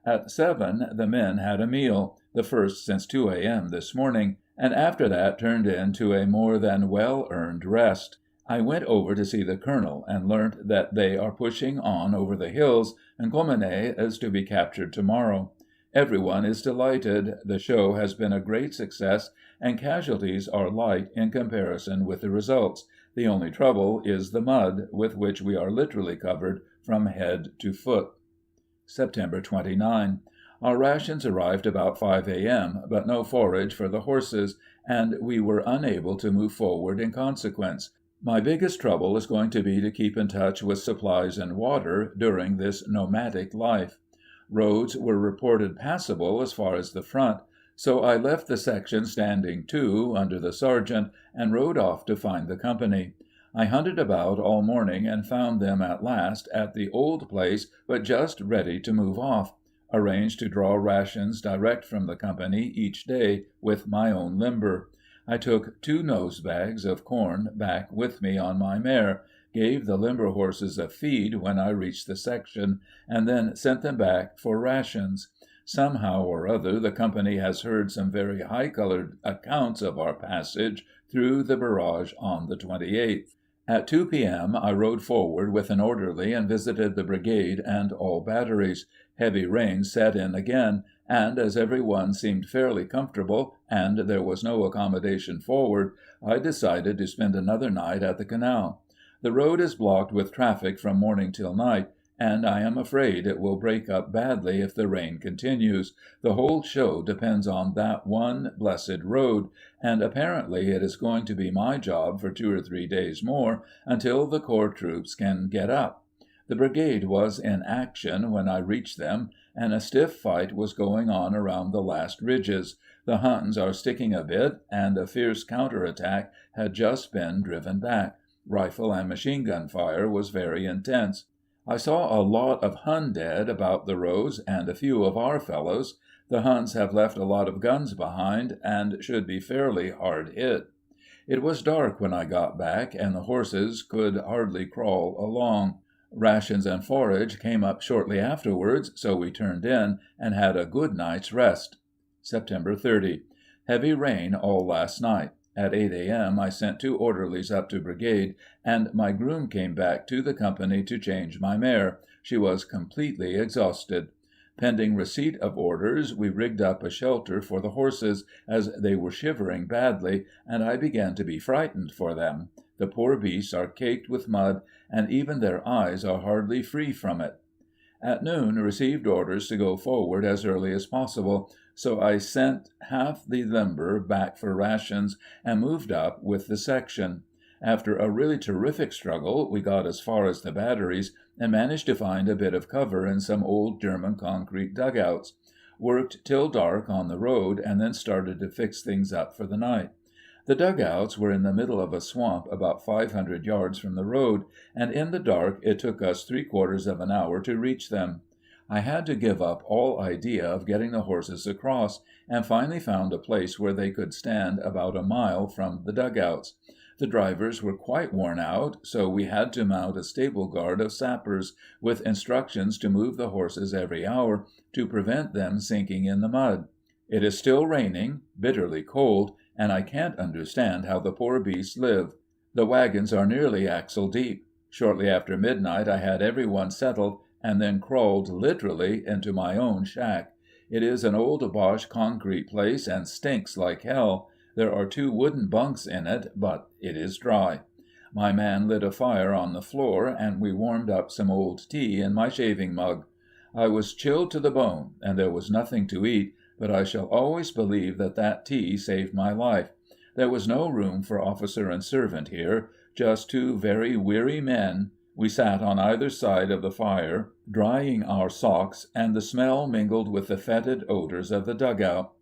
At 7 the men had a meal, the first since 2 a.m. this morning, and after that turned in to a more than well-earned rest. I went over to see the colonel, and learnt that they are pushing on over the hills, and Comines is to be captured tomorrow. Everyone is delighted. The show has been a great success, and casualties are light in comparison with the results. The only trouble is the mud, with which we are literally covered from head to foot. September 29. Our rations arrived about 5 a.m., but no forage for the horses, and we were unable to move forward in consequence. My biggest trouble is going to be to keep in touch with supplies and water during this nomadic life. Roads were reported passable as far as the front, so I left the section standing to, under the sergeant, and rode off to find the company. I hunted about all morning and found them at last at the old place, but just ready to move off. Arranged to draw rations direct from the company each day with my own limber. I took 2 nose bags of corn back with me on my mare, gave the limber horses a feed when I reached the section, and then sent them back for rations. Somehow or other the company has heard some very high-colored accounts of our passage through the barrage on the 28th. At 2 p.m. I rode forward with an orderly and visited the brigade and all batteries. Heavy rain set in again, and as every one seemed fairly comfortable and there was no accommodation forward, I decided to spend another night at the canal. The road is blocked with traffic from morning till night, and I am afraid it will break up badly if the rain continues. The whole show depends on that one blessed road, and apparently it is going to be my job for 2 or 3 days more, until the corps troops can get up. The brigade was in action when I reached them, and a stiff fight was going on around the last ridges. The Huns are sticking a bit, and a fierce counter-attack had just been driven back. Rifle and machine-gun fire was very intense. I saw a lot of Hun dead about the roads and a few of our fellows. The Huns have left a lot of guns behind and should be fairly hard hit. It was dark when I got back, and the horses could hardly crawl along. Rations and forage came up shortly afterwards, so we turned in and had a good night's rest. September 30. Heavy rain all last night. At 8 a.m. I sent 2 orderlies up to brigade, and my groom came back to the company to change my mare. She was completely exhausted. Pending receipt of orders, we rigged up a shelter for the horses, as they were shivering badly, and I began to be frightened for them. The poor beasts are caked with mud, and even their eyes are hardly free from it. At noon received orders to go forward as early as possible, so I sent half the limber back for rations and moved up with the section. After a really terrific struggle, we got as far as the batteries and managed to find a bit of cover in some old German concrete dugouts. Worked till dark on the road and then started to fix things up for the night. The dugouts were in the middle of a swamp about 500 yards from the road, and in the dark it took us 3/4 of an hour to reach them. I had to give up all idea of getting the horses across, and finally found a place where they could stand about a mile from the dugouts. The drivers were quite worn out, so we had to mount a stable guard of sappers, with instructions to move the horses every hour to prevent them sinking in the mud. It is still raining, bitterly cold, and I can't understand how the poor beasts live. The wagons are nearly axle deep. Shortly after midnight I had everyone settled, and then crawled literally into my own shack. It is an old Boche concrete place and stinks like hell. There are 2 wooden bunks in it, but it is dry. My man lit a fire on the floor, and we warmed up some old tea in my shaving mug. I was chilled to the bone, and there was nothing to eat, but I shall always believe that tea saved my life. There was no room for officer and servant here, just 2 very weary men. We sat on either side of the fire, drying our socks, and the smell mingled with the fetid odors of the dugout.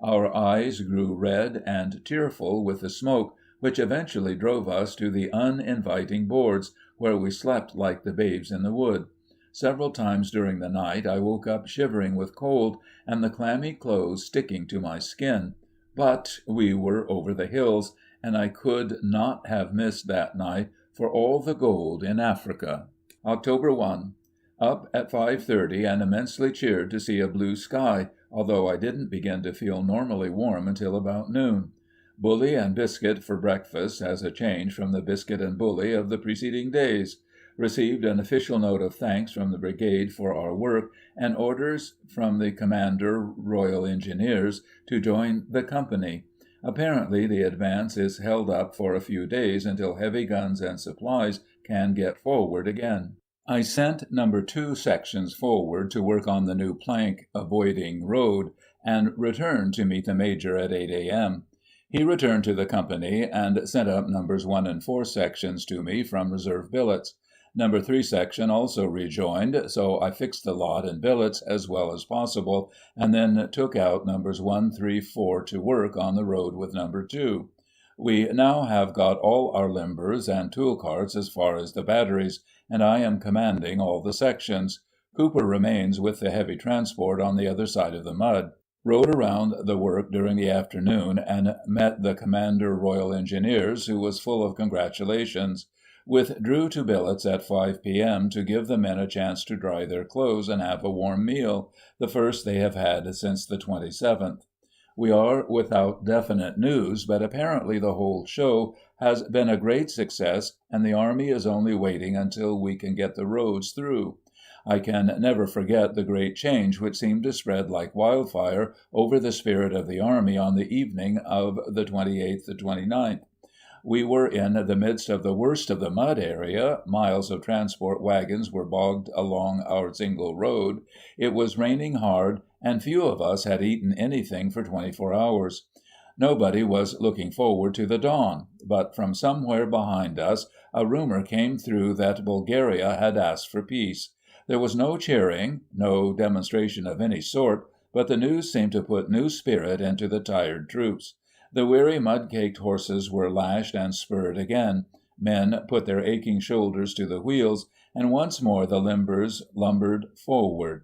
Our eyes grew red and tearful with the smoke, which eventually drove us to the uninviting boards, where we slept like the babes in the wood. Several times during the night I woke up shivering with cold, and the clammy clothes sticking to my skin. But we were over the hills, and I could not have missed that night for all the gold in Africa. October 1. Up at 5:30 and immensely cheered to see a blue sky, although I didn't begin to feel normally warm until about noon. Bully and biscuit for breakfast, as a change from the biscuit and bully of the preceding days. Received an official note of thanks from the brigade for our work, and orders from the Commander Royal Engineers to join the company. Apparently the advance is held up for a few days until heavy guns and supplies can get forward again. I sent No. 2 sections forward to work on the new plank avoiding road, and returned to meet the Major at 8 a.m. He returned to the company and sent up Nos. 1 and 4 sections to me from reserve billets. No. 3 section also rejoined, so I fixed the lot in billets as well as possible, and then took out Nos. 1, 3, 4 to work on the road with No. 2. We now have got all our limbers and tool carts as far as the batteries, and I am commanding all the sections. Cooper remains with the heavy transport on the other side of the mud. Rode around the work during the afternoon and met the Commander Royal Engineers, who was full of congratulations. Withdrew to billets at 5 p.m. to give the men a chance to dry their clothes and have a warm meal, the first they have had since the 27th. We are without definite news, but apparently the whole show has been a great success, and the Army is only waiting until we can get the roads through. I can never forget the great change which seemed to spread like wildfire over the spirit of the Army on the evening of the 28th to 29th. We were in the midst of the worst of the mud area, miles of transport wagons were bogged along our single road, it was raining hard, and few of us had eaten anything for 24 hours. Nobody was looking forward to the dawn, but from somewhere behind us a rumor came through that Bulgaria had asked for peace. There was no cheering, no demonstration of any sort, but the news seemed to put new spirit into the tired troops. The weary, mud-caked horses were lashed and spurred again. Men put their aching shoulders to the wheels, and once more the limbers lumbered forward.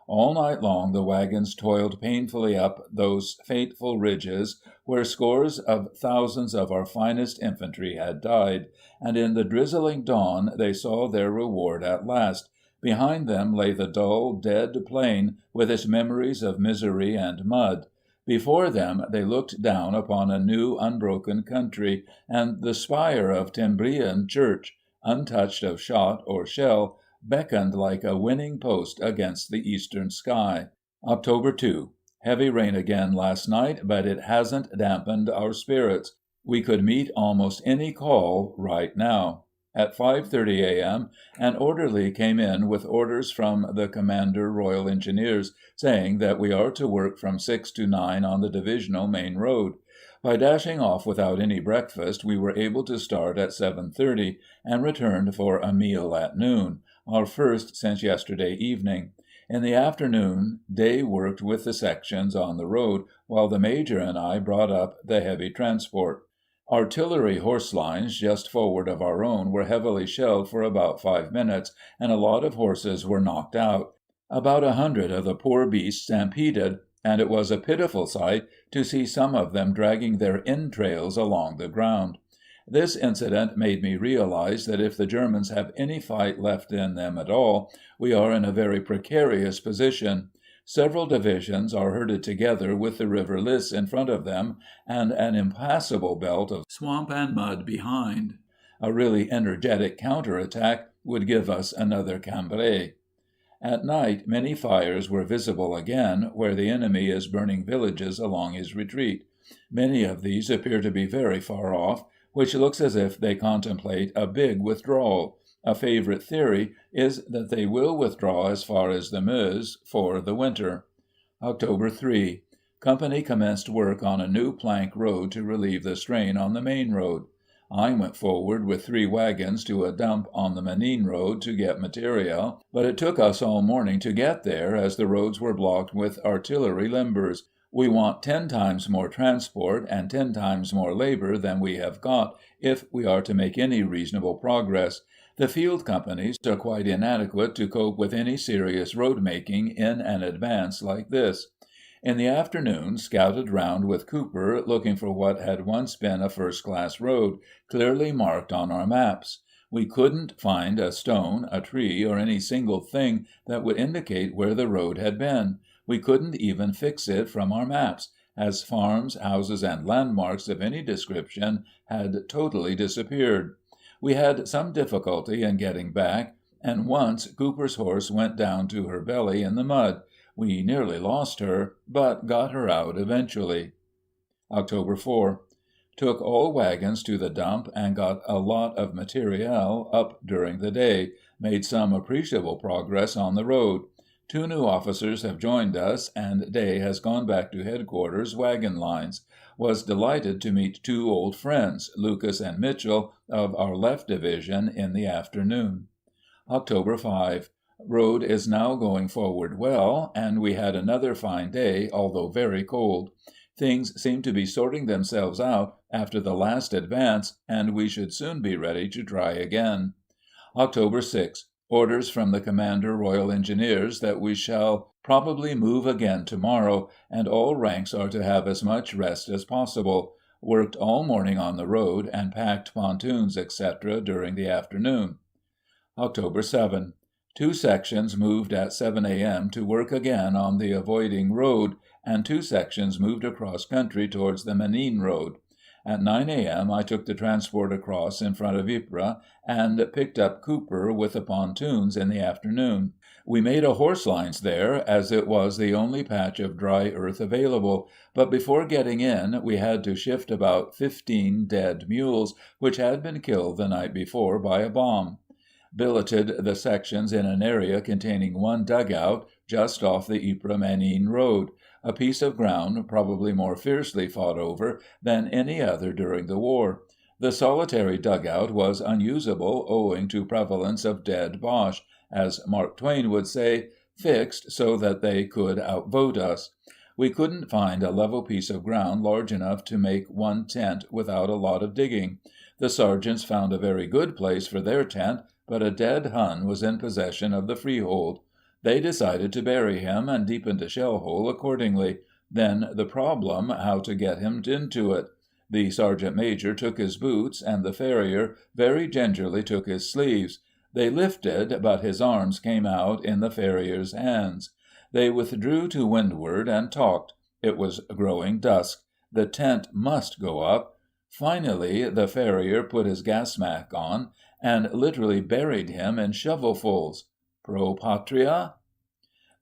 All night long the wagons toiled painfully up those fateful ridges where scores of thousands of our finest infantry had died, and in the drizzling dawn they saw their reward at last. Behind them lay the dull, dead plain with its memories of misery and mud. Before them they looked down upon a new, unbroken country, and the spire of Timbrian church, untouched of shot or shell, beckoned like a winning post against the eastern sky. Oct. 2. Heavy rain again last night, but it hasn't dampened our spirits. We could meet almost any call right now. At 5:30 a.m., an orderly came in with orders from the Commander Royal Engineers, saying that we are to work from 6 to 9 on the divisional main road. By dashing off without any breakfast, we were able to start at 7:30, and returned for a meal at noon, our first since yesterday evening. In the afternoon, Day worked with the sections on the road, while the Major and I brought up the heavy transport. Artillery horse lines just forward of our own were heavily shelled for about 5 minutes, and a lot of horses were knocked out. About 100 of the poor beasts stampeded, and it was a pitiful sight to see some of them dragging their entrails along the ground. This incident made me realize that if the Germans have any fight left in them at all, we are in a very precarious position. Several divisions are herded together with the River Lys in front of them, and an impassable belt of swamp and mud behind. A really energetic counter-attack would give us another Cambrai. At night many fires were visible again, where the enemy is burning villages along his retreat. Many of these appear to be very far off, which looks as if they contemplate a big withdrawal. A favorite theory is that they will withdraw as far as the Meuse for the winter. Oct. 3. Company commenced work on a new plank road to relieve the strain on the main road. I went forward with 3 wagons to a dump on the Menin road to get material, but it took us all morning to get there, as the roads were blocked with artillery limbers. We want 10 times more transport and 10 times more labor than we have got if we are to make any reasonable progress. The field companies are quite inadequate to cope with any serious road making in an advance like this. In the afternoon scouted round with Cooper, looking for what had once been a first-class road, clearly marked on our maps. We couldn't find a stone, a tree, or any single thing that would indicate where the road had been. We couldn't even fix it from our maps, as farms, houses, and landmarks of any description had totally disappeared. We had some difficulty in getting back, and once Cooper's horse went down to her belly in the mud. We nearly lost her, but got her out eventually. Oct. 4. Took all wagons to the dump and got a lot of material up during the day, made some appreciable progress on the road. 2 new officers have joined us, and Day has gone back to headquarters wagon lines. Was delighted to meet 2 old friends, Lucas and Mitchell, of our left division, in the afternoon. Oct. 5. Road is now going forward well, and we had another fine day, although very cold. Things seem to be sorting themselves out after the last advance, and we should soon be ready to try again. Oct. 6. Orders from the Commander Royal Engineers that we shall probably move again tomorrow, and all ranks are to have as much rest as possible. Worked all morning on the road, and packed pontoons, etc., during the afternoon. Oct. 7. 2 sections moved at 7 a.m. to work again on the avoiding road, and 2 sections moved across country towards the Menin road. At 9 a.m. I took the transport across in front of Ypres, and picked up Cooper with the pontoons in the afternoon. We made a horse lines there, as it was the only patch of dry earth available, but before getting in we had to shift about 15 dead mules, which had been killed the night before by a bomb. Billeted the sections in an area containing 1 dugout just off the Ypres-Menin road, a piece of ground probably more fiercely fought over than any other during the war. The solitary dugout was unusable owing to prevalence of dead Boche, as Mark Twain would say, fixed so that they could outvote us. We couldn't find a level piece of ground large enough to make 1 tent without a lot of digging. The sergeants found a very good place for their tent, but a dead Hun was in possession of the freehold. They decided to bury him, and deepened a shell hole accordingly. Then the problem how to get him into it. The sergeant major took his boots, and the farrier very gingerly took his sleeves. They lifted, but his arms came out in the farrier's hands. They withdrew to windward and talked. It was growing dusk. The tent must go up. Finally, the farrier put his gas mask on, and literally buried him in shovelfuls. Pro patria?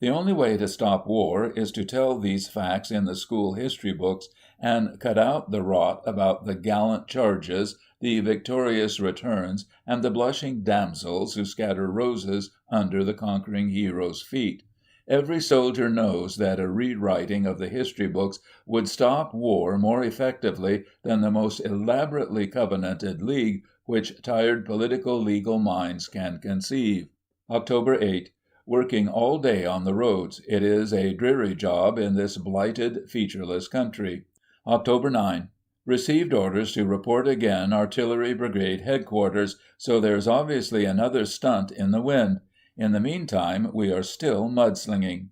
The only way to stop war is to tell these facts in the school history books, and cut out the rot about the gallant charges, the victorious returns, and the blushing damsels who scatter roses under the conquering hero's feet. Every soldier knows that a rewriting of the history books would stop war more effectively than the most elaborately covenanted league which tired political legal minds can conceive. October 8. Working all day on the roads. It is a dreary job in this blighted, featureless country. October 9. Received orders to report again Artillery Brigade Headquarters, so there's obviously another stunt in the wind. In the meantime, we are still mudslinging.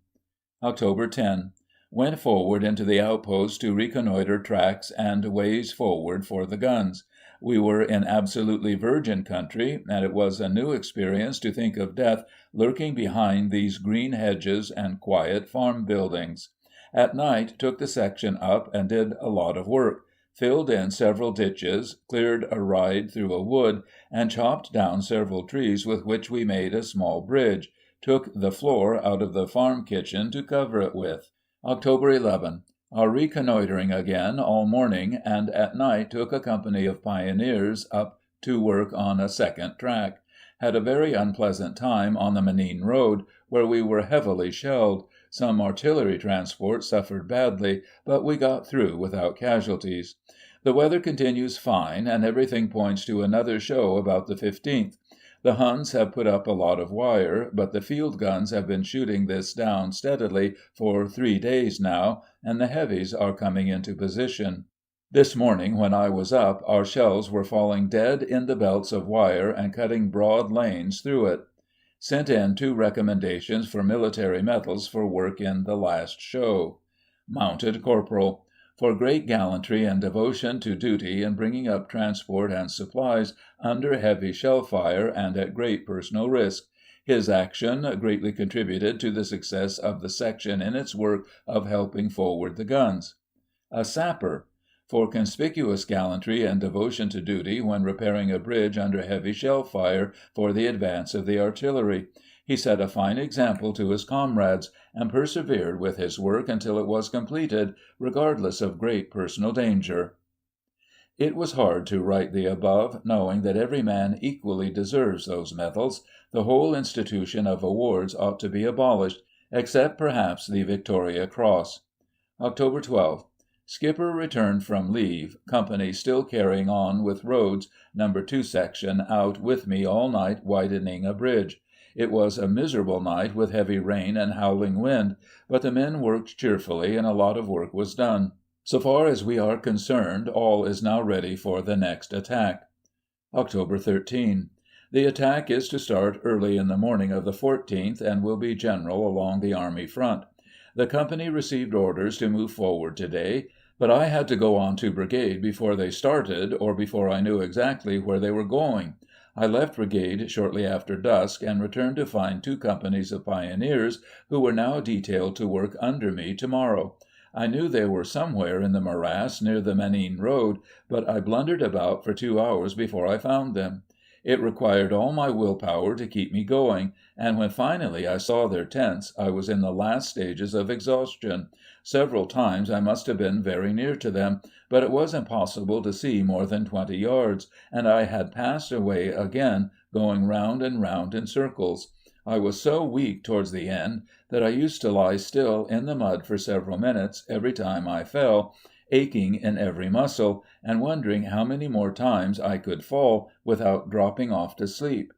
October 10. Went forward into the outposts to reconnoiter tracks and ways forward for the guns. We were in absolutely virgin country, and it was a new experience to think of death lurking behind these green hedges and quiet farm buildings. At night took the section up and did a lot of work. Filled in several ditches, cleared a ride through a wood, and chopped down several trees with which we made a small bridge. Took the floor out of the farm kitchen to cover it with. October 11. Are reconnoitering again all morning, and at night took a company of pioneers up to work on a second track. Had a very unpleasant time on the Menin road, where we were heavily shelled. Some artillery transport suffered badly, but we got through without casualties. The weather continues fine, and everything points to another show about the 15th. The Huns have put up a lot of wire, but the field guns have been shooting this down steadily for 3 days now, and the heavies are coming into position. This morning, when I was up, our shells were falling dead in the belts of wire and cutting broad lanes through it. Sent in 2 recommendations for military medals for work in the last show. Mounted Corporal. For great gallantry and devotion to duty in bringing up transport and supplies under heavy shell fire and at great personal risk. His action greatly contributed to the success of the section in its work of helping forward the guns. A Sapper. For conspicuous gallantry and devotion to duty when repairing a bridge under heavy shell fire for the advance of the artillery. He set a fine example to his comrades, and persevered with his work until it was completed, regardless of great personal danger. It was hard to write the above, knowing that every man equally deserves those medals. The whole institution of awards ought to be abolished, except perhaps the Victoria Cross. October 12. Skipper returned from leave, company still carrying on with roads, No. 2 section out with me all night widening a bridge. It was a miserable night with heavy rain and howling wind, but the men worked cheerfully and a lot of work was done. So far as we are concerned, all is now ready for the next attack. October 13. The attack is to start early in the morning of the 14th and will be general along the army front. The company received orders to move forward today, but I had to go on to brigade before they started or before I knew exactly where they were going. I left brigade shortly after dusk and returned to find 2 companies of pioneers who were now detailed to work under me tomorrow. I knew they were somewhere in the morass near the Menin road, but I blundered about for 2 hours before I found them. It required all my willpower to keep me going, and when finally I saw their tents, I was in the last stages of exhaustion. Several times I must have been very near to them, but it was impossible to see more than 20 yards, and I had passed away again, going round and round in circles. I was so weak towards the end that I used to lie still in the mud for several minutes every time I fell, aching in every muscle, and wondering how many more times I could fall without dropping off to sleep.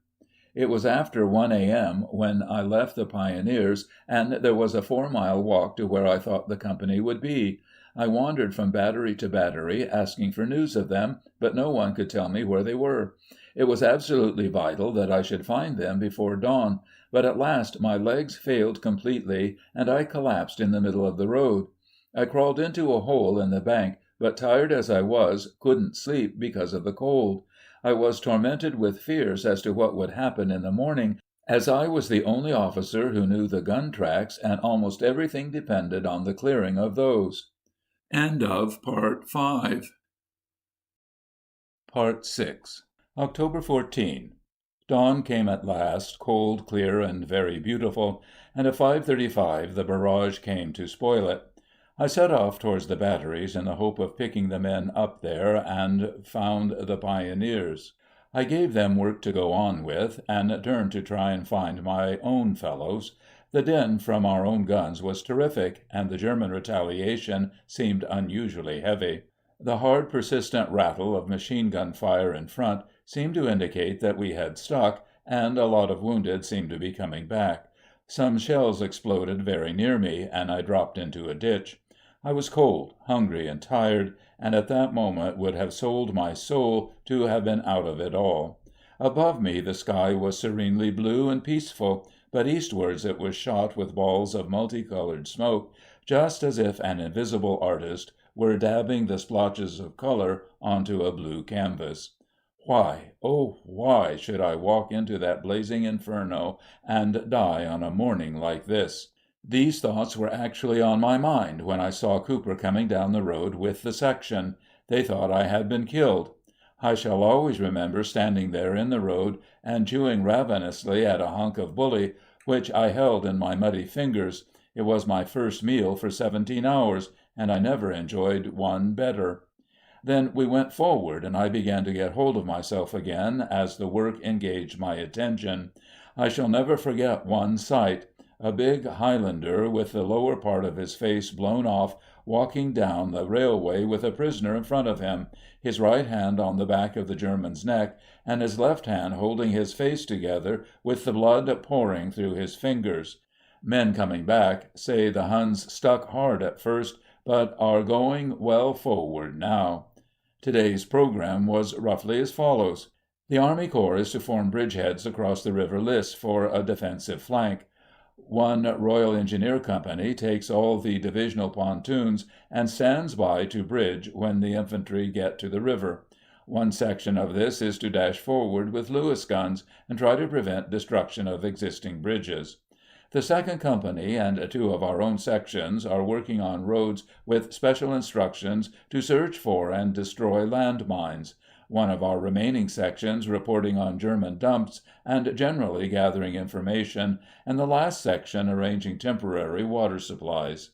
It was after 1 a.m. when I left the pioneers, and there was a 4-mile walk to where I thought the company would be. I wandered from battery to battery, asking for news of them, but no one could tell me where they were. It was absolutely vital that I should find them before dawn, but at last my legs failed completely, and I collapsed in the middle of the road. I crawled into a hole in the bank, but tired as I was, couldn't sleep because of the cold. I was tormented with fears as to what would happen in the morning, as I was the only officer who knew the gun tracks, and almost everything depended on the clearing of those. End of Part 5. Part 6. October 14. Dawn came at last, cold, clear, and very beautiful, and at 5:35 the barrage came to spoil it. I set off towards the batteries in the hope of picking the men up there, and found the pioneers. I gave them work to go on with, and turned to try and find my own fellows. The din from our own guns was terrific, and the German retaliation seemed unusually heavy. The hard, persistent rattle of machine-gun fire in front seemed to indicate that we had stuck, and a lot of wounded seemed to be coming back. Some shells exploded very near me, and I dropped into a ditch. I was cold, hungry, and tired, and at that moment would have sold my soul to have been out of it all. Above me the sky was serenely blue and peaceful, but eastwards it was shot with balls of multicolored smoke, just as if an invisible artist were dabbing the splotches of color onto a blue canvas. Why, oh, why should I walk into that blazing inferno and die on a morning like this? These thoughts were actually on my mind when I saw Cooper coming down the road with the section. They thought I had been killed. I shall always remember standing there in the road and chewing ravenously at a hunk of bully, which I held in my muddy fingers. It was my first meal for 17 hours, and I never enjoyed one better. Then we went forward, and I began to get hold of myself again as the work engaged my attention. I shall never forget one sight. A big Highlander, with the lower part of his face blown off, walking down the railway with a prisoner in front of him, his right hand on the back of the German's neck, and his left hand holding his face together, with the blood pouring through his fingers. Men coming back say the Huns stuck hard at first, but are going well forward now. Today's program was roughly as follows. The Army Corps is to form bridgeheads across the River Lys for a defensive flank. One Royal Engineer Company takes all the divisional pontoons and stands by to bridge when the infantry get to the river. One section of this is to dash forward with Lewis guns and try to prevent destruction of existing bridges. The 2nd Company and 2 of our own sections are working on roads with special instructions to search for and destroy landmines. One of our remaining sections reporting on German dumps and generally gathering information, and the last section arranging temporary water supplies.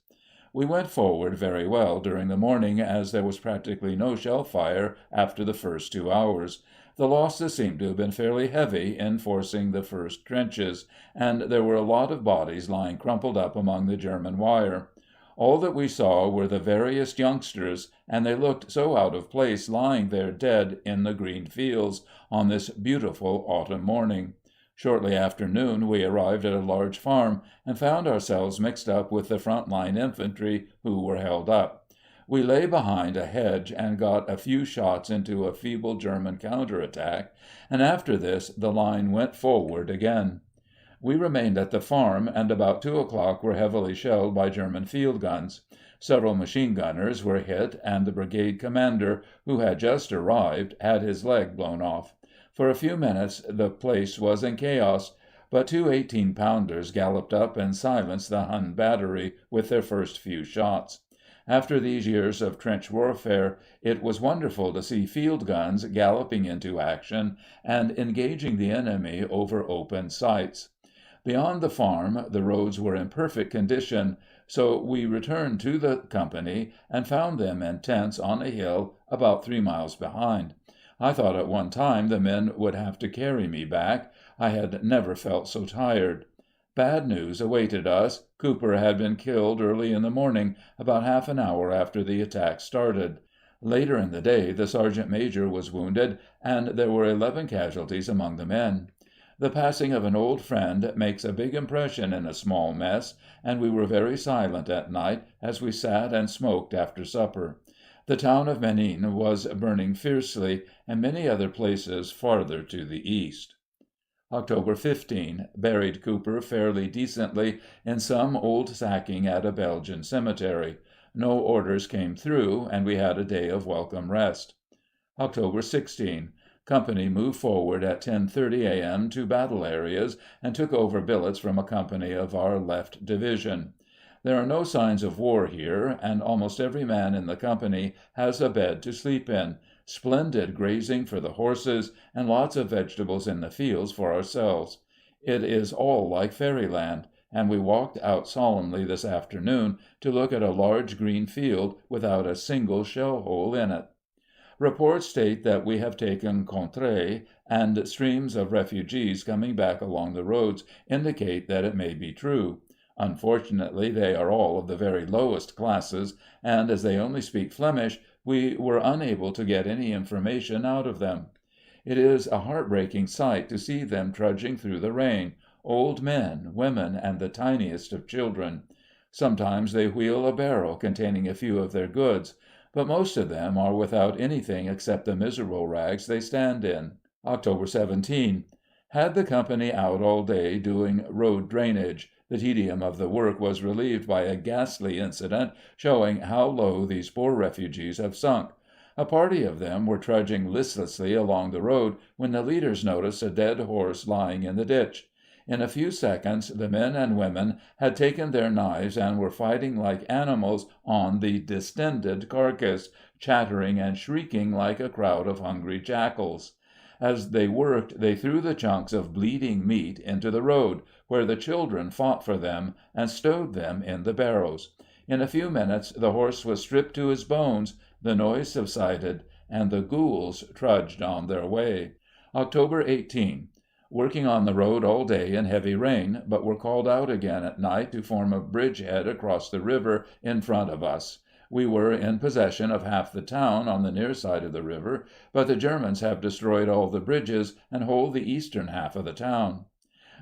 We went forward very well during the morning, as there was practically no shell fire after the first 2 hours. The losses seemed to have been fairly heavy in forcing the first trenches, and there were a lot of bodies lying crumpled up among the German wire. All that we saw were the veriest youngsters, and they looked so out of place lying there dead in the green fields on this beautiful autumn morning. Shortly after noon we arrived at a large farm, and found ourselves mixed up with the front-line infantry who were held up. We lay behind a hedge and got a few shots into a feeble German counter-attack, and after this the line went forward again. We remained at the farm, and about 2 o'clock were heavily shelled by German field guns. Several machine gunners were hit, and the brigade commander, who had just arrived, had his leg blown off. For a few minutes the place was in chaos, but 2 18-pounders galloped up and silenced the Hun battery with their first few shots. After these years of trench warfare, it was wonderful to see field guns galloping into action and engaging the enemy over open sights. Beyond the farm the roads were in perfect condition, so we returned to the company and found them in tents on a hill about 3 miles behind. I thought at one time the men would have to carry me back. I had never felt so tired. Bad news awaited us. Cooper had been killed early in the morning, about half an hour after the attack started. Later in the day the sergeant major was wounded, and there were 11 casualties among the men. The passing of an old friend makes a big impression in a small mess, and we were very silent at night as we sat and smoked after supper. The town of Menin was burning fiercely, and many other places farther to the east. October 15. Buried Cooper fairly decently in some old sacking at a Belgian cemetery. No orders came through, and we had a day of welcome rest. October 16. Company moved forward at 10:30 a.m. to battle areas, and took over billets from a company of our left division. There are no signs of war here, and almost every man in the company has a bed to sleep in, splendid grazing for the horses, and lots of vegetables in the fields for ourselves. It is all like fairyland, and we walked out solemnly this afternoon to look at a large green field without a single shell hole in it. Reports state that we have taken Contray, and streams of refugees coming back along the roads indicate that it may be true. Unfortunately, they are all of the very lowest classes, and as they only speak Flemish, we were unable to get any information out of them. It is a heartbreaking sight to see them trudging through the rain, old men, women, and the tiniest of children. Sometimes they wheel a barrow containing a few of their goods, but most of them are without anything except the miserable rags they stand in. October 17. Had the company out all day doing road drainage. The tedium of the work was relieved by a ghastly incident showing how low these poor refugees have sunk. A party of them were trudging listlessly along the road when the leaders noticed a dead horse lying in the ditch. In a few seconds the men and women had taken their knives and were fighting like animals on the distended carcass, chattering and shrieking like a crowd of hungry jackals. As they worked, they threw the chunks of bleeding meat into the road, where the children fought for them, and stowed them in the barrows. In a few minutes the horse was stripped to his bones, the noise subsided, and the ghouls trudged on their way. October 18. Working on the road all day in heavy rain, but were called out again at night to form a bridgehead across the river in front of us. We were in possession of half the town on the near side of the river, but the Germans have destroyed all the bridges and hold the eastern half of the town.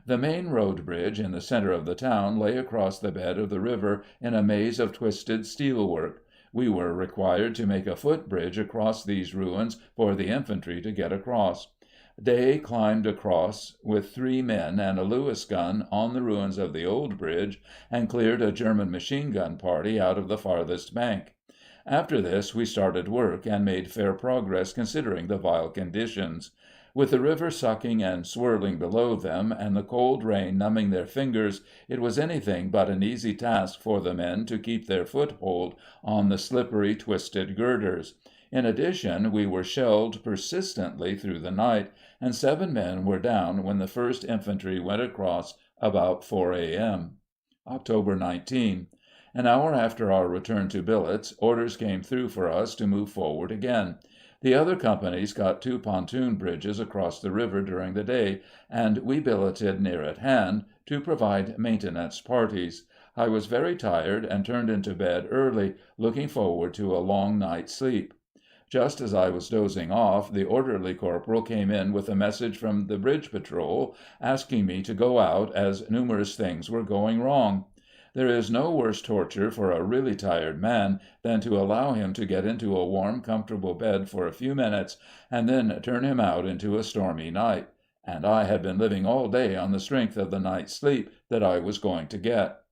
The main road bridge in the center of the town lay across the bed of the river in a maze of twisted steelwork. We were required to make a footbridge across these ruins for the infantry to get across. Day climbed across with 3 men and a Lewis gun on the ruins of the old bridge, and cleared a German machine gun party out of the farthest bank. After this we started work, and made fair progress considering the vile conditions. With the river sucking and swirling below them, and the cold rain numbing their fingers, it was anything but an easy task for the men to keep their foothold on the slippery, twisted girders. In addition, we were shelled persistently through the night, and 7 men were down when the 1st Infantry went across about 4 a.m. October 19. An hour after our return to billets, orders came through for us to move forward again. The other companies got 2 pontoon bridges across the river during the day, and we billeted near at hand to provide maintenance parties. I was very tired and turned into bed early, looking forward to a long night's sleep. Just as I was dozing off, the orderly corporal came in with a message from the bridge patrol, asking me to go out, as numerous things were going wrong. There is no worse torture for a really tired man than to allow him to get into a warm, comfortable bed for a few minutes, and then turn him out into a stormy night. And I had been living all day on the strength of the night's sleep that I was going to get.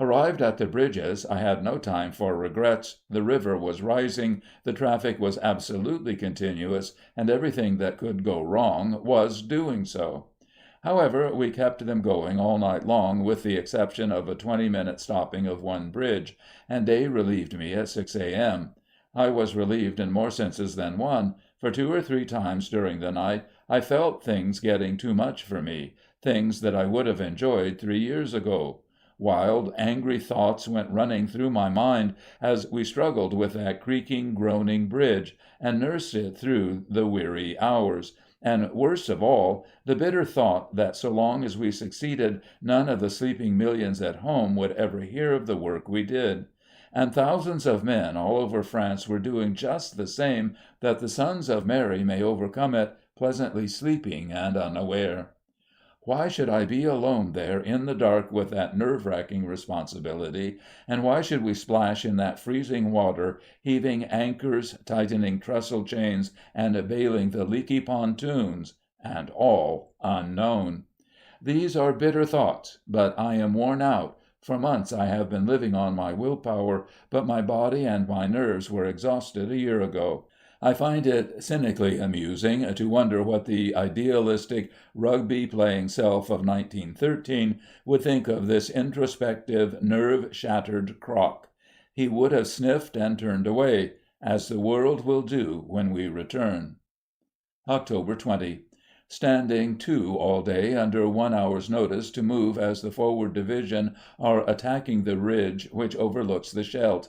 Arrived at the bridges, I had no time for regrets. The river was rising, the traffic was absolutely continuous, and everything that could go wrong was doing so. However, we kept them going all night long, with the exception of a 20-minute stopping of one bridge, and Day relieved me at 6 a.m. I was relieved in more senses than one, for 2 or 3 times during the night I felt things getting too much for me, things that I would have enjoyed 3 years ago. Wild, angry thoughts went running through my mind as we struggled with that creaking, groaning bridge, and nursed it through the weary hours. And worst of all, the bitter thought that so long as we succeeded, none of the sleeping millions at home would ever hear of the work we did. And thousands of men all over France were doing just the same, that the sons of Mary may overcome it, pleasantly sleeping and unaware. Why should I be alone there in the dark with that nerve-racking responsibility, and why should we splash in that freezing water, heaving anchors, tightening trestle chains, and bailing the leaky pontoons, and all unknown? These are bitter thoughts, but I am worn out. For months I have been living on my willpower, but my body and my nerves were exhausted a year ago. I find it cynically amusing to wonder what the idealistic, Rugby-playing self of 1913 would think of this introspective, nerve-shattered crock. He would have sniffed and turned away, as the world will do when we return. October 20. Standing to all day under 1 hour's notice to move as the forward division are attacking the ridge which overlooks the Scheldt.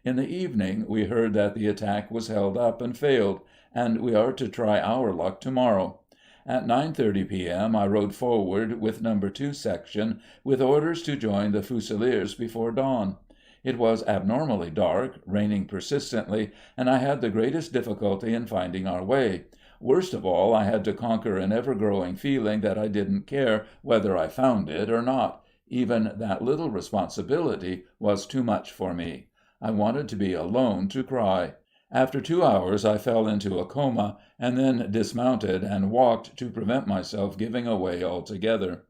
In the evening we heard that the attack was held up and failed, and we are to try our luck tomorrow. At 9:30 p.m. I rode forward with No. 2 section, with orders to join the Fusiliers before dawn. It was abnormally dark, raining persistently, and I had the greatest difficulty in finding our way. Worst of all, I had to conquer an ever-growing feeling that I didn't care whether I found it or not. Even that little responsibility was too much for me. I wanted to be alone to cry. After 2 hours I fell into a coma, and then dismounted and walked to prevent myself giving away altogether.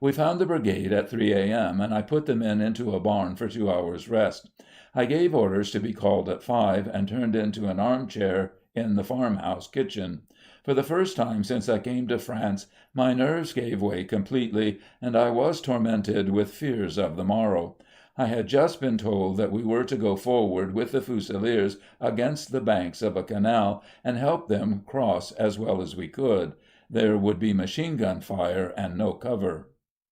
We found the brigade at 3 a.m., and I put the men into a barn for 2 hours' rest. I gave orders to be called at 5, and turned into an armchair in the farmhouse kitchen. For the first time since I came to France, my nerves gave way completely, and I was tormented with fears of the morrow. I had just been told that we were to go forward with the Fusiliers against the banks of a canal, and help them cross as well as we could. There would be machine gun fire and no cover.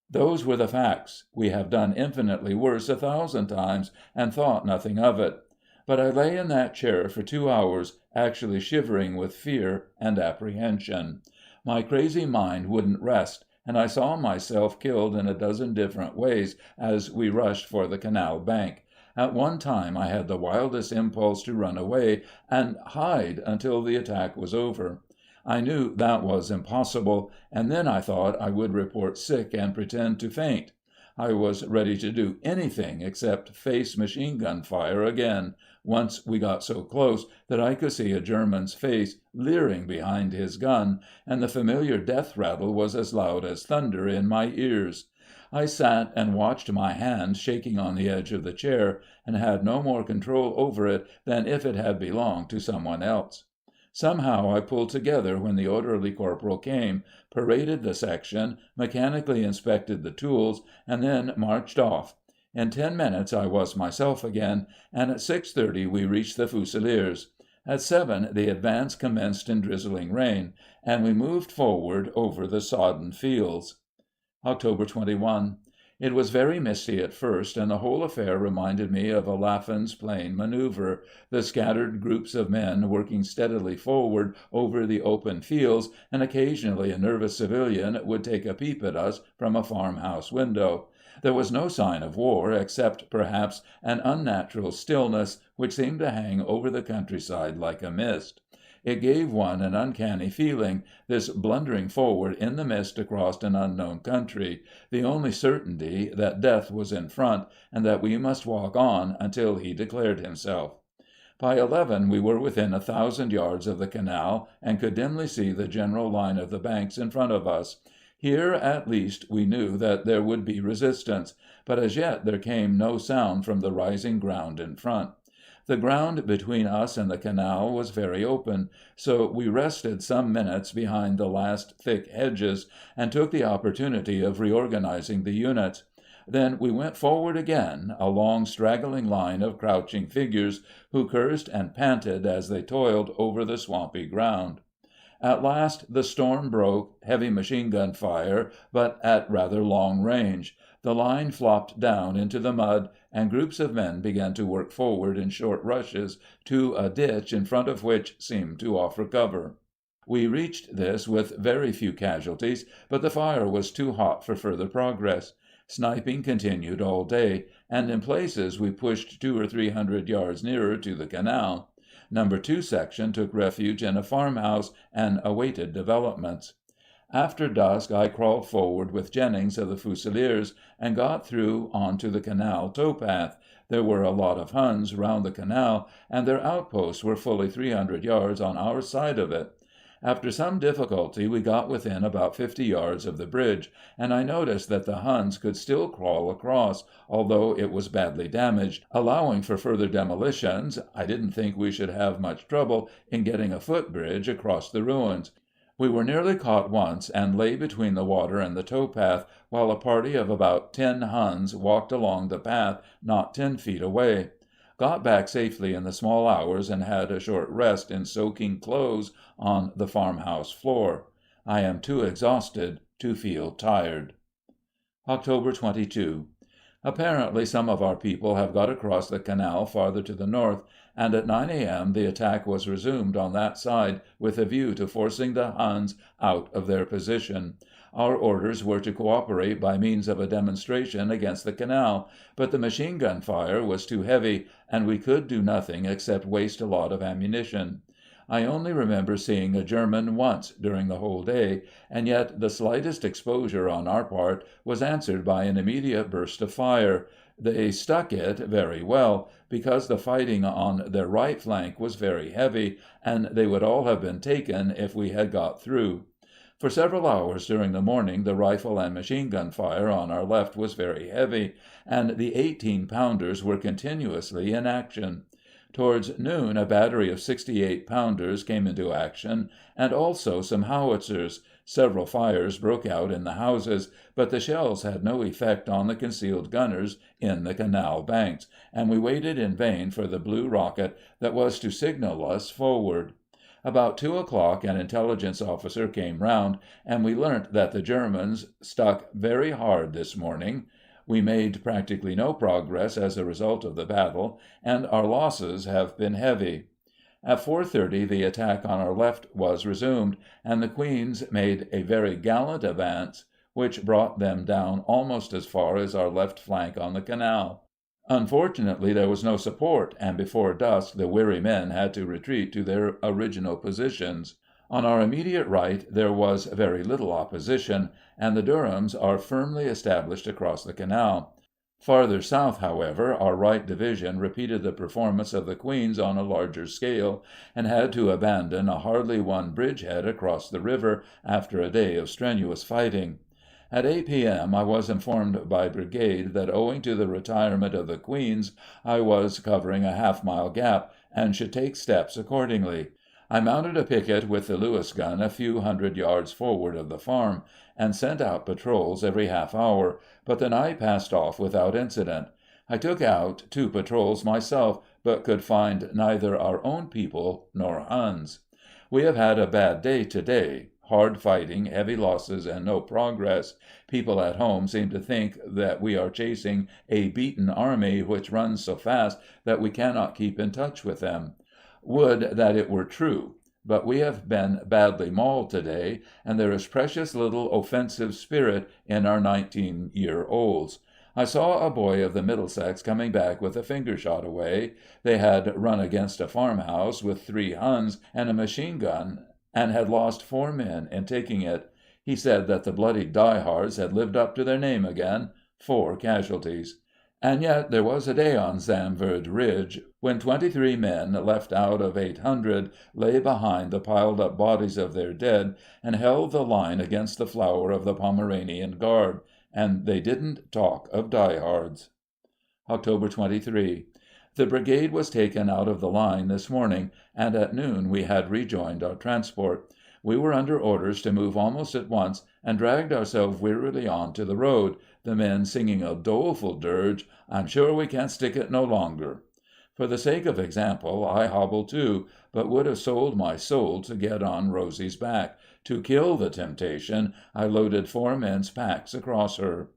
Those were the facts. We have done infinitely worse 1,000 times, and thought nothing of it. But I lay in that chair for 2 hours, actually shivering with fear and apprehension. My crazy mind wouldn't rest, and I saw myself killed in a dozen different ways as we rushed for the canal bank. At one time I had the wildest impulse to run away and hide until the attack was over. I knew that was impossible, and then I thought I would report sick and pretend to faint. I was ready to do anything except face machine gun fire again, once we got so close that I could see a German's face leering behind his gun, and the familiar death rattle was as loud as thunder in my ears. I sat and watched my hand shaking on the edge of the chair, and had no more control over it than if it had belonged to someone else. Somehow I pulled together when the orderly corporal came, paraded the section, mechanically inspected the tools, and then marched off. In 10 minutes I was myself again, and at 6:30 we reached the Fusiliers. At 7 the advance commenced in drizzling rain, and we moved forward over the sodden fields. October 21. It was very misty at first, and the whole affair reminded me of a Laffin's Plain manoeuvre, the scattered groups of men working steadily forward over the open fields, and occasionally a nervous civilian would take a peep at us from a farmhouse window. There was no sign of war, except perhaps an unnatural stillness which seemed to hang over the countryside like a mist. It gave one an uncanny feeling, this blundering forward in the mist across an unknown country, the only certainty that death was in front, and that we must walk on until he declared himself. By 11 we were within 1,000 yards of the canal, and could dimly see the general line of the banks in front of us. Here, at least, we knew that there would be resistance, but as yet there came no sound from the rising ground in front. The ground between us and the canal was very open, so we rested some minutes behind the last thick hedges, and took the opportunity of reorganizing the units. Then we went forward again, a long straggling line of crouching figures, who cursed and panted as they toiled over the swampy ground. At last the storm broke, heavy machine gun fire, but at rather long range. The line flopped down into the mud, and groups of men began to work forward in short rushes to a ditch in front of which seemed to offer cover. We reached this with very few casualties, but the fire was too hot for further progress. Sniping continued all day, and in places we pushed 200 or 300 yards nearer to the canal. No. 2 section took refuge in a farmhouse and awaited developments. After dusk I crawled forward with Jennings of the Fusiliers, and got through on to the canal towpath. There were a lot of Huns round the canal, and their outposts were fully 300 yards on our side of it. After some difficulty we got within about 50 yards of the bridge, and I noticed that the Huns could still crawl across, although it was badly damaged. Allowing for further demolitions, I didn't think we should have much trouble in getting a footbridge across the ruins. We were nearly caught once, and lay between the water and the towpath, while a party of about 10 Huns walked along the path not 10 feet away. Got back safely in the small hours, and had a short rest in soaking clothes on the farmhouse floor. I am too exhausted to feel tired. October 22. Apparently some of our people have got across the canal farther to the north, and at 9 a.m. the attack was resumed on that side with a view to forcing the Huns out of their position. Our orders were to cooperate by means of a demonstration against the canal, but the machine gun fire was too heavy, and we could do nothing except waste a lot of ammunition. I only remember seeing a German once during the whole day, and yet the slightest exposure on our part was answered by an immediate burst of fire. They stuck it very well, because the fighting on their right flank was very heavy, and they would all have been taken if we had got through. For several hours during the morning the rifle and machine gun fire on our left was very heavy, and the 18-pounders were continuously in action. Towards noon a battery of 68-pounders came into action, and also some howitzers. Several fires broke out in the houses, but the shells had no effect on the concealed gunners in the canal banks, and we waited in vain for the blue rocket that was to signal us forward. About 2 o'clock an intelligence officer came round, and we learnt that the Germans stuck very hard this morning. We made practically no progress as a result of the battle, and our losses have been heavy. At 4:30 the attack on our left was resumed, and the Queens made a very gallant advance, which brought them down almost as far as our left flank on the canal. Unfortunately there was no support, and before dusk the weary men had to retreat to their original positions. On our immediate right there was very little opposition, and the Durhams are firmly established across the canal. Farther south, however, our right division repeated the performance of the Queens on a larger scale, and had to abandon a hardly won bridgehead across the river after a day of strenuous fighting. At 8 p.m. I was informed by brigade that owing to the retirement of the Queens I was covering a half-mile gap, and should take steps accordingly. I mounted a picket with the Lewis gun a few hundred yards forward of the farm, and sent out patrols every half hour, but the night passed off without incident. I took out 2 patrols myself, but could find neither our own people nor Huns. We have had a bad day to-day. Hard fighting, heavy losses, and no progress. People at home seem to think that we are chasing a beaten army which runs so fast that we cannot keep in touch with them. Would that it were true, but we have been badly mauled to-day, and there is precious little offensive spirit in our 19-year-olds. I saw a boy of the Middlesex coming back with a finger shot away. They had run against a farmhouse with 3 Huns and a machine gun, and had lost 4 men in taking it. He said that the bloody diehards had lived up to their name again. 4 casualties. And yet there was a day on Zamverd Ridge when 23 men, left out of 800, lay behind the piled-up bodies of their dead and held the line against the flower of the Pomeranian Guard, and they didn't talk of diehards. October 23. The brigade was taken out of the line this morning, and at noon we had rejoined our transport. We were under orders to move almost at once, and dragged ourselves wearily on to the road, the men singing a doleful dirge, "I'm sure we can't stick it no longer." For the sake of example, I hobbled too, but would have sold my soul to get on Rosie's back. To kill the temptation, I loaded 4 men's packs across her.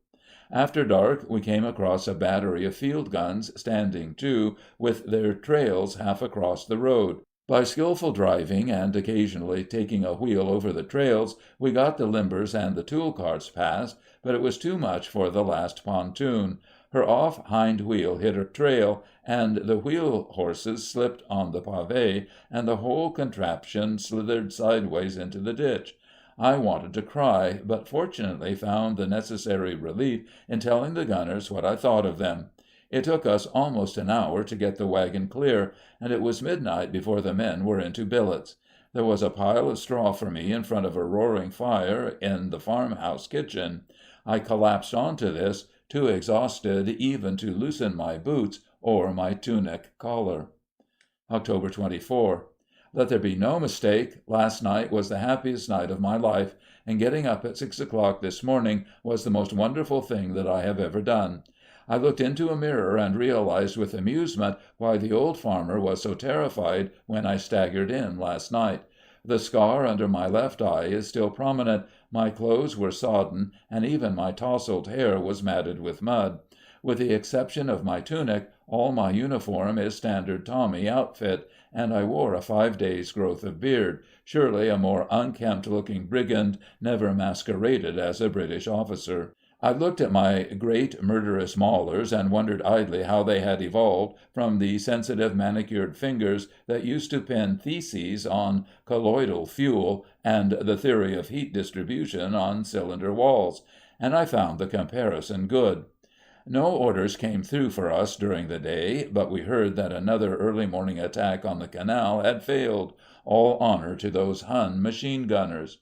After dark we came across a battery of field guns, standing to, with their trails half across the road. By skillful driving, and occasionally taking a wheel over the trails, we got the limbers and the tool carts past, but it was too much for the last pontoon. Her off hind wheel hit a trail, and the wheel horses slipped on the pavé, and the whole contraption slithered sideways into the ditch. I wanted to cry, but fortunately found the necessary relief in telling the gunners what I thought of them. It took us almost an hour to get the wagon clear, and it was midnight before the men were into billets. There was a pile of straw for me in front of a roaring fire in the farmhouse kitchen. I collapsed onto this, too exhausted even to loosen my boots or my tunic collar. October 24. Let there be no mistake, last night was the happiest night of my life, and getting up at 6 o'clock this morning was the most wonderful thing that I have ever done. I looked into a mirror and realized with amusement why the old farmer was so terrified when I staggered in last night. The scar under my left eye is still prominent, my clothes were sodden, and even my tousled hair was matted with mud. With the exception of my tunic, all my uniform is standard Tommy outfit, and I wore a 5 days' growth of beard. Surely a more unkempt-looking brigand never masqueraded as a British officer. I looked at my great murderous maulers and wondered idly how they had evolved from the sensitive manicured fingers that used to pen theses on colloidal fuel and the theory of heat distribution on cylinder walls, and I found the comparison good. No orders came through for us during the day, but we heard that another early morning attack on the canal had failed. All honor to those Hun machine gunners.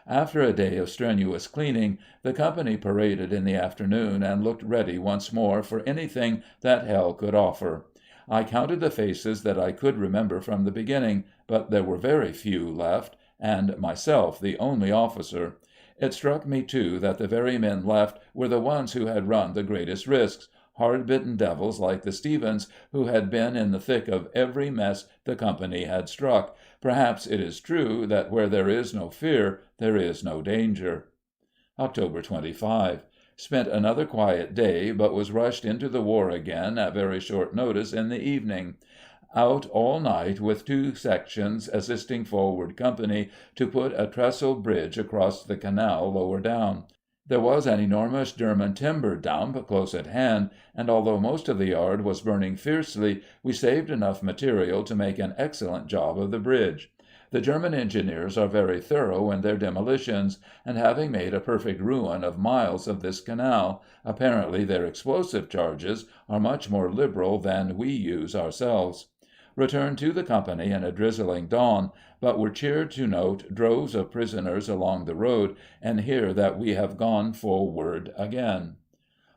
After a day of strenuous cleaning, the company paraded in the afternoon and looked ready once more for anything that hell could offer. I counted the faces that I could remember from the beginning, but there were very few left, and myself the only officer. It struck me, too, that the very men left were the ones who had run the greatest risks, hard-bitten devils like the Stephens, who had been in the thick of every mess the company had struck. Perhaps it is true that where there is no fear, there is no danger. October 25. Spent another quiet day, but was rushed into the war again at very short notice in the evening. Out all night with 2 sections assisting forward company to put a trestle bridge across the canal lower down. There was an enormous German timber dump close at hand, and although most of the yard was burning fiercely, we saved enough material to make an excellent job of the bridge. The German engineers are very thorough in their demolitions, and having made a perfect ruin of miles of this canal, apparently their explosive charges are much more liberal than we use ourselves. Returned to the company in a drizzling dawn, but were cheered to note droves of prisoners along the road, and hear that we have gone forward again.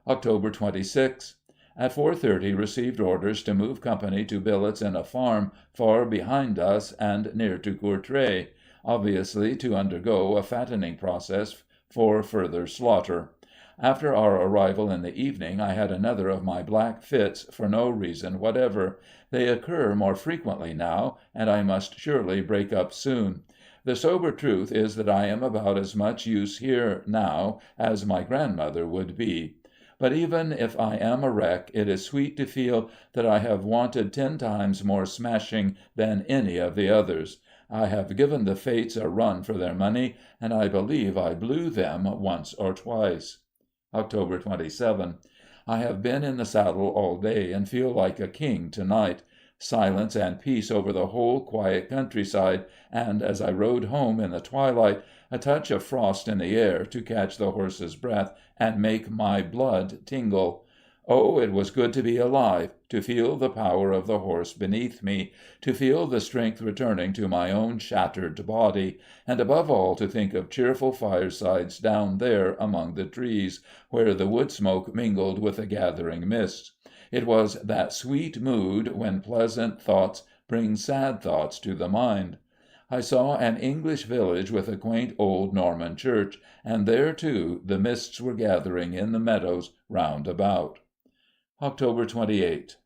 October 26. At 4:30 received orders to move company to billets in a farm far behind us and near to Courtrai, obviously to undergo a fattening process for further slaughter. After our arrival in the evening I had another of my black fits for no reason whatever. They occur more frequently now, and I must surely break up soon. The sober truth is that I am about as much use here now as my grandmother would be. But even if I am a wreck, it is sweet to feel that I have wanted 10 times more smashing than any of the others. I have given the Fates a run for their money, and I believe I blew them once or twice. October 27. I have been in the saddle all day and feel like a king to-night. Silence and peace over the whole quiet countryside, and as I rode home in the twilight, a touch of frost in the air to catch the horse's breath and make my blood tingle. Oh, it was good to be alive, to feel the power of the horse beneath me, to feel the strength returning to my own shattered body, and above all to think of cheerful firesides down there among the trees, where the wood smoke mingled with the gathering mists. It was that sweet mood when pleasant thoughts bring sad thoughts to the mind. I saw an English village with a quaint old Norman church, and there, too, the mists were gathering in the meadows round about. October 28.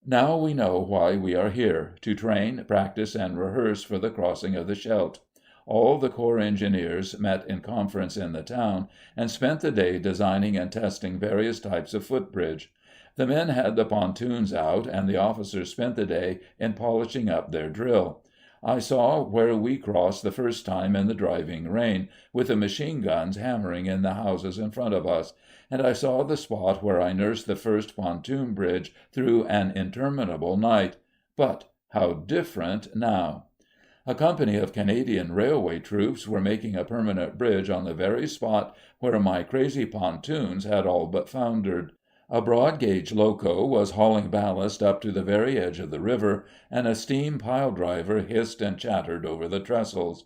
Now we know why we are here, to train, practice, and rehearse for the crossing of the Scheldt. All the corps engineers met in conference in the town, and spent the day designing and testing various types of footbridge. The men had the pontoons out, and the officers spent the day in polishing up their drill. I saw where we crossed the first time in the driving rain, with the machine guns hammering in the houses in front of us, and I saw the spot where I nursed the first pontoon bridge through an interminable night. But how different now! A company of Canadian railway troops were making a permanent bridge on the very spot where my crazy pontoons had all but foundered. A broad gauge loco was hauling ballast up to the very edge of the river, and a steam pile driver hissed and chattered over the trestles.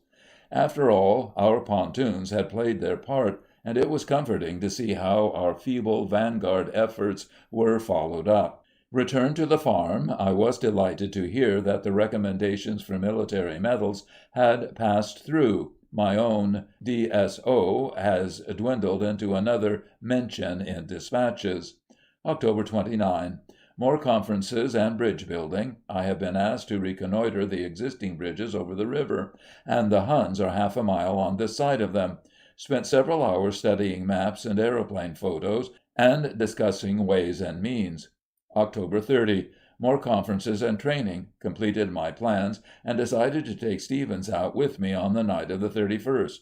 After all, our pontoons had played their part, and it was comforting to see how our feeble vanguard efforts were followed up. Returned to the farm, I was delighted to hear that the recommendations for military medals had passed through. My own D.S.O. has dwindled into another mention in dispatches. October 29. More conferences and bridge building. I have been asked to reconnoiter the existing bridges over the river, and the Huns are half a mile on this side of them. Spent several hours studying maps and aeroplane photos, and discussing ways and means. October 30. More conferences and training. Completed my plans, and decided to take Stevens out with me on the night of the 31st.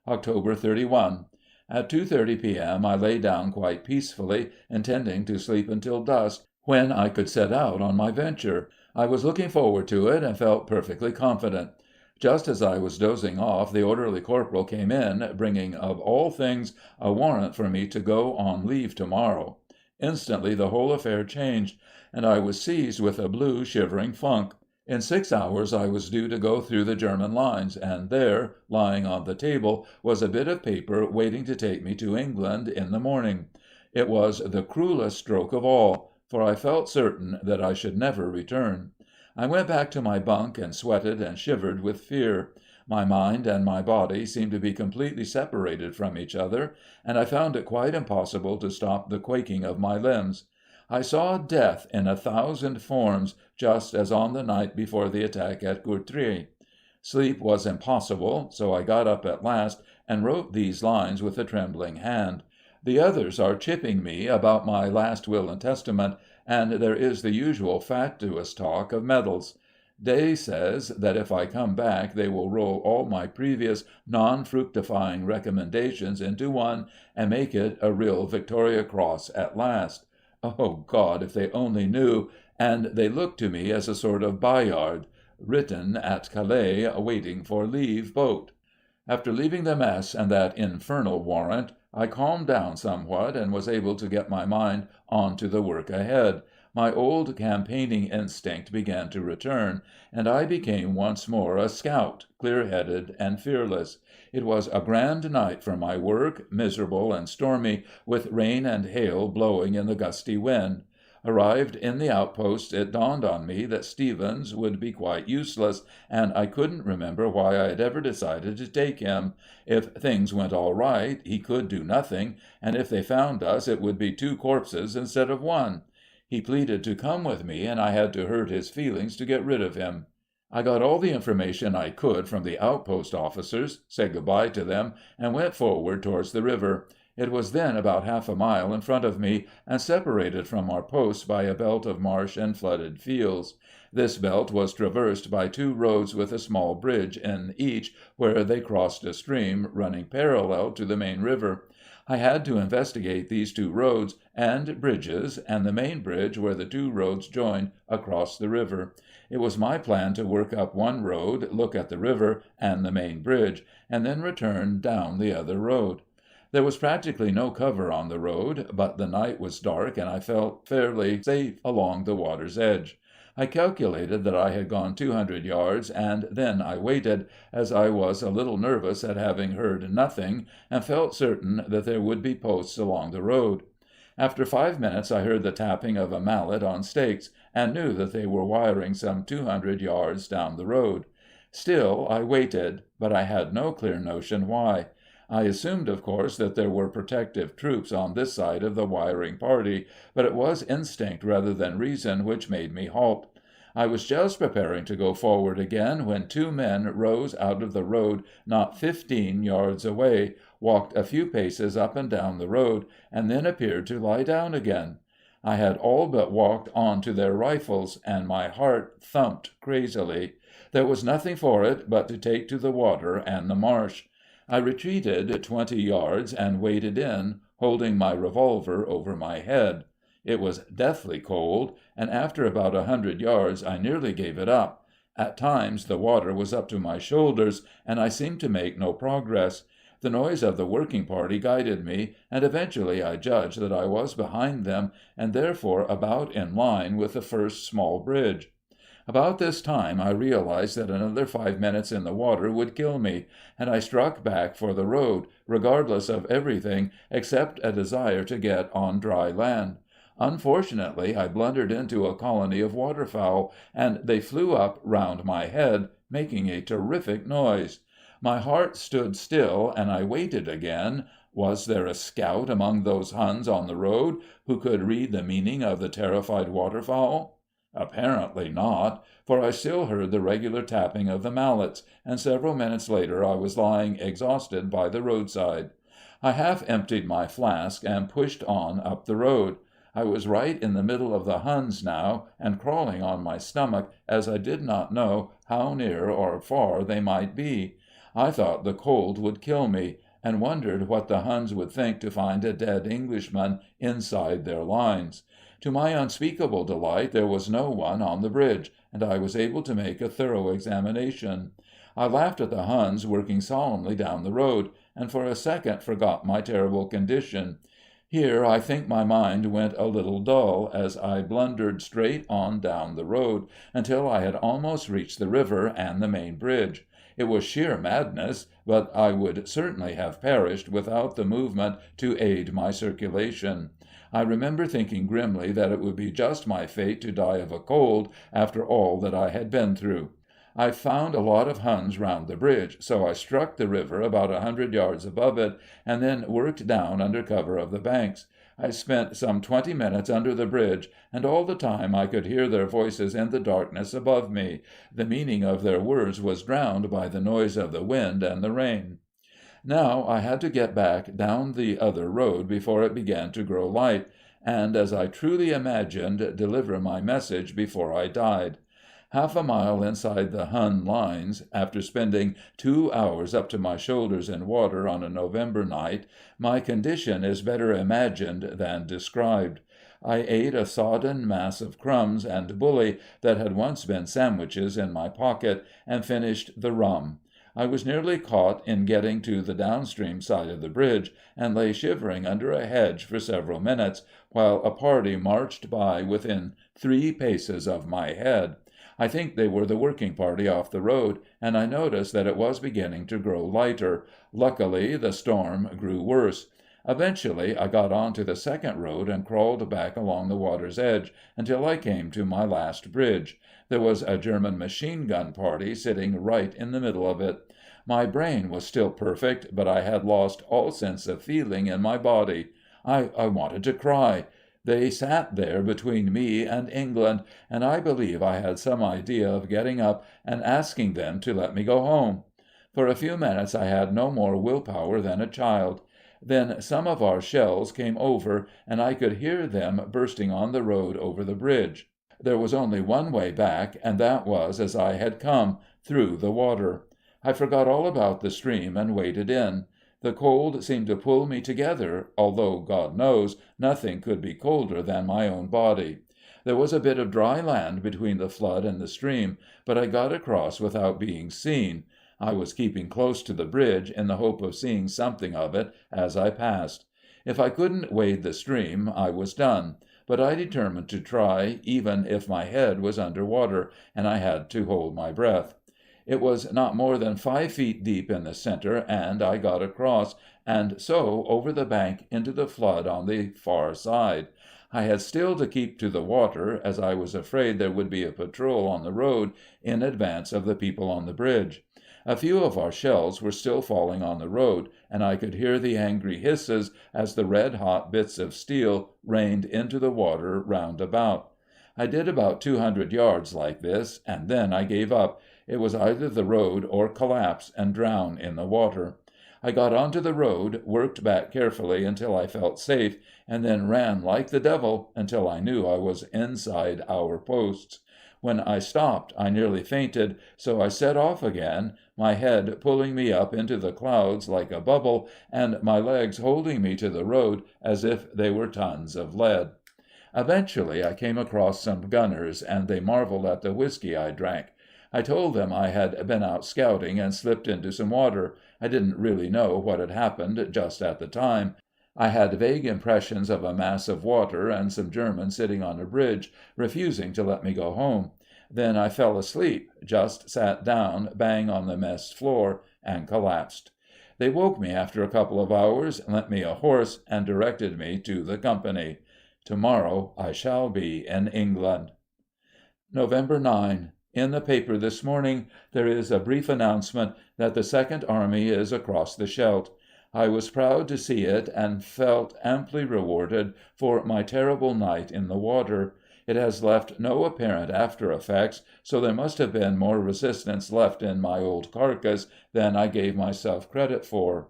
October 31. At 2:30 p.m. I lay down quite peacefully, intending to sleep until dusk, when I could set out on my venture. I was looking forward to it, and felt perfectly confident. Just as I was dozing off, the orderly corporal came in, bringing, of all things, a warrant for me to go on leave to-morrow. Instantly the whole affair changed, and I was seized with a blue, shivering funk. In 6 hours I was due to go through the German lines, and there, lying on the table, was a bit of paper waiting to take me to England in the morning. It was the cruelest stroke of all, for I felt certain that I should never return. I went back to my bunk and sweated and shivered with fear. My mind and my body seemed to be completely separated from each other, and I found it quite impossible to stop the quaking of my limbs. I saw death in 1,000 forms, just as on the night before the attack at Courtrai. Sleep was impossible, so I got up at last and wrote these lines with a trembling hand. The others are chipping me about my last will and testament, and there is the usual fatuous talk of medals. Day says that if I come back they will roll all my previous non-fructifying recommendations into one, and make it a real Victoria Cross at last. Oh, God, if they only knew, and they look to me as a sort of Bayard, written at Calais, waiting for leave boat. After leaving the mess and that infernal warrant, I calmed down somewhat, and was able to get my mind on to the work ahead. My old campaigning instinct began to return, and I became once more a scout, clear-headed and fearless. It was a grand night for my work, miserable and stormy, with rain and hail blowing in the gusty wind. Arrived in the outposts, it dawned on me that Stevens would be quite useless, and I couldn't remember why I had ever decided to take him. If things went all right, he could do nothing, and if they found us it would be 2 corpses instead of 1. He pleaded to come with me, and I had to hurt his feelings to get rid of him. I got all the information I could from the outpost officers, said good-bye to them, and went forward towards the river. It was then about half a mile in front of me, and separated from our posts by a belt of marsh and flooded fields. This belt was traversed by 2 roads with a small bridge in each, where they crossed a stream running parallel to the main river. I had to investigate these 2 roads and bridges, and the main bridge where the 2 roads joined across the river. It was my plan to work up one road, look at the river and the main bridge, and then return down the other road. There was practically no cover on the road, but the night was dark, and I felt fairly safe along the water's edge. I calculated that I had gone 200 yards, and then I waited, as I was a little nervous at having heard nothing, and felt certain that there would be posts along the road. After 5 minutes I heard the tapping of a mallet on stakes, and knew that they were wiring some 200 yards down the road. Still I waited, but I had no clear notion why. I assumed, of course, that there were protective troops on this side of the wiring party, but it was instinct rather than reason which made me halt. I was just preparing to go forward again when 2 men rose out of the road not 15 yards away, walked a few paces up and down the road, and then appeared to lie down again. I had all but walked on to their rifles, and my heart thumped crazily. There was nothing for it but to take to the water and the marsh. I retreated 20 yards and waded in, holding my revolver over my head. It was deathly cold, and after about 100 yards I nearly gave it up. At times the water was up to my shoulders, and I seemed to make no progress. The noise of the working party guided me, and eventually I judged that I was behind them, and therefore about in line with the first small bridge. About this time I realized that another 5 minutes in the water would kill me, and I struck back for the road, regardless of everything except a desire to get on dry land. Unfortunately, I blundered into a colony of waterfowl, and they flew up round my head, making a terrific noise. My heart stood still, and I waited again. Was there a scout among those Huns on the road who could read the meaning of the terrified waterfowl? Apparently not, for I still heard the regular tapping of the mallets, and several minutes later I was lying exhausted by the roadside. I half emptied my flask and pushed on up the road. I was right in the middle of the Huns now, and crawling on my stomach, as I did not know how near or far they might be. I thought the cold would kill me, and wondered what the Huns would think to find a dead Englishman inside their lines. To my unspeakable delight there was no one on the bridge, and I was able to make a thorough examination. I laughed at the Huns working solemnly down the road, and for a second forgot my terrible condition. Here I think my mind went a little dull, as I blundered straight on down the road until I had almost reached the river and the main bridge. It was sheer madness, but I would certainly have perished without the movement to aid my circulation. I remember thinking grimly that it would be just my fate to die of a cold after all that I had been through. I found a lot of Huns round the bridge, so I struck the river about 100 yards above it, and then worked down under cover of the banks. I spent some 20 minutes under the bridge, and all the time I could hear their voices in the darkness above me. The meaning of their words was drowned by the noise of the wind and the rain. Now I had to get back down the other road before it began to grow light, and, as I truly imagined, deliver my message before I died. Half a mile inside the Hun lines, after spending 2 hours up to my shoulders in water on a November night, my condition is better imagined than described. I ate a sodden mass of crumbs and bully that had once been sandwiches in my pocket, and finished the rum. I was nearly caught in getting to the downstream side of the bridge, and lay shivering under a hedge for several minutes, while a party marched by within 3 paces of my head. I think they were the working party off the road, and I noticed that it was beginning to grow lighter. Luckily, the storm grew worse. Eventually, I got on to the second road and crawled back along the water's edge until I came to my last bridge. There was a German machine gun party sitting right in the middle of it. My brain was still perfect, but I had lost all sense of feeling in my body. I wanted to cry. They sat there between me and England, and I believe I had some idea of getting up and asking them to let me go home. For a few minutes I had no more willpower than a child. Then some of our shells came over, and I could hear them bursting on the road over the bridge. There was only one way back, and that was as I had come, through the water. I forgot all about the stream and waded in. The cold seemed to pull me together, although, God knows, nothing could be colder than my own body. There was a bit of dry land between the flood and the stream, but I got across without being seen. I was keeping close to the bridge in the hope of seeing something of it as I passed. If I couldn't wade the stream, I was done, but I determined to try, even if my head was under water, and I had to hold my breath. It was not more than 5 feet deep in the center, and I got across, and so over the bank into the flood on the far side. I had still to keep to the water, as I was afraid there would be a patrol on the road in advance of the people on the bridge. A few of our shells were still falling on the road, and I could hear the angry hisses as the red-hot bits of steel rained into the water round about. I did about 200 yards like this, and then I gave up. It was either the road or collapse and drown in the water. I got onto the road, worked back carefully until I felt safe, and then ran like the devil until I knew I was inside our posts. When I stopped, I nearly fainted, so I set off again, my head pulling me up into the clouds like a bubble, and my legs holding me to the road as if they were tons of lead. Eventually I came across some gunners, and they marveled at the whiskey I drank. I told them I had been out scouting and slipped into some water. I didn't really know what had happened just at the time. I had vague impressions of a mass of water and some Germans sitting on a bridge, refusing to let me go home. Then I fell asleep, just sat down bang on the mess floor, and collapsed. They woke me after a couple of hours, lent me a horse, and directed me to the company. Tomorrow I shall be in England. November 9. In the paper this morning there is a brief announcement that the Second Army is across the Scheldt. I was proud to see it and felt amply rewarded for my terrible night in the water. It has left no apparent after effects, so there must have been more resistance left in my old carcass than I gave myself credit for.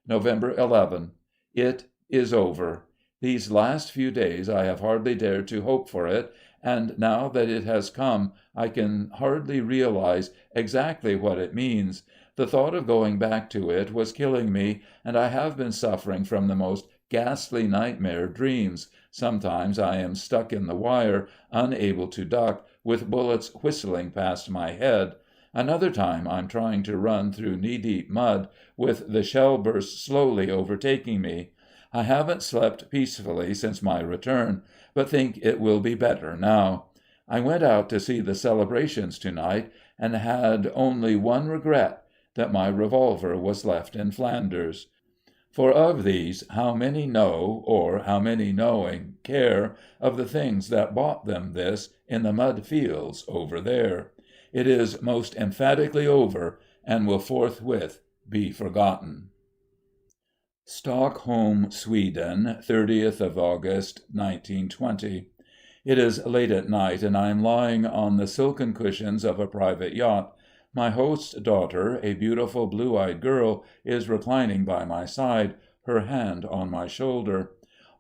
November 11. It is over. These last few days I have hardly dared to hope for it, and now that it has come I can hardly realize exactly what it means. The thought of going back to it was killing me, and I have been suffering from the most ghastly nightmare dreams. Sometimes I am stuck in the wire, unable to duck, with bullets whistling past my head. Another time I'm trying to run through knee-deep mud, with the shell bursts slowly overtaking me. I haven't slept peacefully since my return, but think it will be better now. I went out to see the celebrations tonight, and had only one regret, that my revolver was left in Flanders. For of these, how many know, or how many knowing care, of the things that bought them this in the mud fields over there? It is most emphatically over, and will forthwith be forgotten. Stockholm, Sweden, 30th of August, 1920. It is late at night, and I am lying on the silken cushions of a private yacht. My host's daughter, a beautiful blue-eyed girl, is reclining by my side, her hand on my shoulder.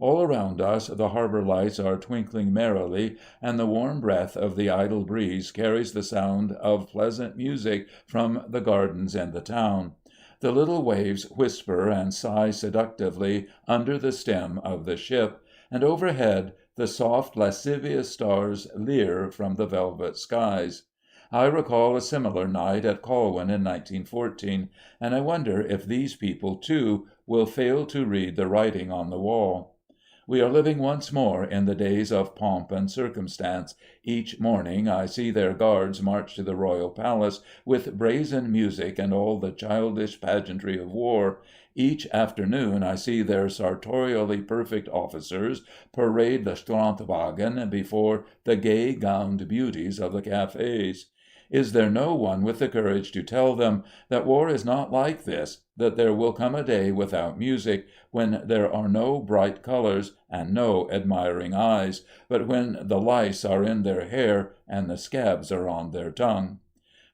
All around us the harbor lights are twinkling merrily, and the warm breath of the idle breeze carries the sound of pleasant music from the gardens in the town. The little waves whisper and sigh seductively under the stem of the ship, and overhead the soft, lascivious stars leer from the velvet skies. I recall a similar night at Colwyn in 1914, and I wonder if these people, too, will fail to read the writing on the wall. We are living once more in the days of pomp and circumstance. Each morning I see their guards march to the royal palace with brazen music and all the childish pageantry of war. Each afternoon I see their sartorially perfect officers parade the Strandwagen before the gay-gowned beauties of the cafés. Is there no one with the courage to tell them that war is not like this, that there will come a day without music, when there are no bright colors and no admiring eyes, but when the lice are in their hair and the scabs are on their tongue?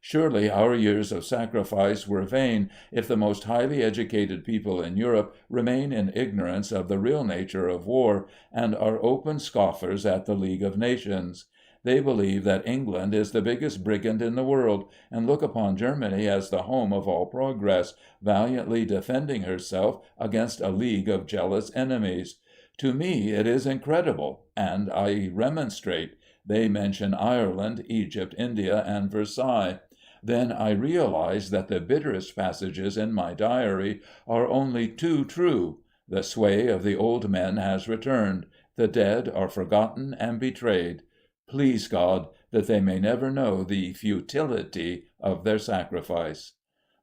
Surely our years of sacrifice were vain if the most highly educated people in Europe remain in ignorance of the real nature of war, and are open scoffers at the League of Nations. They believe that England is the biggest brigand in the world, and look upon Germany as the home of all progress, valiantly defending herself against a league of jealous enemies. To me it is incredible, and I remonstrate. They mention Ireland, Egypt, India, and Versailles. Then I realize that the bitterest passages in my diary are only too true. The sway of the old men has returned. The dead are forgotten and betrayed. Please God that they may never know the futility of their sacrifice.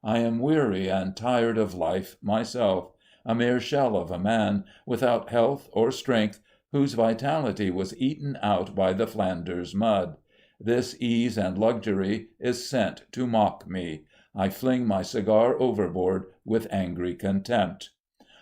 I am weary and tired of life myself, a mere shell of a man, without health or strength, whose vitality was eaten out by the Flanders mud. This ease and luxury is sent to mock me. I fling my cigar overboard with angry contempt.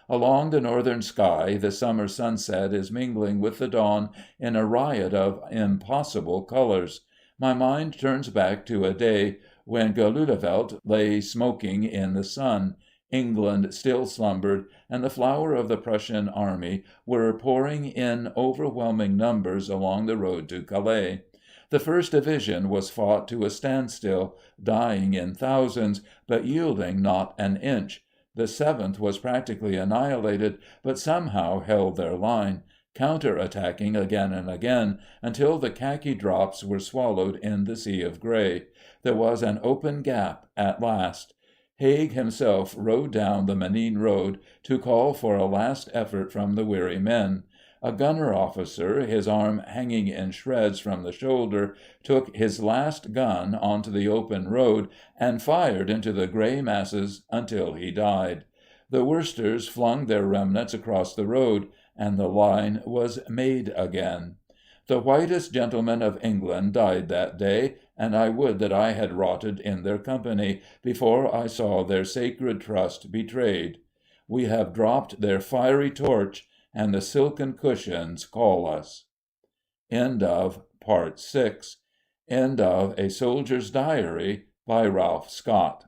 Along the northern sky the summer sunset is mingling with the dawn in a riot of impossible colors. My mind turns back to a day when Golulavelt lay smoking in the sun, England still slumbered, and the flower of the Prussian army were pouring in overwhelming numbers along the road to Calais. The 1st Division was fought to a standstill, dying in thousands, but yielding not an inch. The 7th was practically annihilated, but somehow held their line. counter-attacking again and again, until the khaki drops were swallowed in the sea of gray. There was an open gap at last. Haig himself rode down the Menin road to call for a last effort from the weary men. A gunner officer, his arm hanging in shreds from the shoulder, took his last gun onto the open road and fired into the gray masses until he died. The Worcesters flung their remnants across the road, and the line was made again. The whitest gentlemen of England died that day, and I would that I had rotted in their company, before I saw their sacred trust betrayed. We have dropped their fiery torch, and the silken cushions call us. End of Part 6. End of A Soldier's Diary by Ralph Scott.